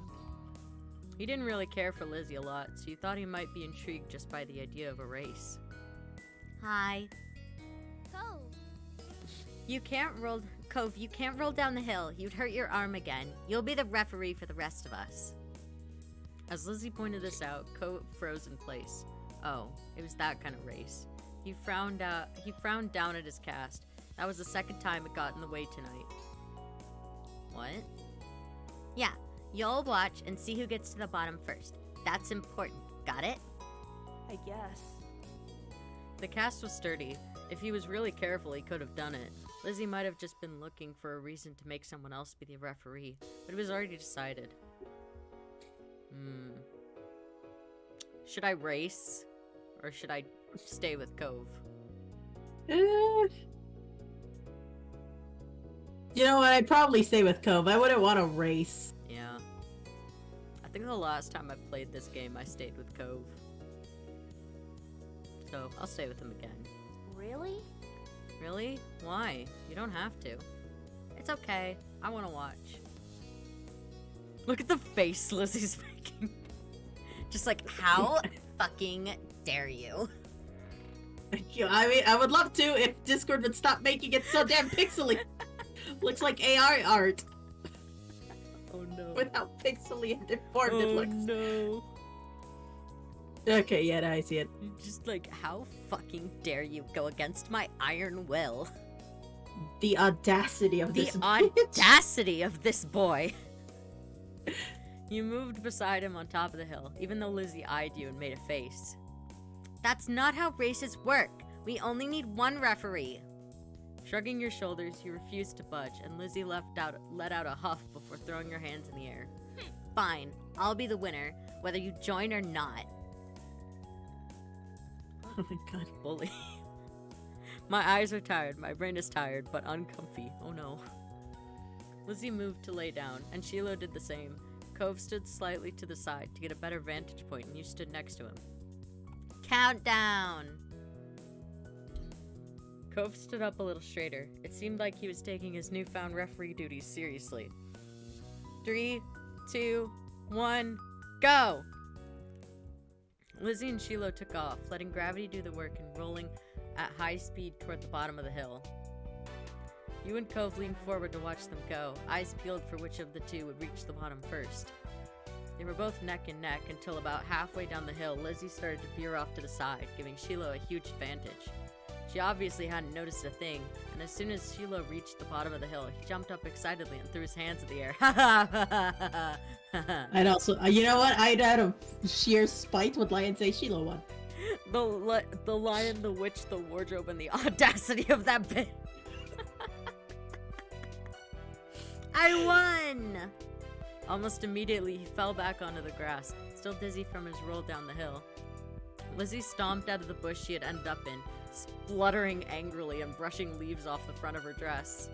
He didn't really care for Lizzie a lot, so you thought he might be intrigued just by the idea of a race. Hi. Go! Kove, you can't roll down the hill. You'd hurt your arm again. You'll be the referee for the rest of us. As Lizzie pointed this out, Kove froze in place. Oh, it was that kind of race. He frowned down at his cast. That was the second time it got in the way tonight. What? Yeah, you'll watch and see who gets to the bottom first. That's important. Got it? I guess. The cast was sturdy. If he was really careful, he could have done it. Lizzie might have just been looking for a reason to make someone else be the referee, but it was already decided. Should I race? Or should I stay with Kove? You know what? I'd probably stay with Kove. I wouldn't want to race. Yeah. I think the last time I played this game, I stayed with Kove. So, I'll stay with him again. Really? Really? Why? You don't have to. It's okay. I want to watch. Look at the face Lizzie's making. Just like, how fucking dare you? I mean, I would love to if Discord would stop making it so damn pixely. Looks like AR art. Oh no. With how pixely and deformed it Oh looks. no. Okay, yeah, now I see it. You're just like, how fucking dare you go against my iron will? The audacity of The this. audacity of this boy. You moved beside him on top of the hill, even though Lizzie eyed you and made a face. That's not how races work. We only need one referee. Shrugging your shoulders, you refused to budge, and Lizzie let out a huff before throwing her hands in the air. Fine, I'll be the winner, whether you join or not. Oh my god. Bully. My eyes are tired, my brain is tired, but uncomfy. Oh no. Lizzie moved to lay down, and Shiloh did the same. Kove stood slightly to the side to get a better vantage point, and you stood next to him. Countdown. Kove stood up a little straighter. It seemed like he was taking his newfound referee duties seriously. 3, 2, 1, go! Lizzie and Shiloh took off, letting gravity do the work and rolling at high speed toward the bottom of the hill. You and Kove leaned forward to watch them go, eyes peeled for which of the two would reach the bottom first. They were both neck and neck until about halfway down the hill, Lizzie started to veer off to the side, giving Shiloh a huge advantage. She obviously hadn't noticed a thing, and as soon as Shiloh reached the bottom of the hill, he jumped up excitedly and threw his hands in the air. I'd also, you know what? I'd out of sheer spite would lie and say Shiloh won. The lion, the witch, the wardrobe, and the audacity of that bit. I won! Almost immediately, he fell back onto the grass, still dizzy from his roll down the hill. Lizzie stomped out of the bush she had ended up in, spluttering angrily and brushing leaves off the front of her dress.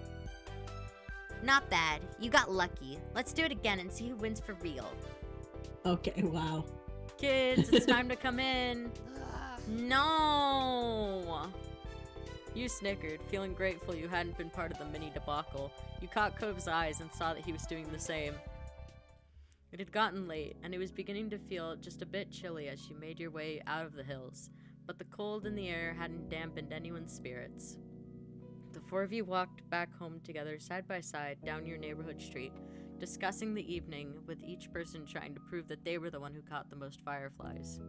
Not bad. You got lucky. Let's do it again and see who wins for real. Okay, wow. Kids, it's time to come in. No! You snickered, feeling grateful you hadn't been part of the mini debacle. You caught Cove's eyes and saw that he was doing the same. It had gotten late, and it was beginning to feel just a bit chilly as you made your way out of the hills, but the cold in the air hadn't dampened anyone's spirits. The four of you walked back home together side by side down your neighborhood street, discussing the evening, with each person trying to prove that they were the one who caught the most fireflies.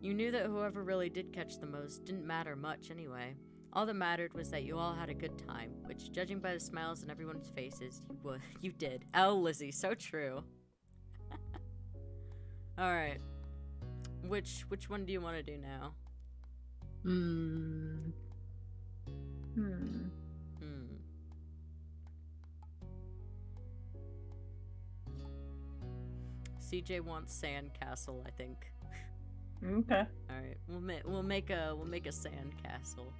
You knew that whoever really did catch the most didn't matter much anyway. All that mattered was that you all had a good time, which, judging by the smiles on everyone's faces, you did. Oh, Lizzie, so true. Alright. Which one do you want to do now? CJ wants sand castle, I think. Okay. All right, we'll make a sand castle.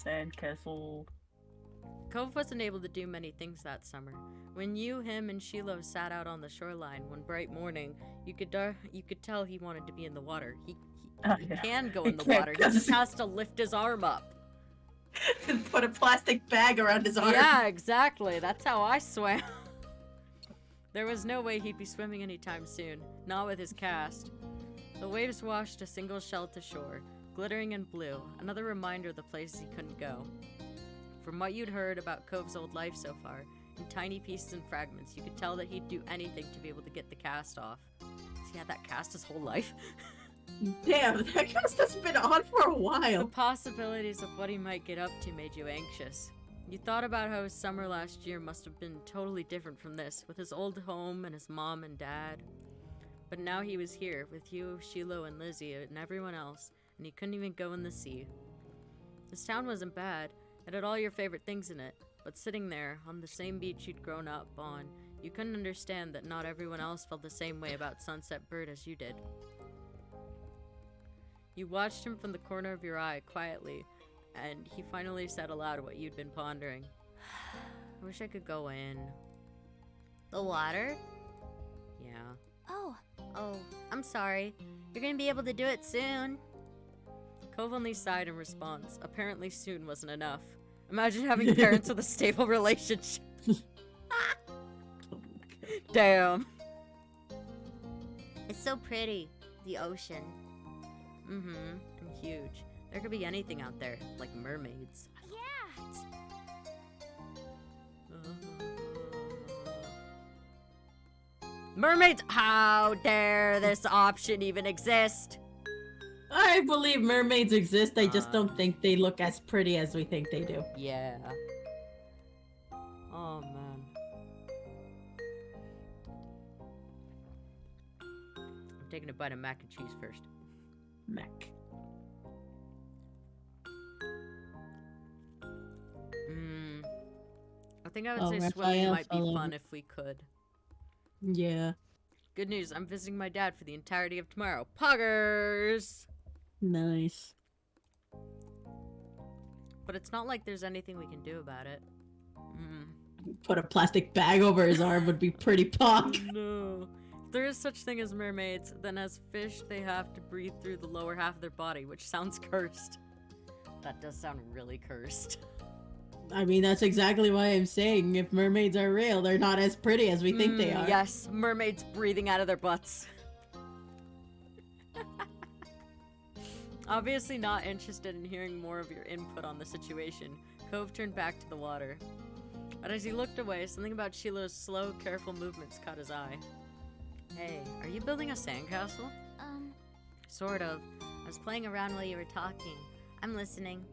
Sandcastle. Cove wasn't able to do many things that summer. When you, him, and Shiloh sat out on the shoreline one bright morning, you could tell he wanted to be in the water. He can go in the water. He just has to lift his arm up. Put a plastic bag around his arm. Yeah, exactly. That's how I swam. There was no way he'd be swimming anytime soon, not with his cast. The waves washed a single shell to shore, glittering in blue, another reminder of the places he couldn't go. From what you'd heard about Cove's old life so far, in tiny pieces and fragments, you could tell that he'd do anything to be able to get the cast off. Has he had that cast his whole life? Damn, that cast has been on for a The while. possibilities of what he might get up to made you anxious. You thought about how his summer last year must have been totally different from this, with his old home and his mom and dad. But now he was here, with you, Shiloh, and Lizzie, and everyone else, and he couldn't even go in the sea. This town wasn't bad. It had all your favorite things in it, but sitting there, on the same beach you'd grown up on, you couldn't understand that not everyone else felt the same way about Sunset Bird as you did. You watched him from the corner of your eye, quietly, and he finally said aloud what you'd been pondering. I wish I could go in. The water? Yeah. Oh, I'm sorry. You're gonna be able to do it soon. Cove only sighed in response. Apparently soon wasn't enough. Imagine having parents with a stable relationship. Damn. It's so pretty. The ocean. Mm-hmm. And huge. There could be anything out there, like mermaids. Yeah. Mermaids! How dare this option even exist? I believe mermaids exist, I just don't think they look as pretty as we think they do. Yeah. Oh, man. I'm taking a bite of mac and cheese first. Mech. I think I would Oh, say Raphael swimming might be fell fun over. if we could. Yeah. Good news, I'm visiting my dad for the entirety of tomorrow. Poggers! Nice. But it's not like there's anything we can do about it. Put a plastic bag over his arm would be pretty pog. No. If there is such thing as mermaids, then as fish, they have to breathe through the lower half of their body, which sounds cursed. That does sound really cursed. I mean, that's exactly why I'm saying if mermaids are real, they're not as pretty as we think they are. Yes, mermaids breathing out of their butts. Obviously not interested in hearing more of your input on the situation, Cove turned back to the water. But as he looked away, something about Shiloh's slow, careful movements caught his eye. Hey, are you building a sandcastle? Sort of. I was playing around while you were talking. I'm listening.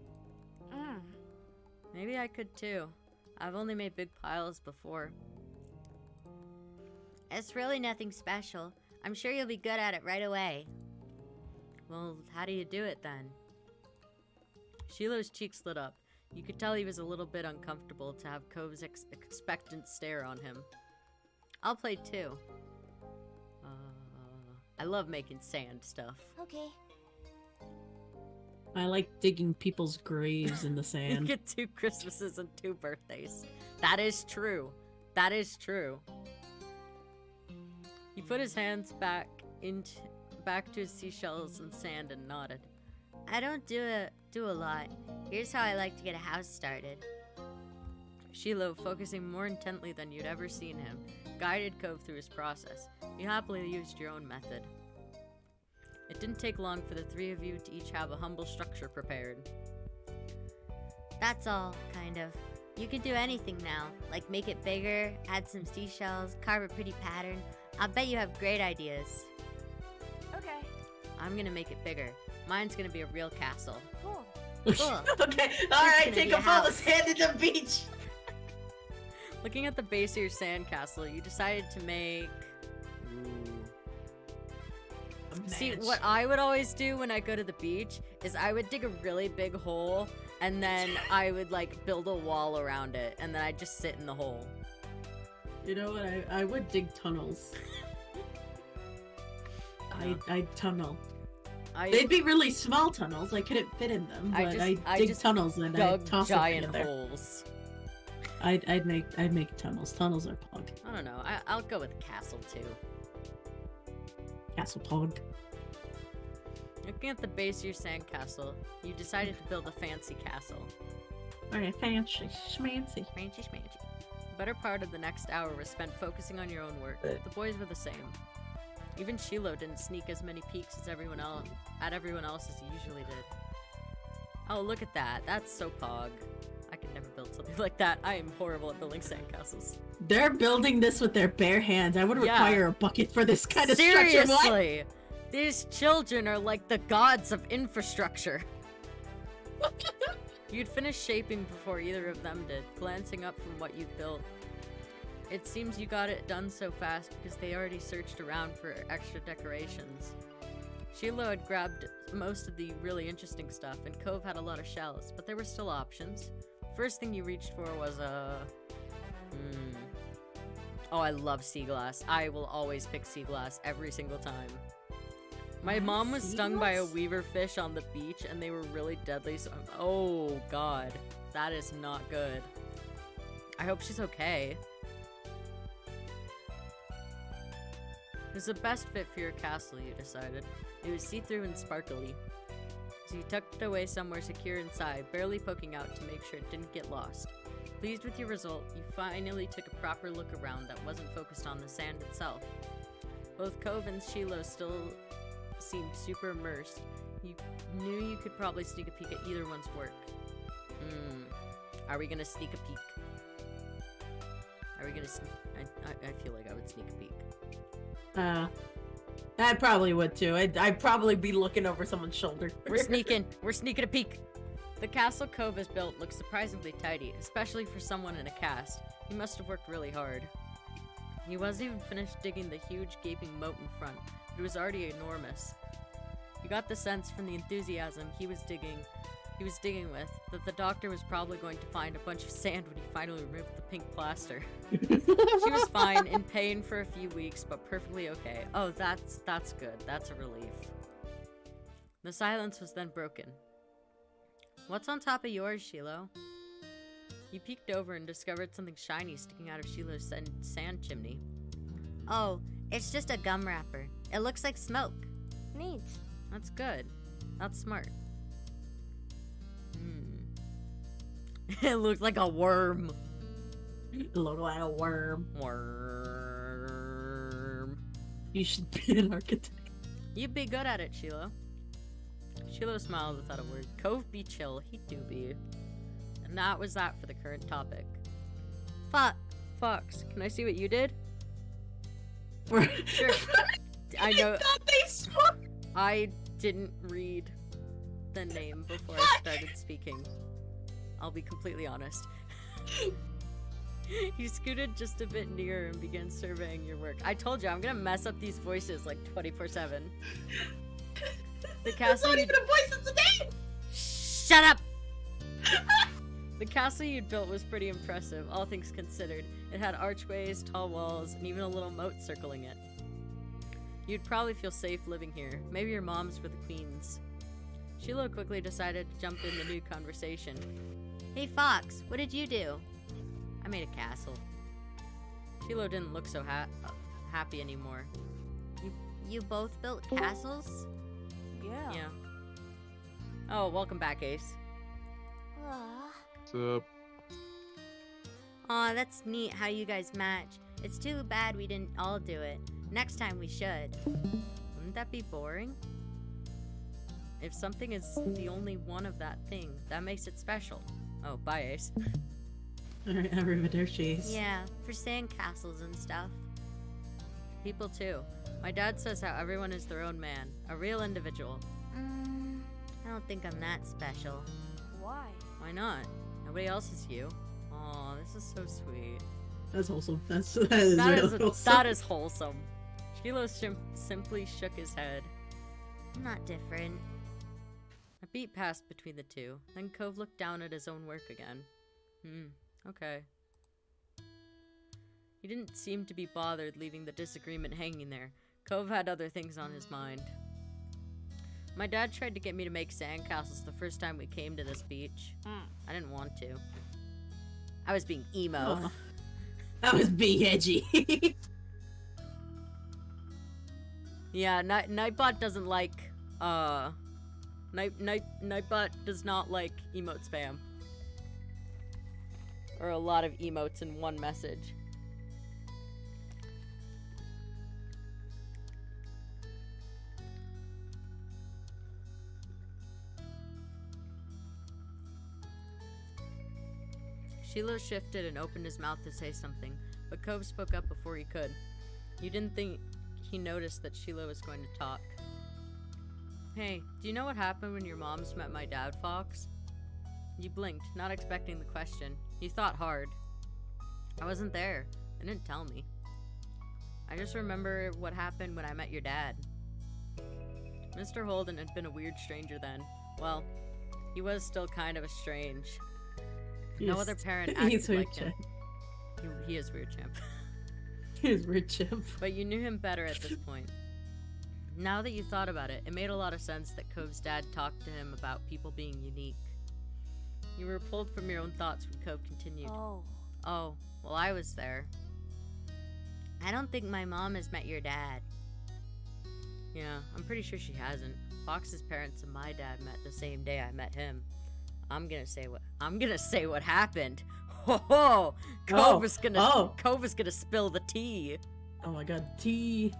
Maybe I could too. I've only made big piles before. It's really nothing special. I'm sure you'll be good at it right away. Well, how do you do it then? Shiloh's cheeks lit up. You could tell he was a little bit uncomfortable to have Cove's expectant stare on him. I'll play too. I love making sand stuff. Okay. I like digging people's graves in the You sand. get 2 Christmases and 2 birthdays. That is true. That is true. He put his hands back to his seashells and sand and nodded. I don't do a lot. Here's how I like to get a house started. Shiloh, focusing more intently than you'd ever seen him, guided Cove through his process. You happily used your own method. It didn't take long for the 3 of you to each have a humble structure prepared. That's all, kind of. You can do anything now, like make it bigger, add some seashells, carve a pretty pattern. I'll bet you have great ideas. Okay. I'm gonna make it bigger. Mine's gonna be a real castle. Cool. Cool. Okay, gonna alright, take be a a photo, house. sand in the beach. Looking at the base of your sandcastle, you decided to make... See, what I would always do when I go to the beach is I would dig a really big hole and then I would like build a wall around it and then I'd just sit in the hole. You know what? I would dig tunnels. I'd tunnel. They'd be really small tunnels. I couldn't fit in them, but I'd dig tunnels and I'd toss giant them holes. I'd make tunnels. Tunnels are pog. I don't know. I'll go with castle too. Castle pog. Looking at the base of your sandcastle, you decided to build a fancy castle. Alright, fancy, schmancy. Fancy schmancy. The better part of the next hour was spent focusing on your own work. The boys were the same. Even Shiloh didn't sneak as many peeks as everyone else as he usually did. Oh, look at that. That's so pog. I could never build something like that. I am horrible at building sandcastles. They're building this with their bare hands. I would require a bucket for this kind of structure. Seriously! These children are like the gods of infrastructure. You'd finished shaping before either of them did, glancing up from what you'd built. It seems you got it done so fast because they already searched around for extra decorations. Shiloh had grabbed most of the really interesting stuff, and Cove had a lot of shells, but there were still options. First thing you reached for was Oh, I love sea glass. I will always pick sea glass every single time. My mom was stung by a weaver fish on the beach, and they were really deadly, so oh god. That is not good. I hope she's okay. It was the best fit for your castle, you decided. It was see-through and sparkly. So you tucked it away somewhere secure inside, barely poking out to make sure it didn't get lost. Pleased with your result, you finally took a proper look around that wasn't focused on the sand itself. Both Cove and Shiloh still seemed super immersed. You knew you could probably sneak a peek at either one's work. Are we gonna sneak a peek? Are we gonna sneak? I feel like I would sneak a peek. I probably would too. I'd probably be looking over someone's shoulder. We're sneaking. We're sneaking a peek. The castle Cove has built looks surprisingly tidy, especially for someone in a cast. He must have worked really hard. He wasn't even finished digging the huge gaping moat in front, but it was already enormous. You got the sense from the enthusiasm he was digging with that the doctor was probably going to find a bunch of sand when he finally removed the pink plaster. She was fine, in pain for a few weeks, but perfectly okay. Oh, that's good. That's a relief. The silence was then broken. What's on top of yours, Shiloh? You peeked over and discovered something shiny sticking out of Shiloh's sand chimney. Oh, it's just a gum wrapper. It looks like smoke. Neat. That's good. That's smart. It looks like a worm. It looked like a worm. Worm. You should be an architect. You'd be good at it, Shiloh. Shiloh smiled without a word. Cove be chill. He do be. And that was that for the current topic. Fox, can I see what you did? Sure. I know. thought they swore. I didn't read the name before I started speaking. I'll be completely honest. You scooted just a bit nearer and began surveying your work. I told you, I'm gonna mess up these voices like 24/7. The castle. That's not even a voice, it's a name! Shut up! The castle you'd built was pretty impressive, all things considered. It had archways, tall walls, and even a little moat circling it. You'd probably feel safe living here. Maybe your moms were the queens. Sheila quickly decided to jump in the new conversation. Hey Fox, what did you do? I made a castle. Sheila didn't look so happy anymore. You both built castles? Yeah. Oh, welcome back, Ace. What's up? Aw, that's neat how you guys match. It's too bad we didn't all do it. Next time we should. Wouldn't that be boring? If something is the only one of that thing, that makes it special. Oh, bye, Ace. Alright, arrivederci. Yeah, for sand castles and stuff. People too. My dad says how everyone is their own man, a real individual. I don't think I'm that special. Why? Why not? Nobody else is you. Aw, this is so sweet. That's wholesome. That is really wholesome. That is wholesome. Shiloh simply shook his head. I'm not different. A beat passed between the two, then Cove looked down at his own work again. Okay. He didn't seem to be bothered leaving the disagreement hanging there. Cove had other things on his mind. My dad tried to get me to make sandcastles the first time we came to this beach. I didn't want to. I was being emo. Oh. That was being edgy. Yeah, Nightbot doesn't like, Nightbot does not like emote spam. Or a lot of emotes in one message. Shiloh shifted and opened his mouth to say something, but Cove spoke up before he could. You didn't think he noticed that Shiloh was going to talk. Hey, do you know what happened when your moms met my dad, Fox? You blinked, not expecting the question. You thought hard. I wasn't there. They didn't tell me. I just remember what happened when I met your dad. Mr. Holden had been a weird stranger then. Well, he was still kind of a strange. No other parent acted like him. He is weird, champ. He is weird, champ. But you knew him better at this point. Now that you thought about it, it made a lot of sense that Cove's dad talked to him about people being unique. You were pulled from your own thoughts when Cove continued. Oh, well, I was there. I don't think my mom has met your dad. Yeah, I'm pretty sure she hasn't. Fox's parents and my dad met the same day I met him. I'm gonna say what happened. Ho! Cove is gonna spill the tea. Oh my god, tea.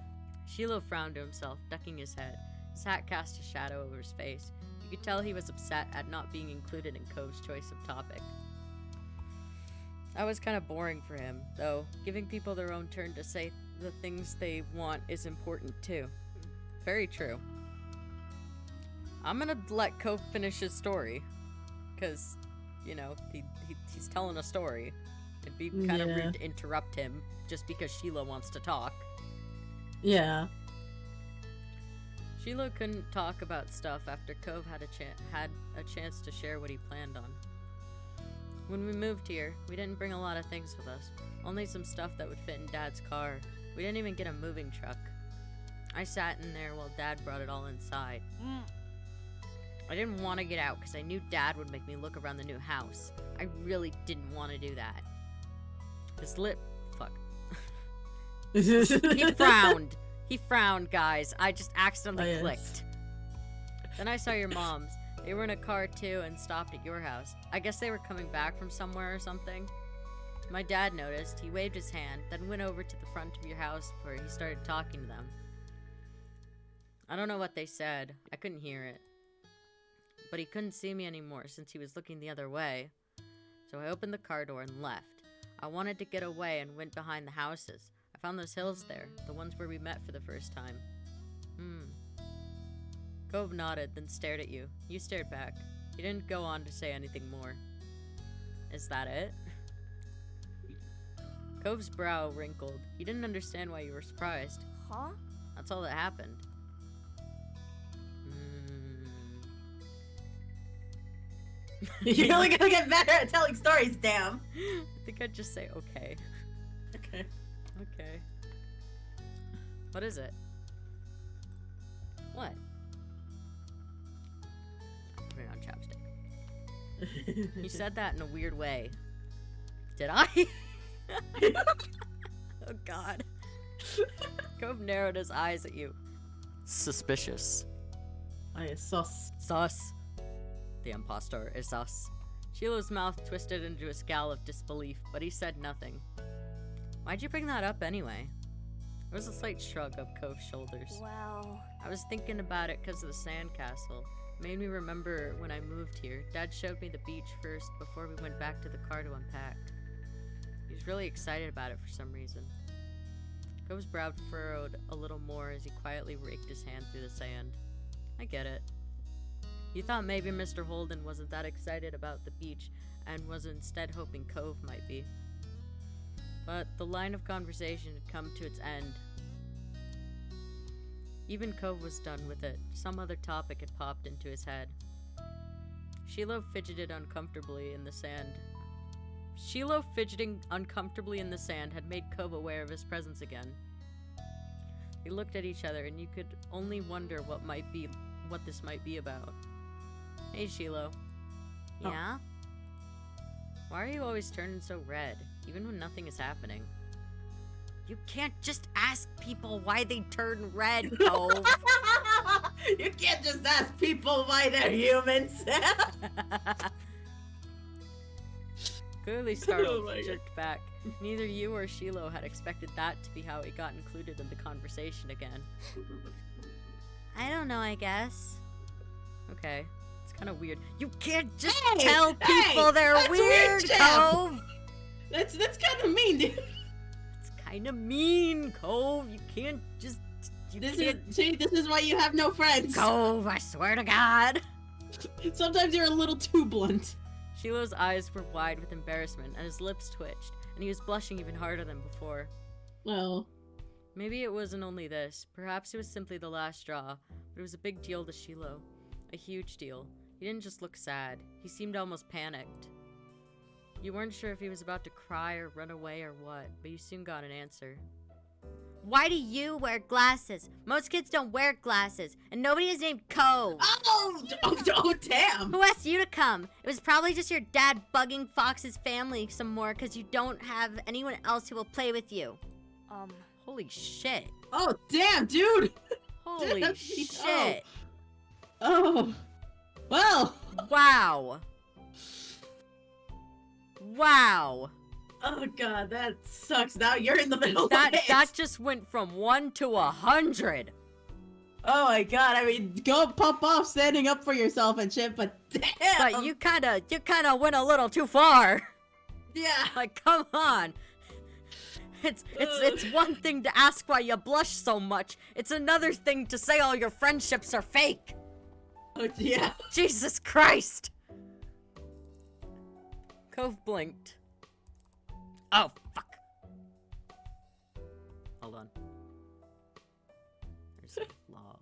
Shiloh frowned to himself, ducking his head. His hat cast a shadow over his face. You could tell he was upset at not being included in Cove's choice of topic. That was kind of boring for him, though. Giving people their own turn to say the things they want is important too. Very true. I'm gonna let Cove finish his story. Because, you know, he's telling a story. It'd be kind of rude to interrupt him just because Shiloh wants to talk. Yeah. Shiloh couldn't talk about stuff after Cove had a chance to share what he planned on. When we moved here, we didn't bring a lot of things with us. Only some stuff that would fit in Dad's car. We didn't even get a moving truck. I sat in there while Dad brought it all inside. I didn't want to get out because I knew Dad would make me look around the new house. I really didn't want to do that. He frowned. He frowned, guys. I just accidentally clicked. Then I saw your moms. They were in a car too and stopped at your house. I guess they were coming back from somewhere or something. My dad noticed. He waved his hand, then went over to the front of your house where he started talking to them. I don't know what they said. I couldn't hear it. But he couldn't see me anymore since he was looking the other way. So I opened the car door and left. I wanted to get away and went behind the houses. I found those hills there, the ones where we met for the first time. Cove nodded, then stared at you. You stared back. He didn't go on to say anything more. Is that it? Cove's brow wrinkled. He didn't understand why you were surprised. Huh? That's all that happened. You're only gonna get better at telling stories, damn. I think I'd just say okay. Okay. Okay. What is it? What? Put it on chapstick. You said that in a weird way. Did I? Oh god. Cove narrowed his eyes at you. Suspicious. I is sus. Sus. The impostor is sus. Shiloh's mouth twisted into a scowl of disbelief, but he said nothing. Why'd you bring that up anyway? There was a slight shrug of Cove's shoulders. Well... I was thinking about it because of the sandcastle. It made me remember when I moved here. Dad showed me the beach first before we went back to the car to unpack. He was really excited about it for some reason. Cove's brow furrowed a little more as he quietly raked his hand through the sand. I get it. You thought maybe Mr. Holden wasn't that excited about the beach and was instead hoping Cove might be. But the line of conversation had come to its end. Even Cove was done with it. Some other topic had popped into his head. Shiloh fidgeted uncomfortably in the sand. Shiloh fidgeting uncomfortably in the sand had made Cove aware of his presence again. They looked at each other, and you could only wonder what this might be about. Hey, Shiloh. Oh. Yeah? Why are you always turning so red, even when nothing is happening? You can't just ask people why they turn red, Cove. You can't just ask people why they're humans. Clearly startled, Oh my he God. jerked back. Neither you or Shiloh had expected that to be how he got included in the conversation again. I don't know, I guess. Okay, it's kind of weird. You can't just Hey, tell people hey, they're that's weird, weird, Jeff. Cove! That's kind of mean, dude. It's kind of mean, Cove. You can't just... This is why you have no friends. Cove, I swear to God! Sometimes you're a little too blunt. Shiloh's eyes were wide with embarrassment, and his lips twitched, and he was blushing even harder than before. Well, Maybe it wasn't only this. Perhaps it was simply the last straw, but it was a big deal to Shiloh. A huge deal. He didn't just look sad. He seemed almost panicked. You weren't sure if he was about to cry or run away or what, but you soon got an answer. Why do you wear glasses? Most kids don't wear glasses, and nobody is named Cove. oh, damn. Who asked you to come? It was probably just your dad bugging Fox's family some more because you don't have anyone else who will play with you. Holy shit. Oh, damn, dude. Holy Damn, shit. Oh, well. Wow. Wow. Oh god, that sucks. Now you're in the middle of That it. just went from 1 to 100. Oh my god, I mean, go pump off standing up for yourself and shit, but damn. But you kind of went a little too far. Yeah. Like, come on. It's one thing to ask why you blush so much. It's another thing to say all your friendships are fake. Oh, yeah. Jesus Christ. Cove blinked. Oh, fuck. Hold on. There's a log.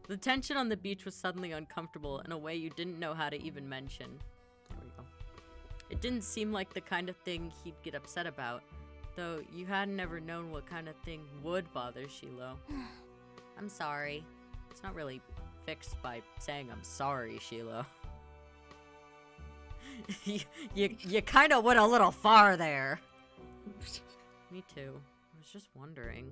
The tension on the beach was suddenly uncomfortable in a way you didn't know how to even mention. There we go. It didn't seem like the kind of thing he'd get upset about, though you hadn't ever known what kind of thing would bother Shiloh. I'm sorry. It's not really fixed by saying I'm sorry, Shiloh. you kind of went a little far there. Me too. I was just wondering.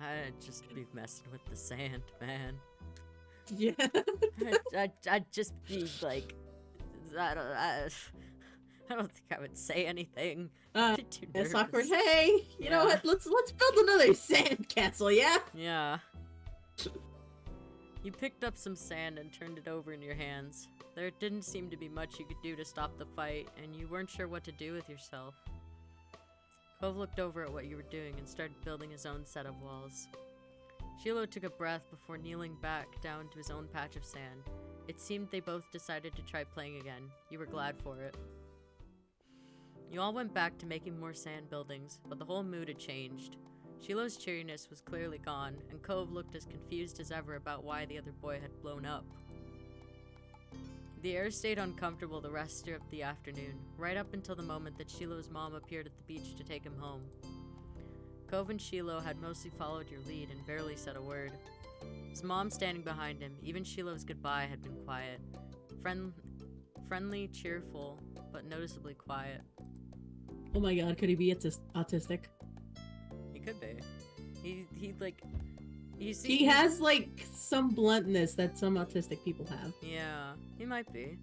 I'd just be messing with the sand, man. Yeah. I'd just be like, I don't think I would say anything. Too It's nervous. awkward. Hey, you know Yeah. what? Let's build another sand castle, yeah? Yeah. You picked up some sand and turned it over in your hands. There didn't seem to be much you could do to stop the fight, and you weren't sure what to do with yourself. Cove looked over at what you were doing and started building his own set of walls. Shiloh took a breath before kneeling back down to his own patch of sand. It seemed they both decided to try playing again. You were glad for it. You all went back to making more sand buildings, but the whole mood had changed. Shiloh's cheeriness was clearly gone, and Cove looked as confused as ever about why the other boy had blown up. The air stayed uncomfortable the rest of the afternoon, right up until the moment that Shiloh's mom appeared at the beach to take him home. Cove and Shiloh had mostly followed your lead and barely said a word. His mom standing behind him, even Shiloh's goodbye had been quiet. Friendly, cheerful, but noticeably quiet. Oh my god, could he be autistic? He could be. He has like some bluntness that some autistic people have. Yeah, he might be.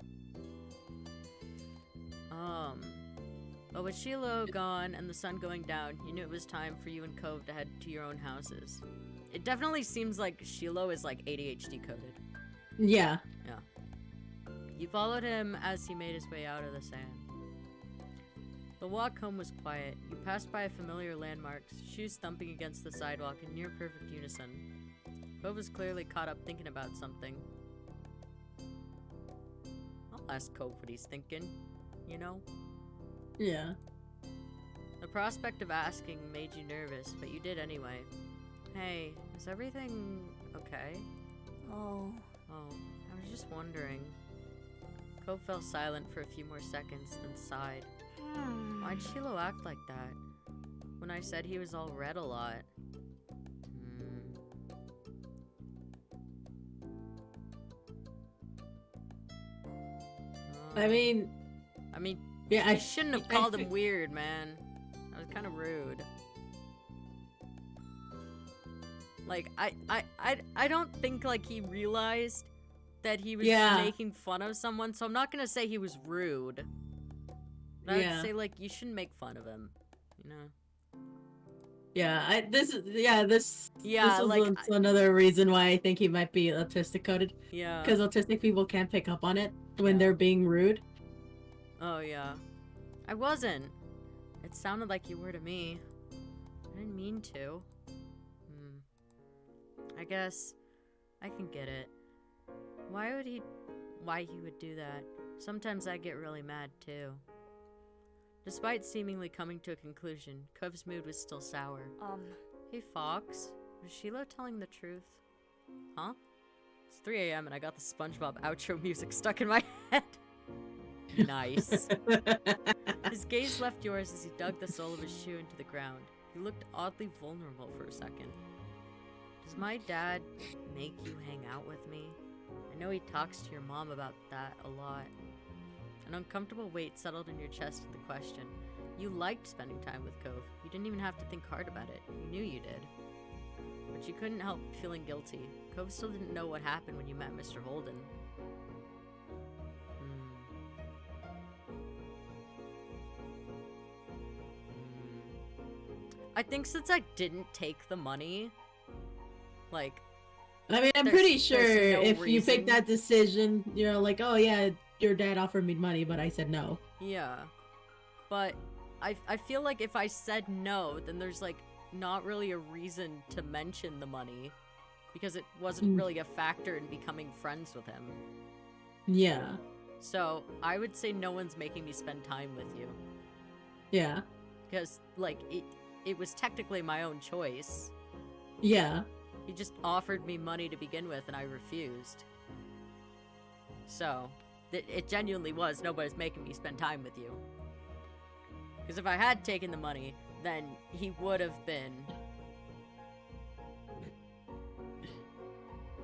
But with Shiloh gone and the sun going down, you knew it was time for you and Cove to head to your own houses. It definitely seems like Shiloh is like ADHD coded. Yeah. Yeah. You followed him as he made his way out of the sand. The walk home was quiet. You passed by familiar landmarks, shoes thumping against the sidewalk in near perfect unison. Cove was clearly caught up thinking about something. I'll ask Cove what he's thinking, you know? Yeah. The prospect of asking made you nervous, but you did anyway. Hey, is everything okay? Oh. Oh, I was just wondering. Cove fell silent for a few more seconds, then sighed. Why'd Shiloh act like that? When I said he was all red a lot. I mean, yeah, I shouldn't have called him weird, man. That was kind of rude. Like, I don't think, like, he realized that he was making fun of someone, so I'm not gonna say he was rude. But I'd say, like, you shouldn't make fun of him, you know? Yeah, this is like, another reason why I think he might be autistic coded. Yeah. Because autistic people can't pick up on it when they're being rude. Oh, yeah. I wasn't. It sounded like you were to me. I didn't mean to. I guess I can get it. Why he would do that? Sometimes I get really mad, too. Despite seemingly coming to a conclusion, Cove's mood was still sour. Hey, Fox. Was Shiloh telling the truth? Huh? It's 3 a.m. and I got the SpongeBob outro music stuck in my head. Nice. His gaze left yours as he dug the sole of his shoe into the ground. He looked oddly vulnerable for a second. Does my dad make you hang out with me? I know he talks to your mom about that a lot. An uncomfortable weight settled in your chest at the question. You liked spending time with Cove. You didn't even have to think hard about it. You knew you did. But you couldn't help feeling guilty. Cove still didn't know what happened when you met Mr. Holden. I think since I didn't take the money, like... I mean, I'm pretty sure no if reason. you pick that decision, you're like, oh yeah, your dad offered me money, but I said no. Yeah. But I feel like if I said no, then there's, like, not really a reason to mention the money. Because it wasn't really a factor in becoming friends with him. Yeah. So, I would say no one's making me spend time with you. Yeah. Because, like, it was technically my own choice. Yeah. He just offered me money to begin with, and I refused. So, it genuinely was nobody's making me spend time with you. Because if I had taken the money, then he would have been...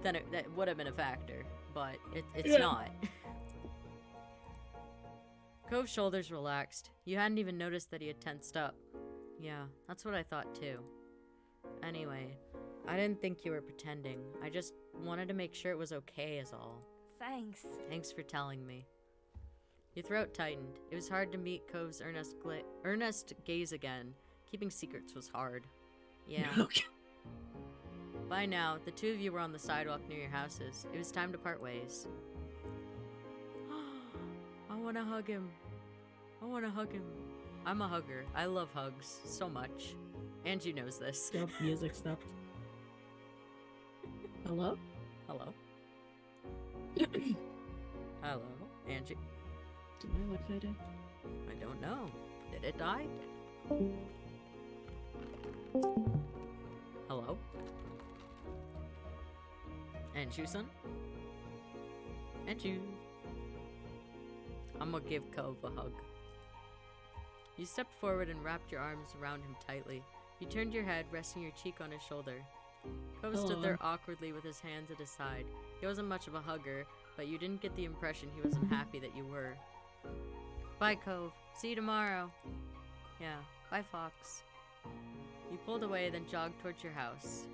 Then that would have been a factor, but it's not. Cove's shoulders relaxed. You hadn't even noticed that he had tensed up. Yeah, that's what I thought too. Anyway, I didn't think you were pretending. I just wanted to make sure it was okay is all. Thanks. Thanks for telling me. Your throat tightened. It was hard to meet Cove's earnest gaze again. Keeping secrets was hard. Yeah. Okay. By now, the two of you were on the sidewalk near your houses. It was time to part ways. I want to hug him. I want to hug him. I'm a hugger. I love hugs so much. Angie knows this. Stop, music stopped. Hello? Hello? Hello, Angie? Did my Wi-Fi die? I don't know. Did it die? Hello? Angie-san? Angie? I'm gonna give Cove a hug. You stepped forward and wrapped your arms around him tightly. You turned your head, resting your cheek on his shoulder. Cove stood there awkwardly with his hands at his side. He wasn't much of a hugger, but you didn't get the impression he wasn't happy that you were. Bye, Cove. See you tomorrow. Yeah, bye, Fox. You pulled away, then jogged towards your house.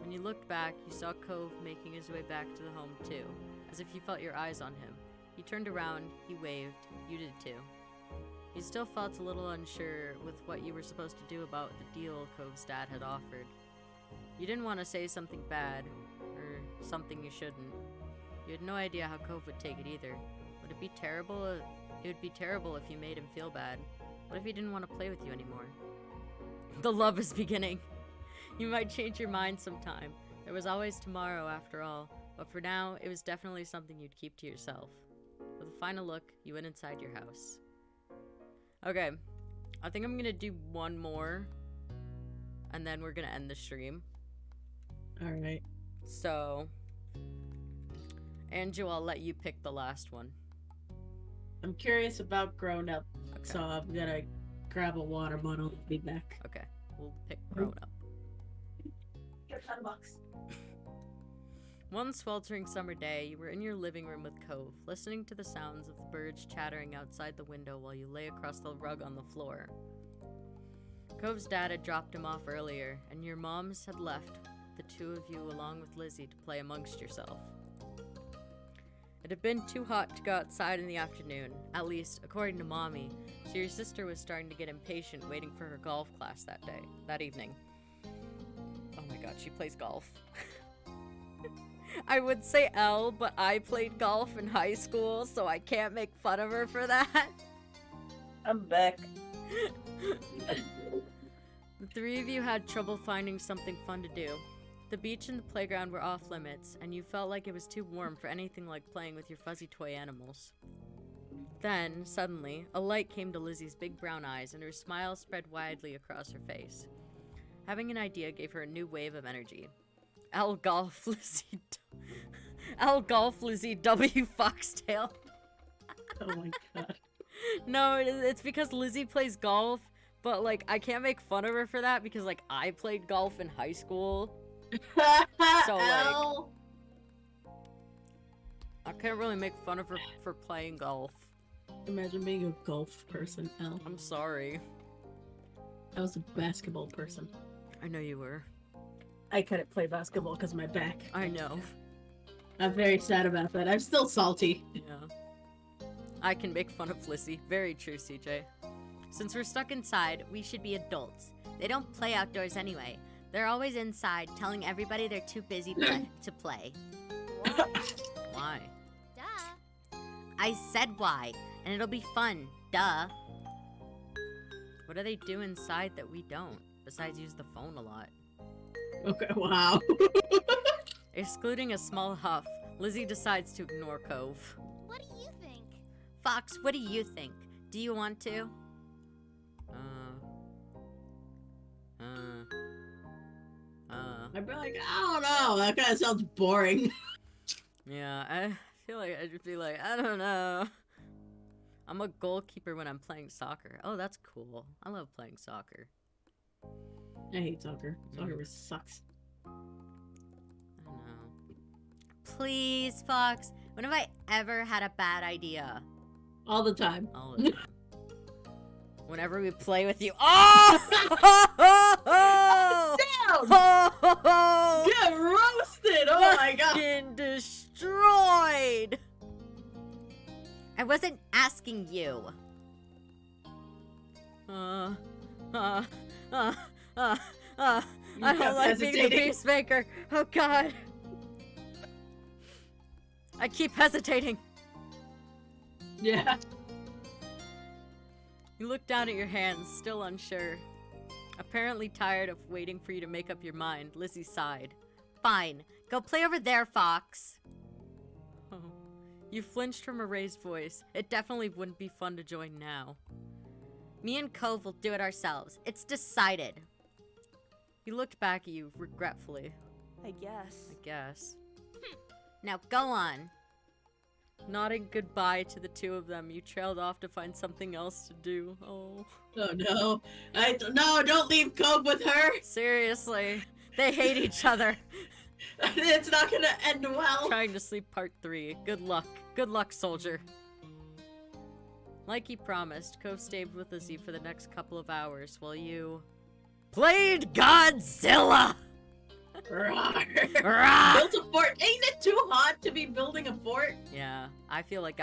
When you looked back, you saw Cove making his way back to the home too, as if you felt your eyes on him. He turned around, he waved, you did too. You still felt a little unsure with what you were supposed to do about the deal Cove's dad had offered. You didn't want to say something bad, or something you shouldn't. You had no idea how Cove would take it either. Would it be terrible? It would be terrible if you made him feel bad. What if he didn't want to play with you anymore? The love is beginning. You might change your mind sometime. There was always tomorrow after all, but for now, it was definitely something you'd keep to yourself. With a final look, you went inside your house. Okay, I think I'm gonna do one more, and then we're gonna end the stream. Alright. So, Anju, I'll let you pick the last one. I'm curious about Grown Up, Okay. so I'm gonna grab a water bottle and be back. Okay, we'll pick Grown Up. Here's $10. One sweltering summer day, you were in your living room with Cove, listening to the sounds of the birds chattering outside the window while you lay across the rug on the floor. Cove's dad had dropped him off earlier, and your moms had left the two of you along with Lizzie to play amongst yourself. It had been too hot to go outside in the afternoon, at least according to Mommy, so your sister was starting to get impatient waiting for her golf class that evening. Oh my god, she plays golf. I would say L, but I played golf in high school, so I can't make fun of her for that. I'm back. The three of you had trouble finding something fun to do. The beach and the playground were off limits, and you felt like it was too warm for anything like playing with your fuzzy toy animals. Then, suddenly, a light came to Lizzie's big brown eyes, and her smile spread widely across her face. Having an idea gave her a new wave of energy. L Golf Lizzie W Foxtail. Oh my god. No, it's because Lizzie plays golf, but like I can't make fun of her for that because like I played golf in high school. So like I can't really make fun of her for playing golf. Imagine being a golf person, L. I'm sorry. I was a basketball person. I know you were. I couldn't play basketball because of my back. I know. I'm very sad about that. I'm still salty. Yeah. I can make fun of Lizzie. Very true, CJ. Since we're stuck inside, we should be adults. They don't play outdoors anyway. They're always inside, telling everybody they're too busy to play. Why? Duh. I said why, and it'll be fun. Duh. What do they do inside that we don't, besides use the phone a lot? Okay, wow. Excluding a small huff, Lizzie decides to ignore Cove. What do you think? Fox, what do you think? Do you want to? I'd be like, I don't know. That kind of sounds boring. Yeah, I feel like I'd just be like, I don't know. I'm a goalkeeper when I'm playing soccer. Oh, that's cool. I love playing soccer. I hate soccer. Soccer sucks. I don't know. Please, Fox. When have I ever had a bad idea? All the time. All the time. Whenever we play with you. Oh! Down! Get roasted! Oh my god! Fucking destroyed! I wasn't asking you. I don't like being the peacemaker. Oh god. I keep hesitating. Yeah. You look down at your hands, still unsure. Apparently tired of waiting for you to make up your mind, Lizzie sighed. Fine. Go play over there, Fox. Oh. You flinched from a raised voice. It definitely wouldn't be fun to join now. Me and Cove will do it ourselves. It's decided. He looked back at you regretfully. I guess. I guess. Now go on. Nodding goodbye to the two of them, you trailed off to find something else to do. Oh. Oh no. No, don't leave Cope with her. Seriously. They hate each other. It's not gonna end well. Trying to sleep part 3. Good luck. Good luck, soldier. Like he promised, Cove stayed with Lizzie for the next couple of hours while you played Godzilla! Rawr. Built a fort. Ain't it too hot to be building a fort? Yeah, I feel like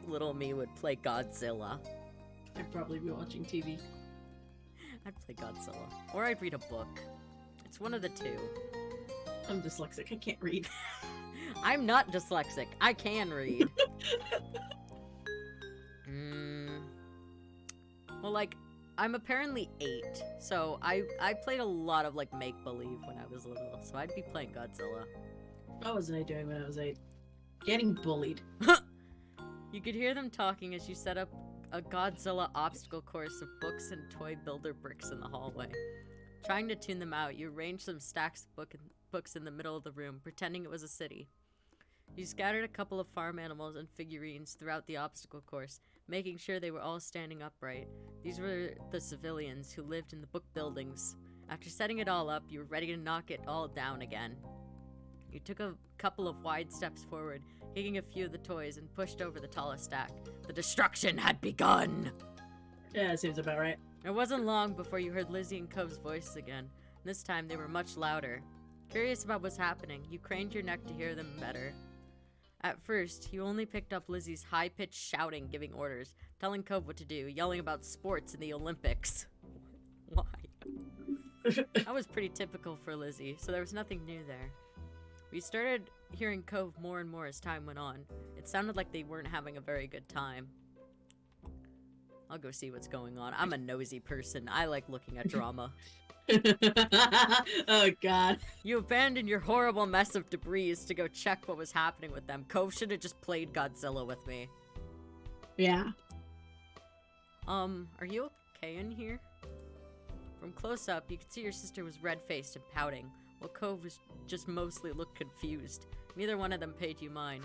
little me would play Godzilla. I'd probably be watching TV. I'd play Godzilla. Or I'd read a book. It's one of the two. I'm dyslexic. I can't read. I'm not dyslexic. I can read. Well, like, I'm apparently 8, so I played a lot of, like, make-believe when I was little, so I'd be playing Godzilla. What wasn't I doing when I was 8? Getting bullied. You could hear them talking as you set up a Godzilla obstacle course of books and toy builder bricks in the hallway. Trying to tune them out, you arranged some stacks of books in the middle of the room, pretending it was a city. You scattered a couple of farm animals and figurines throughout the obstacle course, making sure they were all standing upright. These were the civilians who lived in the book buildings. After setting it all up, you were ready to knock it all down again. You took a couple of wide steps forward, kicking a few of the toys, and pushed over the tallest stack. The destruction had begun! Yeah, that seems about right. It wasn't long before you heard Lizzie and Cove's voices again. This time they were much louder. Curious about what's happening, you craned your neck to hear them better. At first, you only picked up Lizzie's high-pitched shouting, giving orders, telling Cove what to do, yelling about sports and the Olympics. Why? That was pretty typical for Lizzie, so there was nothing new there. We started hearing Cove more and more as time went on. It sounded like they weren't having a very good time. I'll go see what's going on. I'm a nosy person. I like looking at drama. Oh god. You abandoned your horrible mess of debris to go check what was happening with them. Cove should have just played Godzilla with me. Yeah. Are you okay in here? From close up, you could see your sister was red-faced and pouting, while Cove was just mostly looked confused. Neither one of them paid you mind.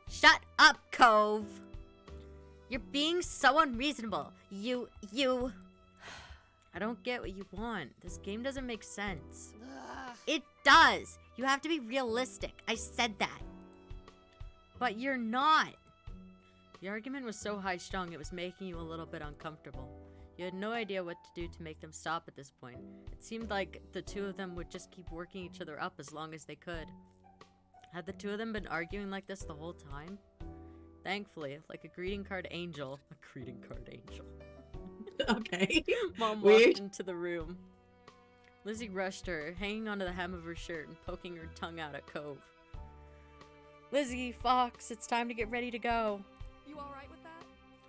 Shut up, Cove! You're being so unreasonable. You... I don't get what you want. This game doesn't make sense. It does! You have to be realistic. I said that. But you're not! The argument was so high-strung it was making you a little bit uncomfortable. You had no idea what to do to make them stop at this point. It seemed like the two of them would just keep working each other up as long as they could. Had the two of them been arguing like this the whole time? Thankfully, like a greeting card angel. A greeting card angel. Okay. Mom Weird. walked into the room. Lizzie rushed her, hanging onto the hem of her shirt and poking her tongue out at Cove. Lizzie, Fox, it's time to get ready to go. You alright with that?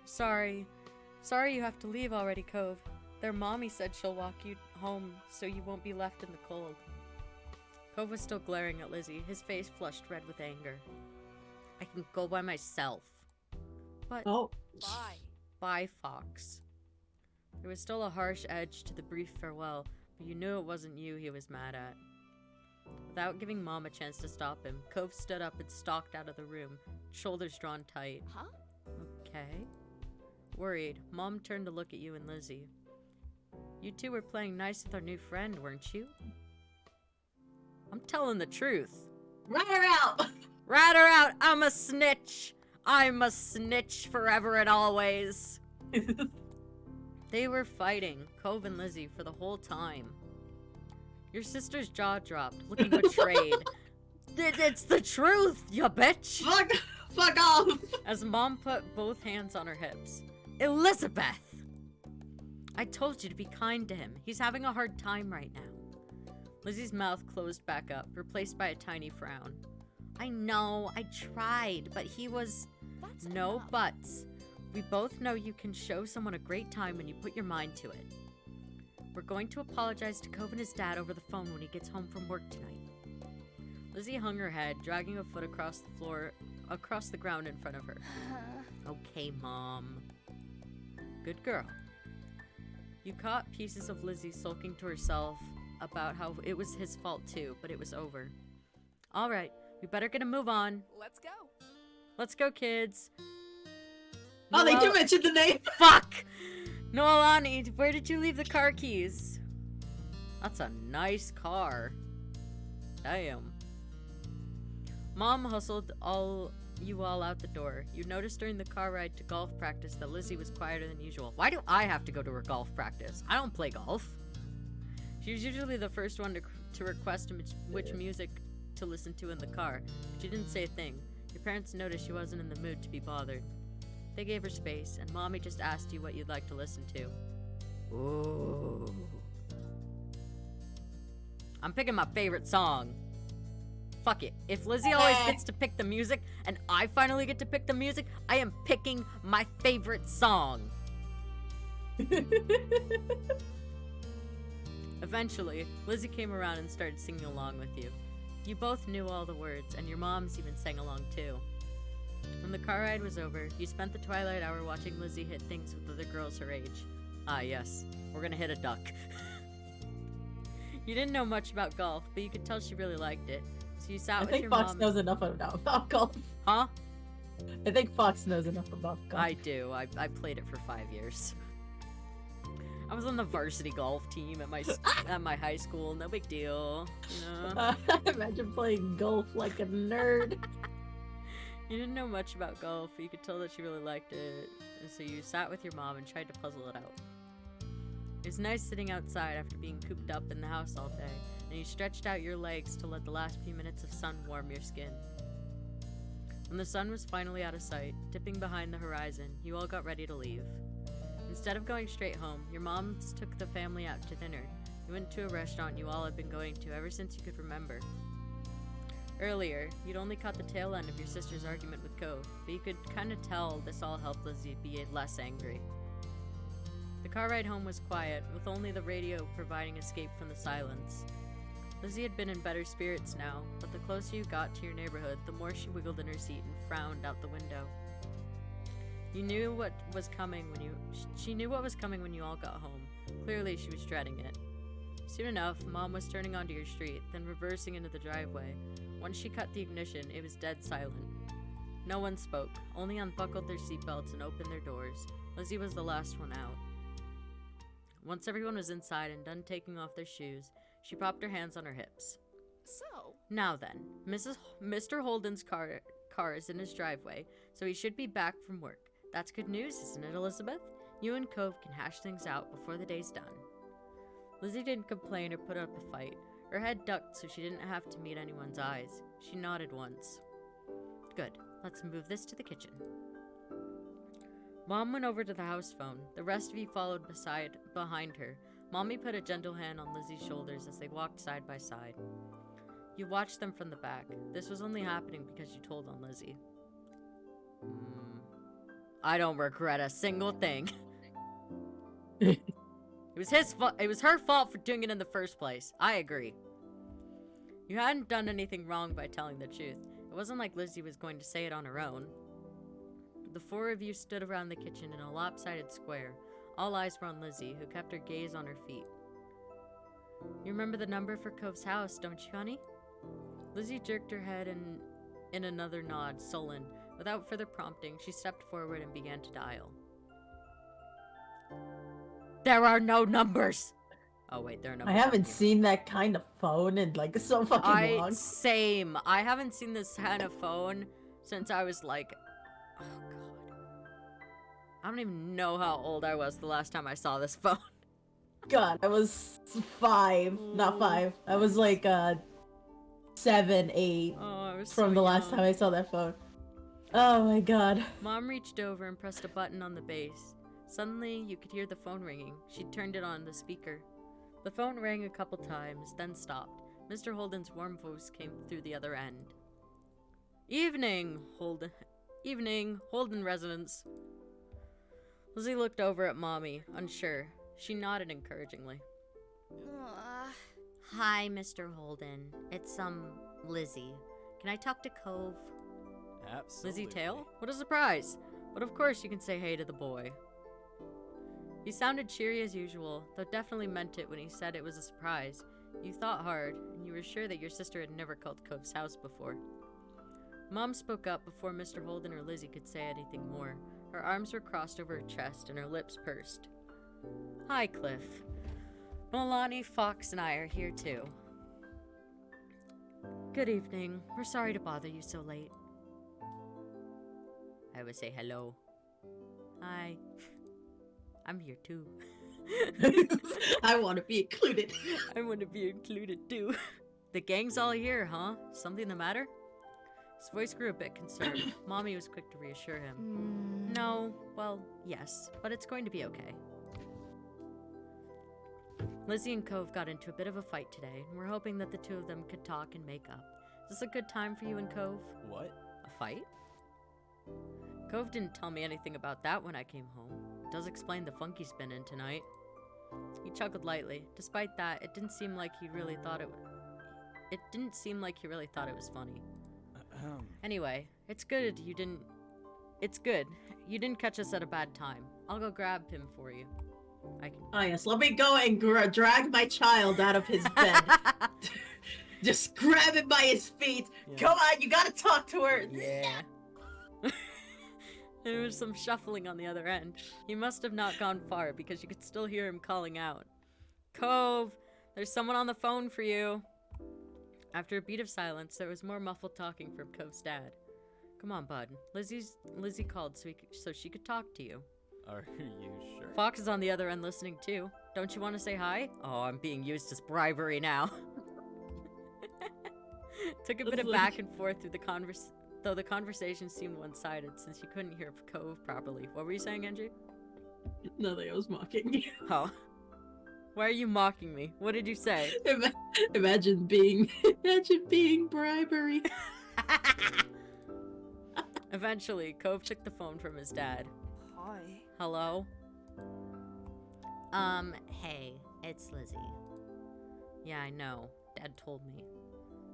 Sorry you have to leave already, Cove. Their mommy said she'll walk you home so you won't be left in the cold. Cove was still glaring at Lizzie, his face flushed red with anger. I can go by myself. But Oh. Bye. bye, Fox. There was still a harsh edge to the brief farewell, but you knew it wasn't you he was mad at. Without giving Mom a chance to stop him, Cove stood up and stalked out of the room, shoulders drawn tight. Huh? Okay. Worried, Mom turned to look at you and Lizzie. You two were playing nice with our new friend, weren't you? I'm telling the truth. Rat her out! Rat her out! I'm a snitch! I'm a snitch forever and always! They were fighting, Cove and Lizzie, for the whole time. Your sister's jaw dropped, looking betrayed. It's the truth, you bitch! Fuck off! As Mom put both hands on her hips. Elizabeth! I told you to be kind to him. He's having a hard time right now. Lizzie's mouth closed back up, replaced by a tiny frown. I know, I tried, but he was... That's No enough. buts. We both know you can show someone a great time when you put your mind to it. We're going to apologize to Cove and his dad over the phone when he gets home from work tonight. Lizzie hung her head, dragging a foot across the ground in front of her. Okay, Mom. Good girl. You caught pieces of Lizzie sulking to herself about how it was his fault too, but it was over. All right, we better get a move on. Let's go. Let's go, kids. Oh, they do Noel- mention the name. Fuck! Noelani, where did you leave the car keys? That's a nice car. Damn. Mom hustled you all out the door. You noticed during the car ride to golf practice that Lizzie was quieter than usual. Why do I have to go to her golf practice? I don't play golf. She was usually the first one to request which music to listen to in the car. She didn't say a thing. Your parents noticed she wasn't in the mood to be bothered. They gave her space, and Mommy just asked you what you'd like to listen to. Ooh. I'm picking my favorite song. Fuck it. If Lizzie always gets to pick the music, and I finally get to pick the music, I am picking my favorite song. Eventually, Lizzie came around and started singing along with you. You both knew all the words, and your moms even sang along too. When the car ride was over, you spent the twilight hour watching Lizzie hit things with other girls her age. Ah, yes. We're gonna hit a duck. You didn't know much about golf, but you could tell she really liked it. So you sat I with think your Fox mom. knows enough about golf. Huh? I think Fox knows enough about golf. I do. I played it for 5 years. I was on the varsity golf team at my high school. No big deal. You know? Imagine playing golf like a nerd. You didn't know much about golf, but you could tell that she really liked it. And so you sat with your mom and tried to puzzle it out. It was nice sitting outside after being cooped up in the house all day, and you stretched out your legs to let the last few minutes of sun warm your skin. When the sun was finally out of sight, dipping behind the horizon, you all got ready to leave. Instead of going straight home, your moms took the family out to dinner. You went to a restaurant you all had been going to ever since you could remember. Earlier, you'd only caught the tail end of your sister's argument with Cove, but you could kind of tell this all helped Lizzie be less angry. The car ride home was quiet, with only the radio providing escape from the silence. Lizzie had been in better spirits now, but the closer you got to your neighborhood, the more she wiggled in her seat and frowned out the window. You knew what was coming she knew what was coming when you all got home. Clearly, she was dreading it. Soon enough, Mom was turning onto your street, then reversing into the driveway. Once she cut the ignition, it was dead silent. No one spoke, only unbuckled their seatbelts and opened their doors. Lizzie was the last one out. Once everyone was inside and done taking off their shoes, she propped her hands on her hips. So, Now then, Mr. Holden's car is in his driveway, so he should be back from work. That's good news, isn't it, Elizabeth? You and Cove can hash things out before the day's done. Lizzie didn't complain or put up a fight. Her head ducked so she didn't have to meet anyone's eyes. She nodded once. Good. Let's move this to the kitchen. Mom went over to the house phone. The rest of you followed behind her. Mommy put a gentle hand on Lizzie's shoulders as they walked side by side. You watched them from the back. This was only happening because you told on Lizzie. I don't regret a single thing. It was his fault. It was her fault for doing it in the first place. I agree. You hadn't done anything wrong by telling the truth. It wasn't like Lizzie was going to say it on her own. The four of you stood around the kitchen in a lopsided square. All eyes were on Lizzie, who kept her gaze on her feet. You remember the number for Cove's house, don't you, honey? Lizzie jerked her head in another nod, sullen. Without further prompting, she stepped forward and began to dial. There are no numbers! Oh wait, there are numbers. I haven't seen that kind of phone in like so fucking long. Same. I haven't seen this kind of phone since I was like, oh god. I don't even know how old I was the last time I saw this phone. God, I was 5, not 5. I was like 7, 8 Oh, I was from so the last young. time I saw that phone. Oh my god. Mom reached over and pressed a button on the base. Suddenly, you could hear the phone ringing. She turned it on the speaker. The phone rang a couple times, then stopped. Mr. Holden's warm voice came through the other end. Evening, Holden. Evening, Holden residence. Lizzie looked over at Mommy, unsure. She nodded encouragingly. Hi, Mr. Holden. It's, Lizzie. Can I talk to Cove? Absolutely. Lizzie Tail? What a surprise! But of course you can say hey to the boy. He sounded cheery as usual, though definitely meant it when he said it was a surprise. You thought hard, and you were sure that your sister had never called Cove's house before. Mom spoke up before Mr. Holden or Lizzie could say anything more. Her arms were crossed over her chest and her lips pursed. Hi, Cliff. Milani, Fox, and I are here too. Good evening. We're sorry to bother you so late. I would say hello. Hi. I'm here too. I want to be included. I want to be included too. The gang's all here, huh? Something the matter? His voice grew a bit concerned. Mommy was quick to reassure him. No, well, yes, but it's going to be okay. Lizzie and Cove got into a bit of a fight today, and we're hoping that the two of them could talk and make up. Is this a good time for you and Cove? What? A fight? Cove didn't tell me anything about that when I came home. It does explain the funk he's been in tonight. He chuckled lightly. Despite that, it didn't seem like he really thought it was funny. Anyway, it's good you didn't catch us at a bad time. I'll go grab him for you. Oh yes, let me go and drag my child out of his bed. Just grab him by his feet. Yeah. Come on, you gotta talk to her. Yeah. There was some shuffling on the other end. He must have not gone far because you could still hear him calling out. Cove, there's someone on the phone for you. After a beat of silence, there was more muffled talking from Cove's dad. Come on, bud. Lizzie called so she could talk to you. Are you sure? Fox is on the other end listening too. Don't you want to say hi? Oh, I'm being used as bribery now. Took a bit of back and forth through though the conversation seemed one-sided since you couldn't hear Cove properly. What were you saying, Angie? Nothing, I was mocking you. Oh. Why are you mocking me? What did you say? Imagine being bribery. Eventually, Cove took the phone from his dad. Hi. Hello? Hey, it's Lizzie. Yeah, I know. Dad told me.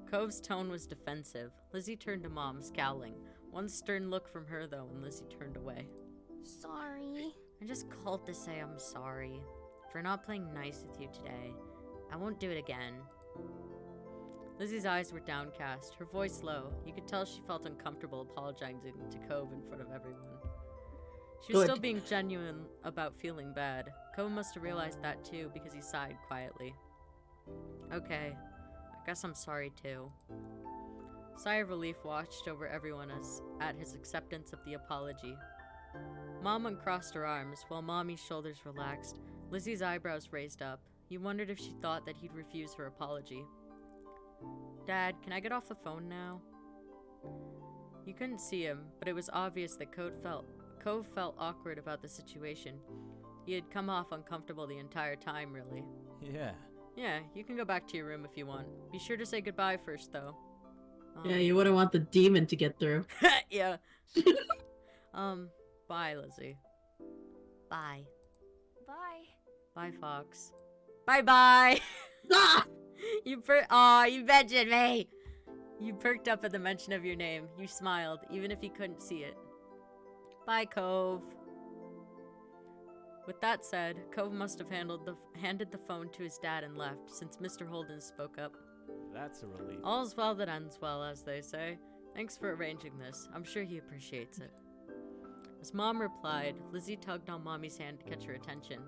Cove's tone was defensive. Lizzie turned to Mom, scowling. One stern look from her, though, and Lizzie turned away. Sorry. I just called to say I'm sorry for not playing nice with you today. I won't do it again. Lizzie's eyes were downcast, her voice low. You could tell she felt uncomfortable apologizing to Cove in front of everyone. She was still being genuine about feeling bad. Cove must have realized that too because he sighed quietly. Okay, I guess I'm sorry too. Sigh of relief washed over everyone at his acceptance of the apology. Mom uncrossed her arms while Mommy's shoulders relaxed. Lizzie's eyebrows raised up. You wondered if she thought that he'd refuse her apology. Dad, can I get off the phone now? You couldn't see him, but it was obvious that Cove felt awkward about the situation. He had come off uncomfortable the entire time, really. Yeah. Yeah, you can go back to your room if you want. Be sure to say goodbye first, though. Yeah, you wouldn't want the demon to get through. Yeah. Bye, Lizzie. Bye. Bye. Bye, Fox. Bye-bye! Ah! You mentioned me! You perked up at the mention of your name. You smiled, even if you couldn't see it. Bye, Cove. With that said, Cove must have handed the phone to his dad and left, since Mr. Holden spoke up. That's a relief. All's well that ends well, as they say. Thanks for arranging this. I'm sure he appreciates it. As Mom replied, Lizzie tugged on Mommy's hand to catch her attention.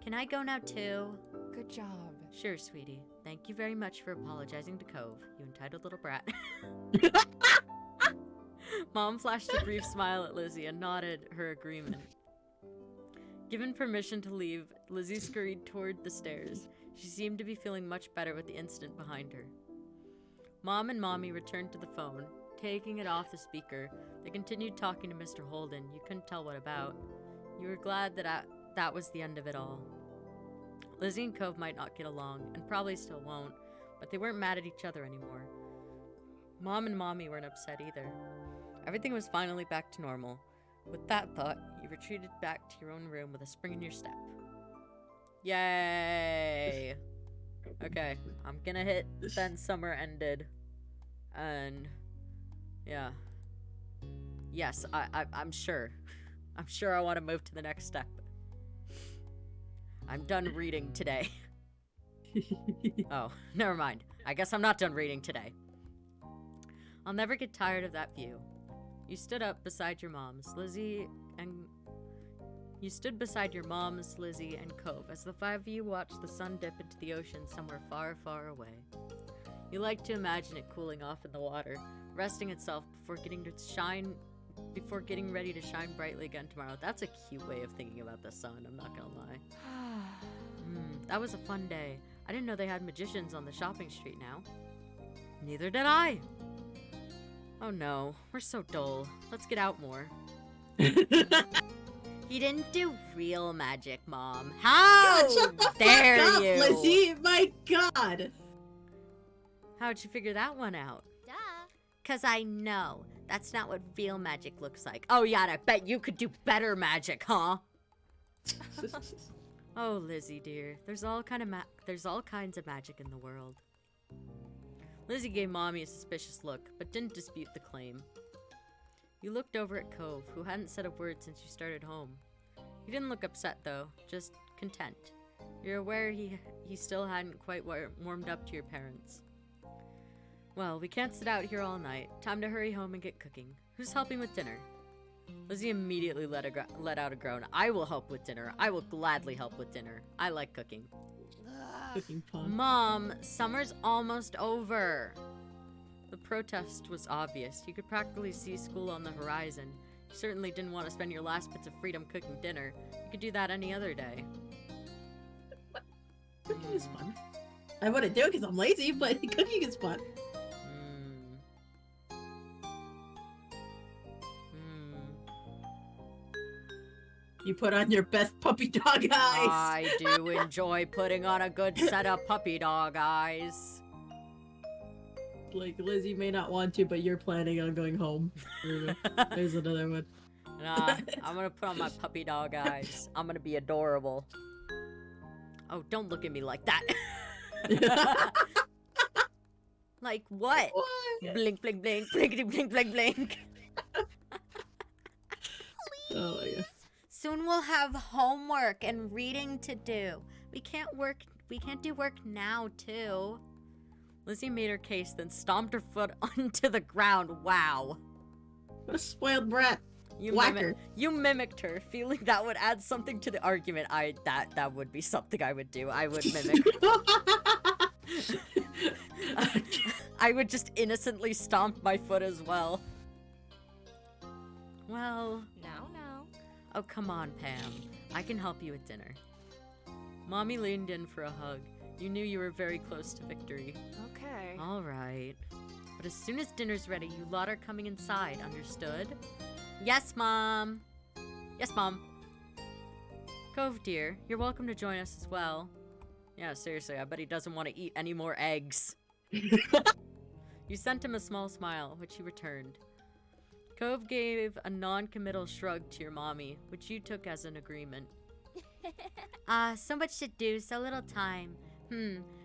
Can I go now too? Good job. Sure, sweetie. Thank you very much for apologizing to Cove, you entitled little brat. Mom flashed a brief smile at Lizzie and nodded her agreement. Given permission to leave, Lizzie scurried toward the stairs. She seemed to be feeling much better with the incident behind her. Mom and Mommy returned to the phone. Taking it off the speaker, they continued talking to Mr. Holden. You couldn't tell what about. You were glad that was the end of it all. Lizzie and Cove might not get along, and probably still won't, but they weren't mad at each other anymore. Mom and Mommy weren't upset either. Everything was finally back to normal. With that thought, you retreated back to your own room with a spring in your step. Yay! Okay, I'm gonna hit then summer ended. And yeah. Yes, I'm sure. I'm sure I want to move to the next step. I'm done reading today. Oh, never mind. I guess I'm not done reading today. I'll never get tired of that view. You stood up beside your moms, Lizzie, and Cove as the five of you watched the sun dip into the ocean somewhere far, far away. You like to imagine it cooling off in the water, resting itself before getting ready to shine brightly again tomorrow. That's a cute way of thinking about the sun, I'm not gonna lie. That was a fun day. I didn't know they had magicians on the shopping street now. Neither did I. Oh no, we're so dull. Let's get out more. He didn't do real magic, Mom. How God, shut the dare fuck up, you? Lizzie! My God! How'd you figure that one out? Duh. 'Cause I know. That's not what real magic looks like. Oh yeah, and I bet you could do better magic, huh? Oh, Lizzie, dear. There's all kinds of magic in the world. Lizzie gave Mommy a suspicious look, but didn't dispute the claim. You looked over at Cove, who hadn't said a word since you started home. He didn't look upset, though, just content. You're aware he still hadn't quite warmed up to your parents. Well, we can't sit out here all night. Time to hurry home and get cooking. Who's helping with dinner? Lizzie immediately let out a groan. I will help with dinner. I will gladly help with dinner. I like cooking. Cooking fun. Mom, summer's almost over. The protest was obvious. You could practically see school on the horizon. You certainly didn't want to spend your last bits of freedom cooking dinner. You could do that any other day. Cooking is fun. I wouldn't do it because I'm lazy, but cooking is fun. You put on your best puppy dog eyes. I do enjoy putting on a good set of puppy dog eyes. Like, Lizzie may not want to, but you're planning on going home. There's another one. Nah, I'm gonna put on my puppy dog eyes. I'm gonna be adorable. Oh, don't look at me like that. Like what? What? Blink, blink, blink, blinkety, blink, blink, blink. Oh my God. Soon we'll have homework and reading to do. We can't do work now, too. Lizzie made her case, then stomped her foot onto the ground. Wow. What a spoiled brat. You Whacker. You mimicked her, feeling that would add something to the argument. That would be something I would do. I would mimic. I would just innocently stomp my foot as well. Well... No. Oh, come on, Pam. I can help you with dinner. Mommy leaned in for a hug. You knew you were very close to victory. Okay. All right. But as soon as dinner's ready, you lot are coming inside, understood? Yes, Mom. Yes, Mom. Cove, dear, you're welcome to join us as well. Yeah, seriously, I bet he doesn't want to eat any more eggs. You sent him a small smile, which he returned. Cove gave a non-committal shrug to your mommy, which you took as an agreement. So much to do, so little time.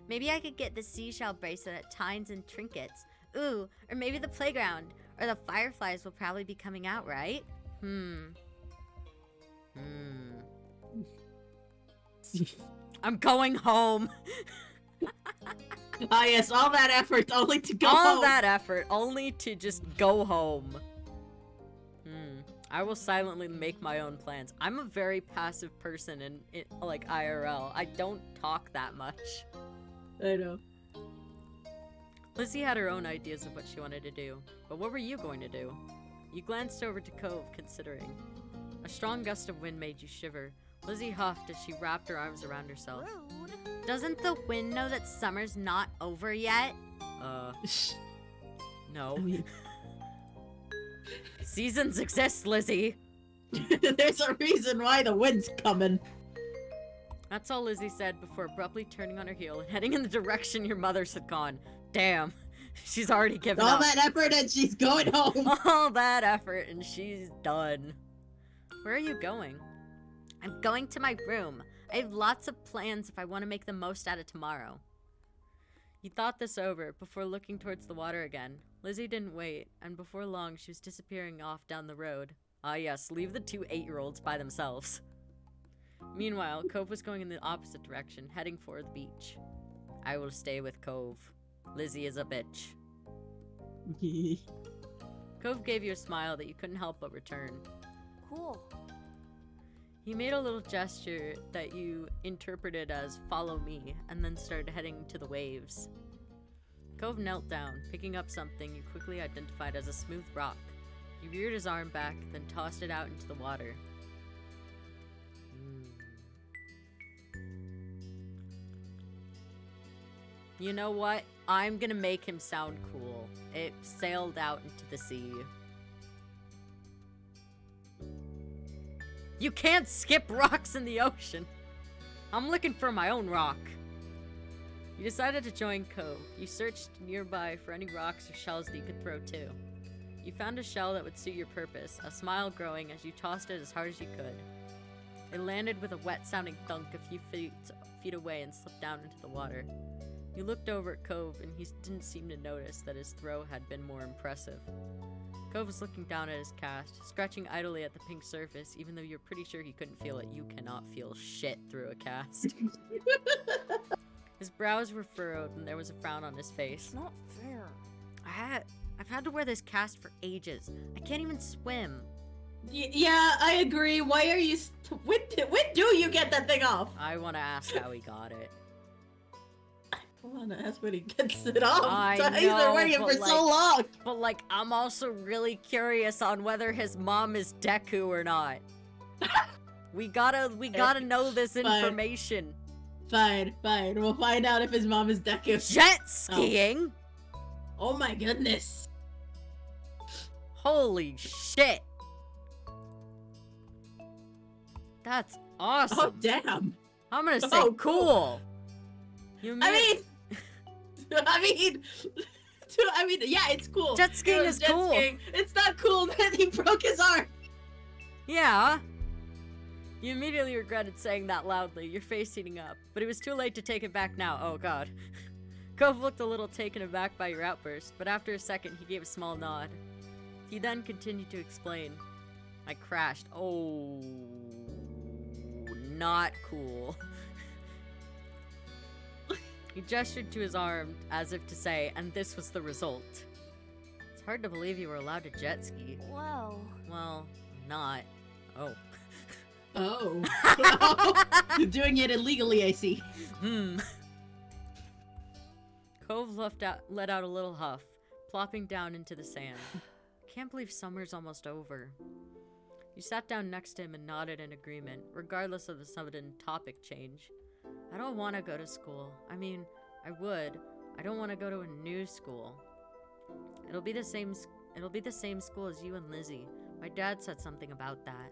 Maybe I could get the seashell bracelet at Tines and Trinkets. Ooh, or maybe the playground. Or the fireflies will probably be coming out, right? I'm going home. Ah, yes, all that effort only to go All home. that effort only to just go home. I will silently make my own plans. I'm a very passive person in like IRL. I don't talk that much. I know. Lizzie had her own ideas of what she wanted to do, but what were you going to do? You glanced over to Cove, considering. A strong gust of wind made you shiver. Lizzie huffed as she wrapped her arms around herself. Rude. Doesn't the wind know that summer's not over yet? No. I mean, Seasons exist, Lizzie. there's a reason why the wind's coming. That's all Lizzie said before abruptly turning on her heel and heading in the direction your mother's had gone. Damn. She's already given All up. that effort and she's going home. All that effort and she's done. Where are you going? I'm going to my room. I have lots of plans if I want to make the most out of tomorrow. You thought this over before looking towards the water again. Lizzie didn't wait, and before long she was disappearing off down the road. Ah yes, leave the two 8-year-olds by themselves. Meanwhile, Cove was going in the opposite direction, heading for the beach. I will stay with Cove. Lizzie is a bitch. Cove gave you a smile that you couldn't help but return. Cool. He made a little gesture that you interpreted as follow me, and then started heading to the waves. Cove knelt down, picking up something you quickly identified as a smooth rock. He reared his arm back, then tossed it out into the water. You know what? I'm gonna make him sound cool. It sailed out into the sea. You can't skip rocks in the ocean. I'm looking for my own rock. You decided to join Cove. You searched nearby for any rocks or shells that you could throw too. You found a shell that would suit your purpose, a smile growing as you tossed it as hard as you could. It landed with a wet-sounding thunk a few feet away and slipped down into the water. You looked over at Cove, and he didn't seem to notice that his throw had been more impressive. Cove was looking down at his cast, scratching idly at the pink surface, even though you're pretty sure he couldn't feel it. You cannot feel shit through a cast. His brows were furrowed, and there was a frown on his face. It's not fair. I've had to wear this cast for ages. I can't even swim. Yeah, I agree. Why are you... when do you get that thing off? I want to ask how he got it. I want to ask when he gets it off. I He's been know, wearing it but for so long. But, like, I'm also really curious on whether his mom is Deku or not. We gotta know this Fine. information. Fine. We'll find out if his mom is Deku. Jet skiing? Oh my goodness. Holy shit. That's awesome. Oh, damn. I'm gonna say Oh, cool. You I mean, yeah, it's cool. Jet skiing is cool. Skiing. It's not cool that he broke his arm. Yeah. You immediately regretted saying that loudly, your face heating up, but it was too late to take it back now. Oh god. Cove looked a little taken aback by your outburst, but after a second he gave a small nod. He then continued to explain. I crashed. Oh, not cool. He gestured to his arm as if to say, and this was the result. It's hard to believe you were allowed to jet ski. Well, Not. Oh. Oh. You're doing it illegally, I see. Cove let out a little huff, plopping down into the sand. Can't believe summer's almost over. You sat down next to him and nodded in agreement, regardless of the sudden topic change. I don't want to go to school. I mean, I would. I don't want to go to a new school. It'll be the same school as you and Lizzie. My dad said something about that.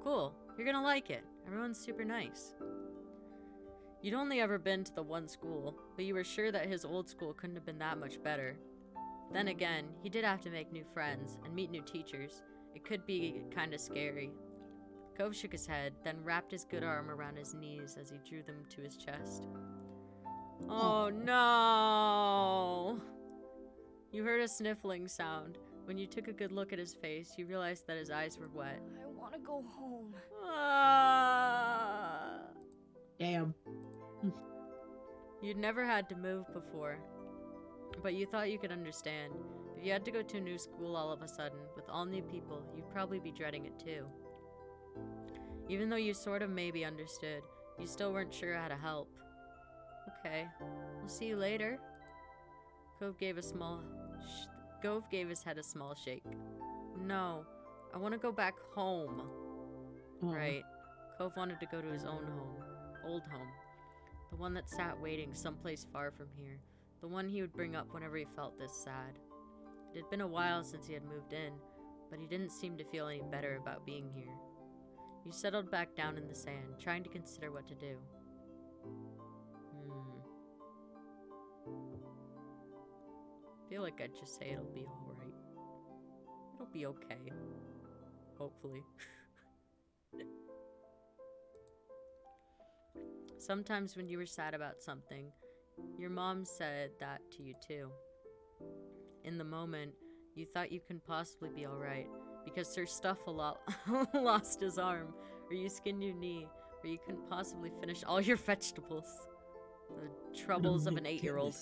Cool. You're gonna like it. Everyone's super nice. You'd only ever been to the one school, but you were sure that his old school couldn't have been that much better. Then again, he did have to make new friends and meet new teachers. It could be kinda scary. Cove shook his head, then wrapped his good arm around his knees as he drew them to his chest. Oh no! You heard a sniffling sound. When you took a good look at his face, you realized that his eyes were wet. I want to go home. Ah. Damn. You'd never had to move before, but you thought you could understand. If you had to go to a new school all of a sudden, with all new people, you'd probably be dreading it too. Even though you sort of maybe understood, you still weren't sure how to help. Okay, we'll see you later. Cove gave his head a small shake. No, I want to go back home. Right. Cove wanted to go to his own home. Old home. The one that sat waiting someplace far from here. The one he would bring up whenever he felt this sad. It had been a while since he had moved in, but he didn't seem to feel any better about being here. You settled back down in the sand, trying to consider what to do. Feel like I'd just say it'll be alright. It'll be okay. Hopefully. Sometimes when you were sad about something, your mom said that to you too. In the moment, you thought you couldn't possibly be alright because Sir Stuff-a-Lot lost his arm, or you skinned your knee, or you couldn't possibly finish all your vegetables. The troubles of an 8-year-old.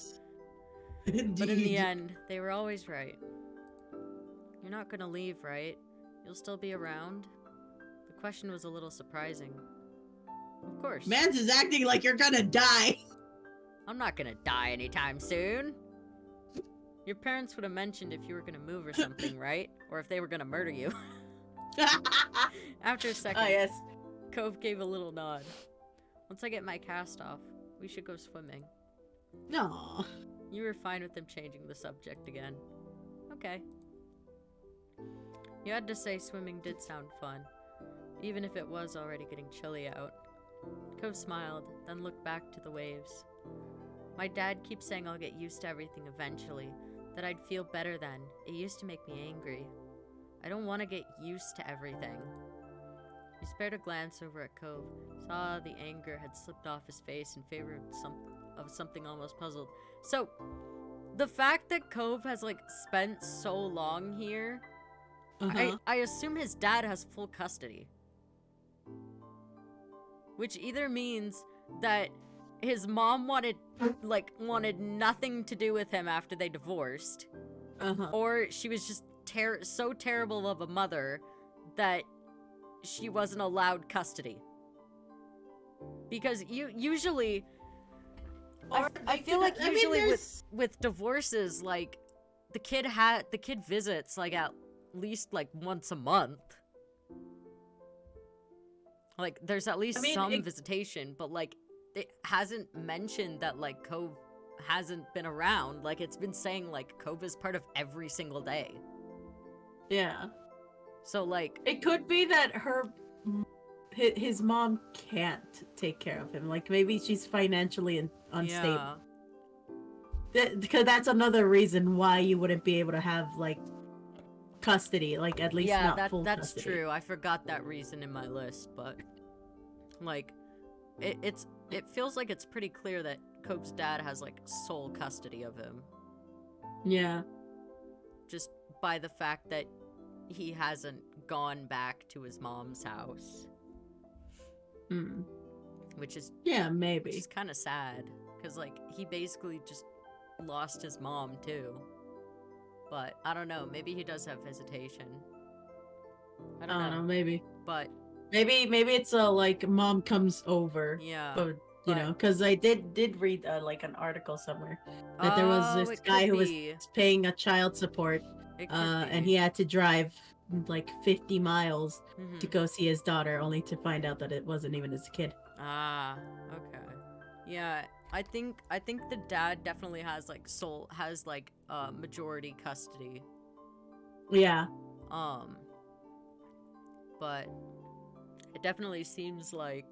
But in the end, they were always right. You're not gonna leave, right? You'll still be around? The question was a little surprising. Of course. Mans is acting like you're gonna die. I'm not gonna die anytime soon. Your parents would have mentioned if you were gonna move or something, right? Or if they were gonna murder you. After a second, Oh, yes. Cove gave a little nod. Once I get my cast off, we should go swimming. No. You were fine with them changing the subject again. Okay. You had to say swimming did sound fun, even if it was already getting chilly out. Cove smiled, then looked back to the waves. My dad keeps saying I'll get used to everything eventually, that I'd feel better then. It used to make me angry. I don't want to get used to everything. He spared a glance over at Cove, saw the anger had slipped off his face in favor of something almost puzzled. So, the fact that Cove has, like, spent so long here, I assume his dad has full custody. Which either means that his mom wanted nothing to do with him after they divorced, or she was just so terrible of a mother that she wasn't allowed custody. Because usually, I feel like usually with divorces, like the kid visits like at least like once a month. Like there's at least some visitation, but like it hasn't mentioned that like Cove hasn't been around. Like it's been saying like Cove is part of every single day. Yeah. So like it could be that his mom can't take care of him. Like maybe she's financially unstable. Yeah. Because that's another reason why you wouldn't be able to have like custody, like at least not full that's custody. True. I forgot that reason in my list, but like it feels like it's pretty clear that Cove's dad has like sole custody of him. Yeah. Just by the fact that he hasn't gone back to his mom's house. Which is maybe. Which is kind of sad because like he basically just lost his mom too. But I don't know, maybe he does have visitation. I don't know, maybe. But maybe it's like mom comes over. Yeah. But you know, because I did read like an article somewhere that there was this guy who was paying a child support, and he had to drive like 50 miles to go see his daughter, only to find out that it wasn't even his kid. Ah, okay. Yeah, I think the dad definitely has like majority custody. Yeah. But it definitely seems like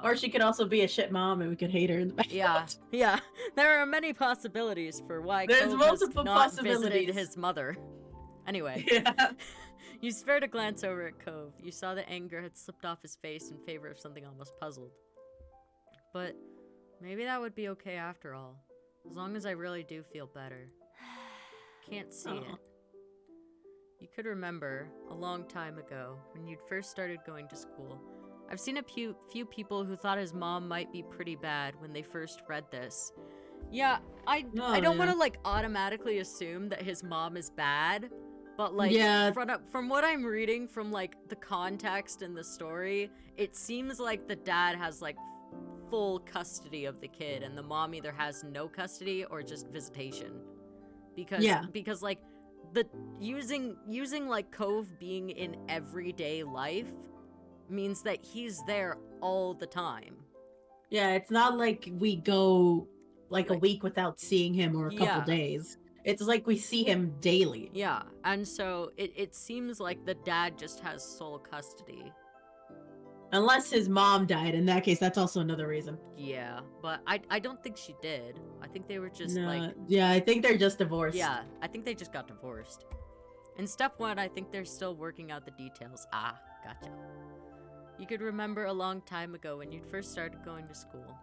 or she could also be a shit mom and we could hate her in the background. Yeah. There are many possibilities for why There's Cove multiple has not possibilities. visited his mother. Anyway. Yeah. You spared a glance over at Cove. You saw the anger had slipped off his face in favor of something almost puzzled. But maybe that would be okay after all. As long as I really do feel better. Can't see it. You could remember, a long time ago, when you'd first started going to school. I've seen a few people who thought his mom might be pretty bad when they first read this. Yeah, I don't want to like automatically assume that his mom is bad, but like from what I'm reading from like the context in the story, it seems like the dad has like full custody of the kid and the mom either has no custody or just visitation. Because like the using like Cove being in everyday life means that he's there all the time. Yeah, it's not like we go like a week without seeing him or a couple days. It's like we see him daily. Yeah, and so it seems like the dad just has sole custody. Unless his mom died. In that case, that's also another reason. Yeah, but I don't think she did. I think they were just No, like, yeah, I think they're just divorced. yeah, I think they just got divorced. In step 1, I think they're still working out the details. Ah, gotcha. You could remember a long time ago when you'd first started going to school.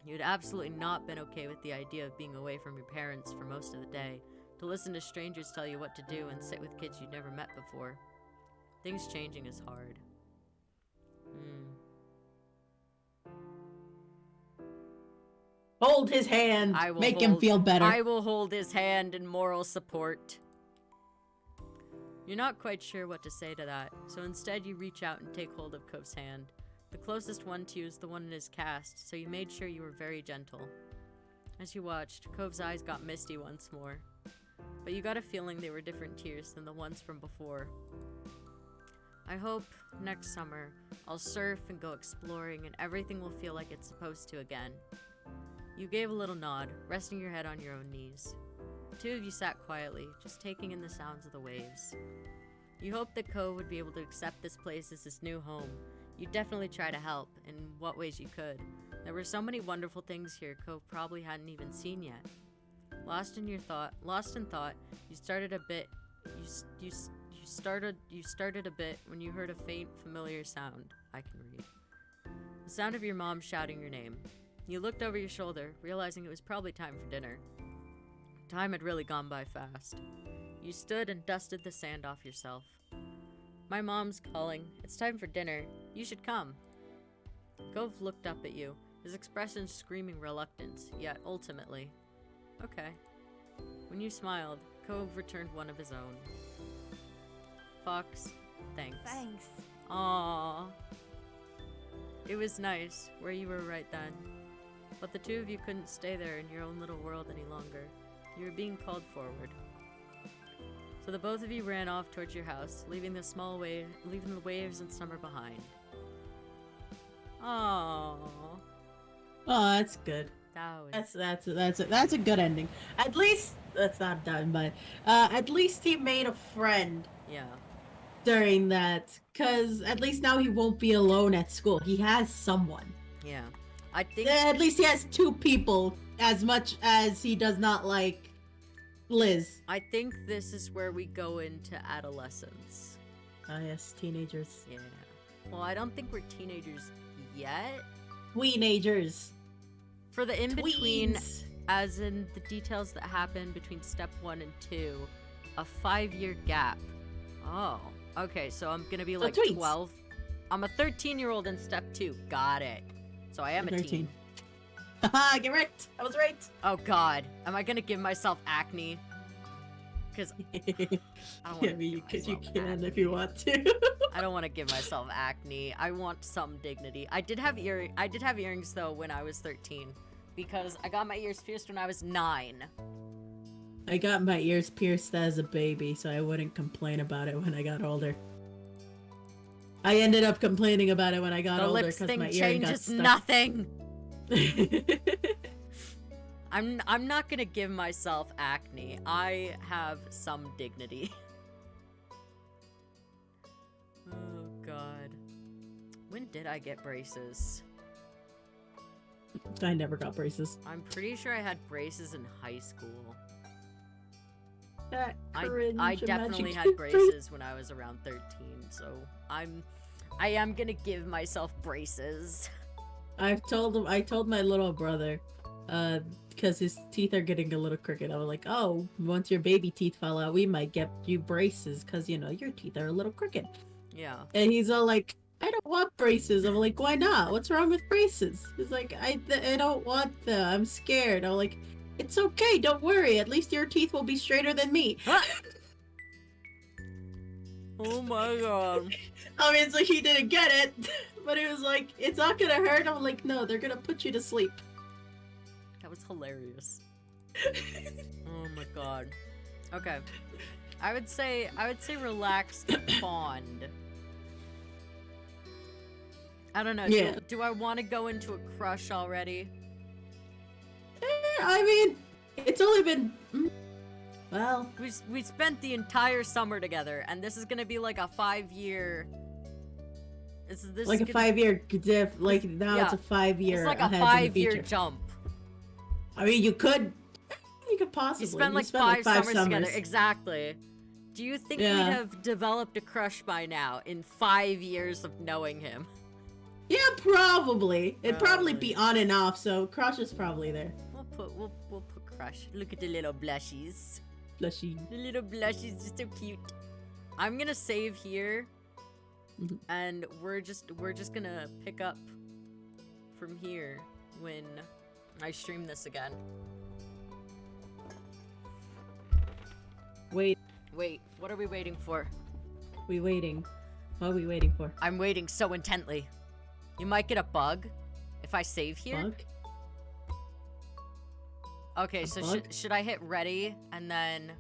You'd absolutely not been okay with the idea of being away from your parents for most of the day, to listen to strangers tell you what to do and sit with kids you'd never met before. Things changing is hard. Hold his hand. I will Make him feel better. I will hold his hand in moral support. You're not quite sure what to say to that, so instead you reach out and take hold of Kov's hand. The closest one to you is the one in his cast, so you made sure you were very gentle. As you watched, Kov's eyes got misty once more, but you got a feeling they were different tears than the ones from before. I hope next summer I'll surf and go exploring and everything will feel like it's supposed to again. You gave a little nod, resting your head on your own knees. The two of you sat quietly, just taking in the sounds of the waves. You hoped that Ko would be able to accept this place as his new home. You'd definitely try to help, in what ways you could. There were so many wonderful things here Ko probably hadn't even seen yet. Lost in thought, you started a bit when you heard a faint, familiar sound. I can read. The sound of your mom shouting your name. You looked over your shoulder, realizing it was probably time for dinner. Time had really gone by fast. You stood and dusted the sand off yourself. My mom's calling. It's time for dinner. You should come. Gove looked up at you, his expression screaming reluctance, yet ultimately. Okay. When you smiled, Cove returned one of his own. Fox, thanks. Thanks. Aww. It was nice, where you were right then. But the two of you couldn't stay there in your own little world any longer. You were being called forward. So the both of you ran off towards your house, leaving the waves and summer behind. Aww. Oh, that's good. That's a good ending. At least that's not done, but at least he made a friend. Yeah. During that, cause at least now he won't be alone at school. He has someone. Yeah. I think At least he has two people, as much as he does not like Liz. I think this is where we go into adolescence. Ah, yes, teenagers. Yeah. Well, I don't think we're teenagers yet. Tweenagers. For the in-between, Tweens. as in the details that happen between step 1 and 2, a 5-year gap. Oh, okay, so I'm gonna be So like tweens. 12. I'm a 13-year-old in step 2. Got it. So I am a 13. teen. Haha, get wrecked. I was right. Oh god, am I gonna give myself acne? Because I don't want Yeah, to you give myself can acne. if you want to. I don't want to give myself acne. I want some dignity. I did have earrings though when I was 13 because I got my ears pierced when I was 9. I got my ears pierced as a baby, so I wouldn't complain about it when I got older. I ended up complaining about it when I got The older lips because thing my earring got changes stuck. nothing. I'm not gonna give myself acne. I have some dignity. Oh god. When did I get braces? I never got braces. I'm pretty sure I had braces in high school. That I cringe, definitely imagine had getting braces when I was around 13, so I am gonna give myself braces. I told my little brother, because his teeth are getting a little crooked. I was like, oh, once your baby teeth fall out, we might get you braces, because, you know, your teeth are a little crooked. Yeah. And he's all like, I don't want braces. I'm like, why not? What's wrong with braces? He's like, I don't want them. I'm scared. I'm like, it's okay. Don't worry. At least your teeth will be straighter than me. Oh my god. Obviously, he didn't get it. But he was like, it's not gonna hurt. I'm like, no, they're gonna put you to sleep. That was hilarious. Oh my god. Okay. I would say relaxed and fond. I don't know. Yeah. Do I want to go into a crush already? I mean, it's only been... Well... We spent the entire summer together, and this is gonna be like a 5-year This like is a gonna- 5-year diff. Like now it's Yeah. a 5-year. It's like a ahead in the 5-year future. jump. I mean, you could possibly. You spent like spent, 5 summers together. Exactly. Do you think we'd Yeah. have developed a crush by now in 5 years of knowing him? Yeah, probably. It'd probably Probably. be on and off, so crush is probably there. We'll put crush. Look at the little blushies. Blushy. The little blushies, just so cute. I'm gonna save here, Mhm. and we're just gonna pick up from here when I stream this again. Wait, Wait, what are we waiting for? we waiting. What are we waiting for? I'm waiting so intently. You might get a bug if I save here. Bug? Okay, A so bug? should I hit ready and then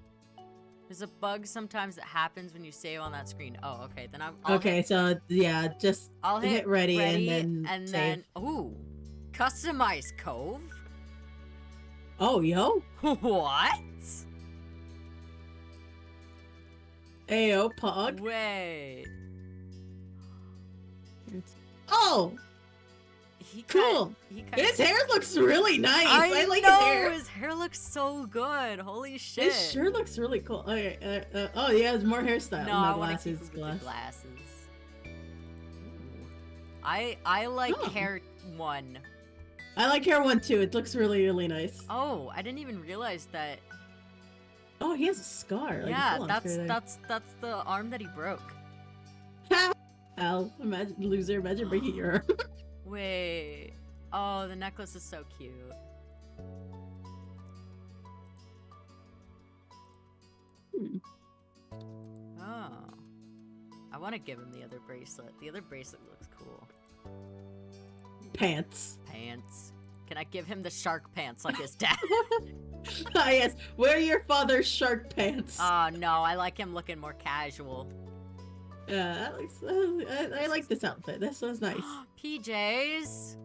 there's a bug sometimes that happens when you save on that screen. Oh, okay, then I'll Okay, hit, so yeah, just I'll hit ready and then save. ooh, customize cove. Oh, yo. What? Ayo, Pog. Wait. Oh, He cool. He His hair looks really nice. I like know, his hair. his hair looks so good. Holy shit. His shirt looks really cool. Okay, oh, yeah, there's more hairstyle. No, My I want to keep glasses, him with the glass. glasses. Ooh. I like Oh. hair one. I like hair one too. It looks really, really nice. Oh, I didn't even realize that. Oh, he has a scar. Like a Yeah, full-on that's scar there. that's the arm that he broke. Al, imagine loser. Imagine breaking your arm. Wait. Oh, the necklace is so cute. Hmm. Oh. I want to give him the other bracelet. The other bracelet looks cool. Pants. Pants. Can I give him the shark pants like his dad? Ah, yes. Wear your father's shark pants. Oh no, I like him looking more casual. Yeah, that looks. I like this outfit. This was nice. PJs?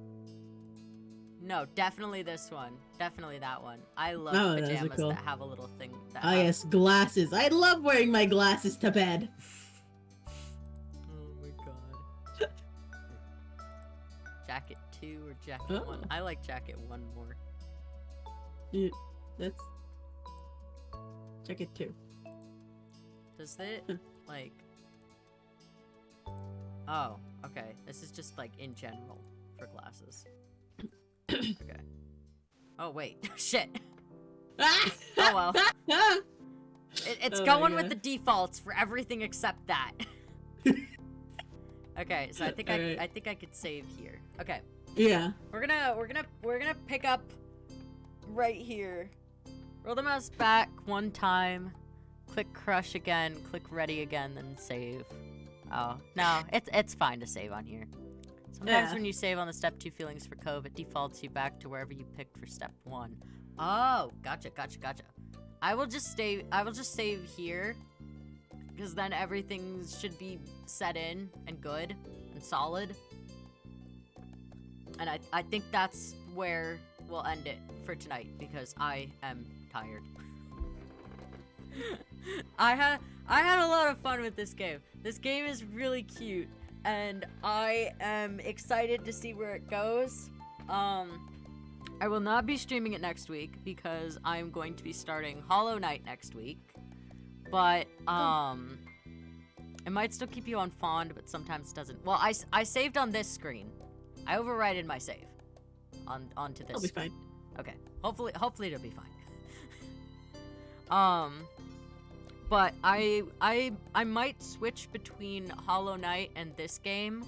No, definitely this one. Definitely that one. I love Oh, those are pajamas cool. that have a little thing. That Ah, have- yes, glasses. I love wearing my glasses to bed. Oh my god. Jacket 2 or jacket 1? Oh. I like jacket 1 more. Yeah, that's. Check it too. Does it, Hmm. like... Oh, okay. This is just, like, in general for glasses. Okay. Oh, wait. Shit. Ah! Oh, well. It's Oh my going with God. the defaults for everything except that. Okay, so I think Alright. I think I could save here. Okay. Yeah. We're gonna pick up right here. Roll the mouse back one time. Click crush again. Click ready again. Then save. Oh no, it's fine to save on here. Sometimes Yeah. when you save on the step 2 feelings for Cove, it defaults you back to wherever you picked for step 1. Oh, gotcha. I will just save here, because then everything should be set in and good and solid. And I think that's where we'll end it for tonight, because I am tired. I had a lot of fun with this game. This game is really cute, and I am excited to see where it goes. I will not be streaming it next week because I'm going to be starting Hollow Knight next week. But it might still keep you on Fond, but sometimes doesn't. Well, I saved on this screen. I overrided my save onto this. I'll be screen. fine. Okay. Hopefully it'll be fine. But I might switch between Hollow Knight and this game.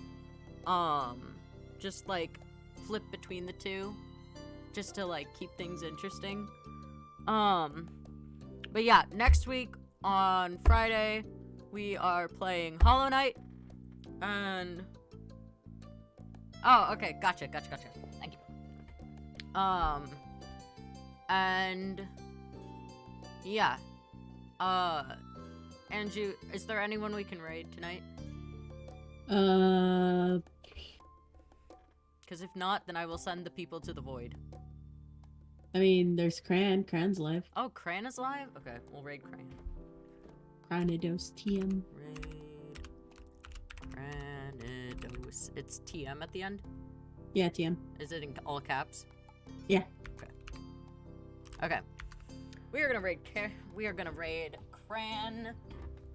Just like flip between the two, just to like keep things interesting. But yeah, next week on Friday we are playing Hollow Knight, and oh, okay, gotcha. Thank you. And yeah. Andrew, is there anyone we can raid tonight? Because if not, then I will send the people to the void. I mean, there's Cran. Cran's live. Oh, Cran is live? Okay, we'll raid Cran. Cranidos TM. Raid Cranidos house. It's TM at the end. Yeah, TM. Is it in all caps? Yeah. Okay. We are gonna raid Cran.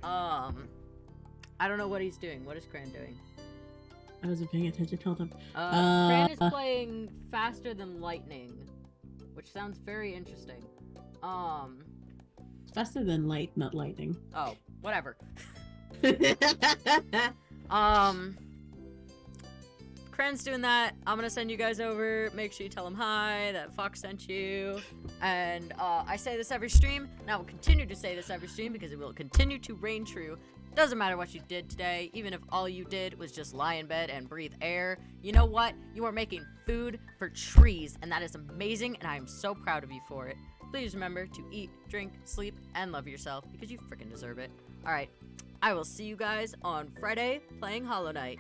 I don't know what he's doing. What is Cran doing? I wasn't paying attention. Hold on. Cran is playing faster than lightning, which sounds very interesting. Faster than light, not lightning. Oh, whatever. Cran's doing that. I'm gonna send you guys over. Make sure you tell him hi, that Fox sent you. And I say this every stream, and I will continue to say this every stream because it will continue to reign true. Doesn't matter what you did today, even if all you did was just lie in bed and breathe air. You know what? You are making food for trees, and that is amazing, and I am so proud of you for it. Please remember to eat, drink, sleep, and love yourself because you freaking deserve it. Alright, I will see you guys on Friday playing Hollow Knight.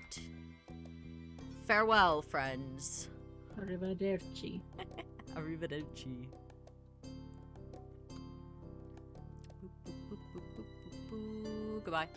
Farewell, friends. Arrivederci. Arrivederci. Goodbye.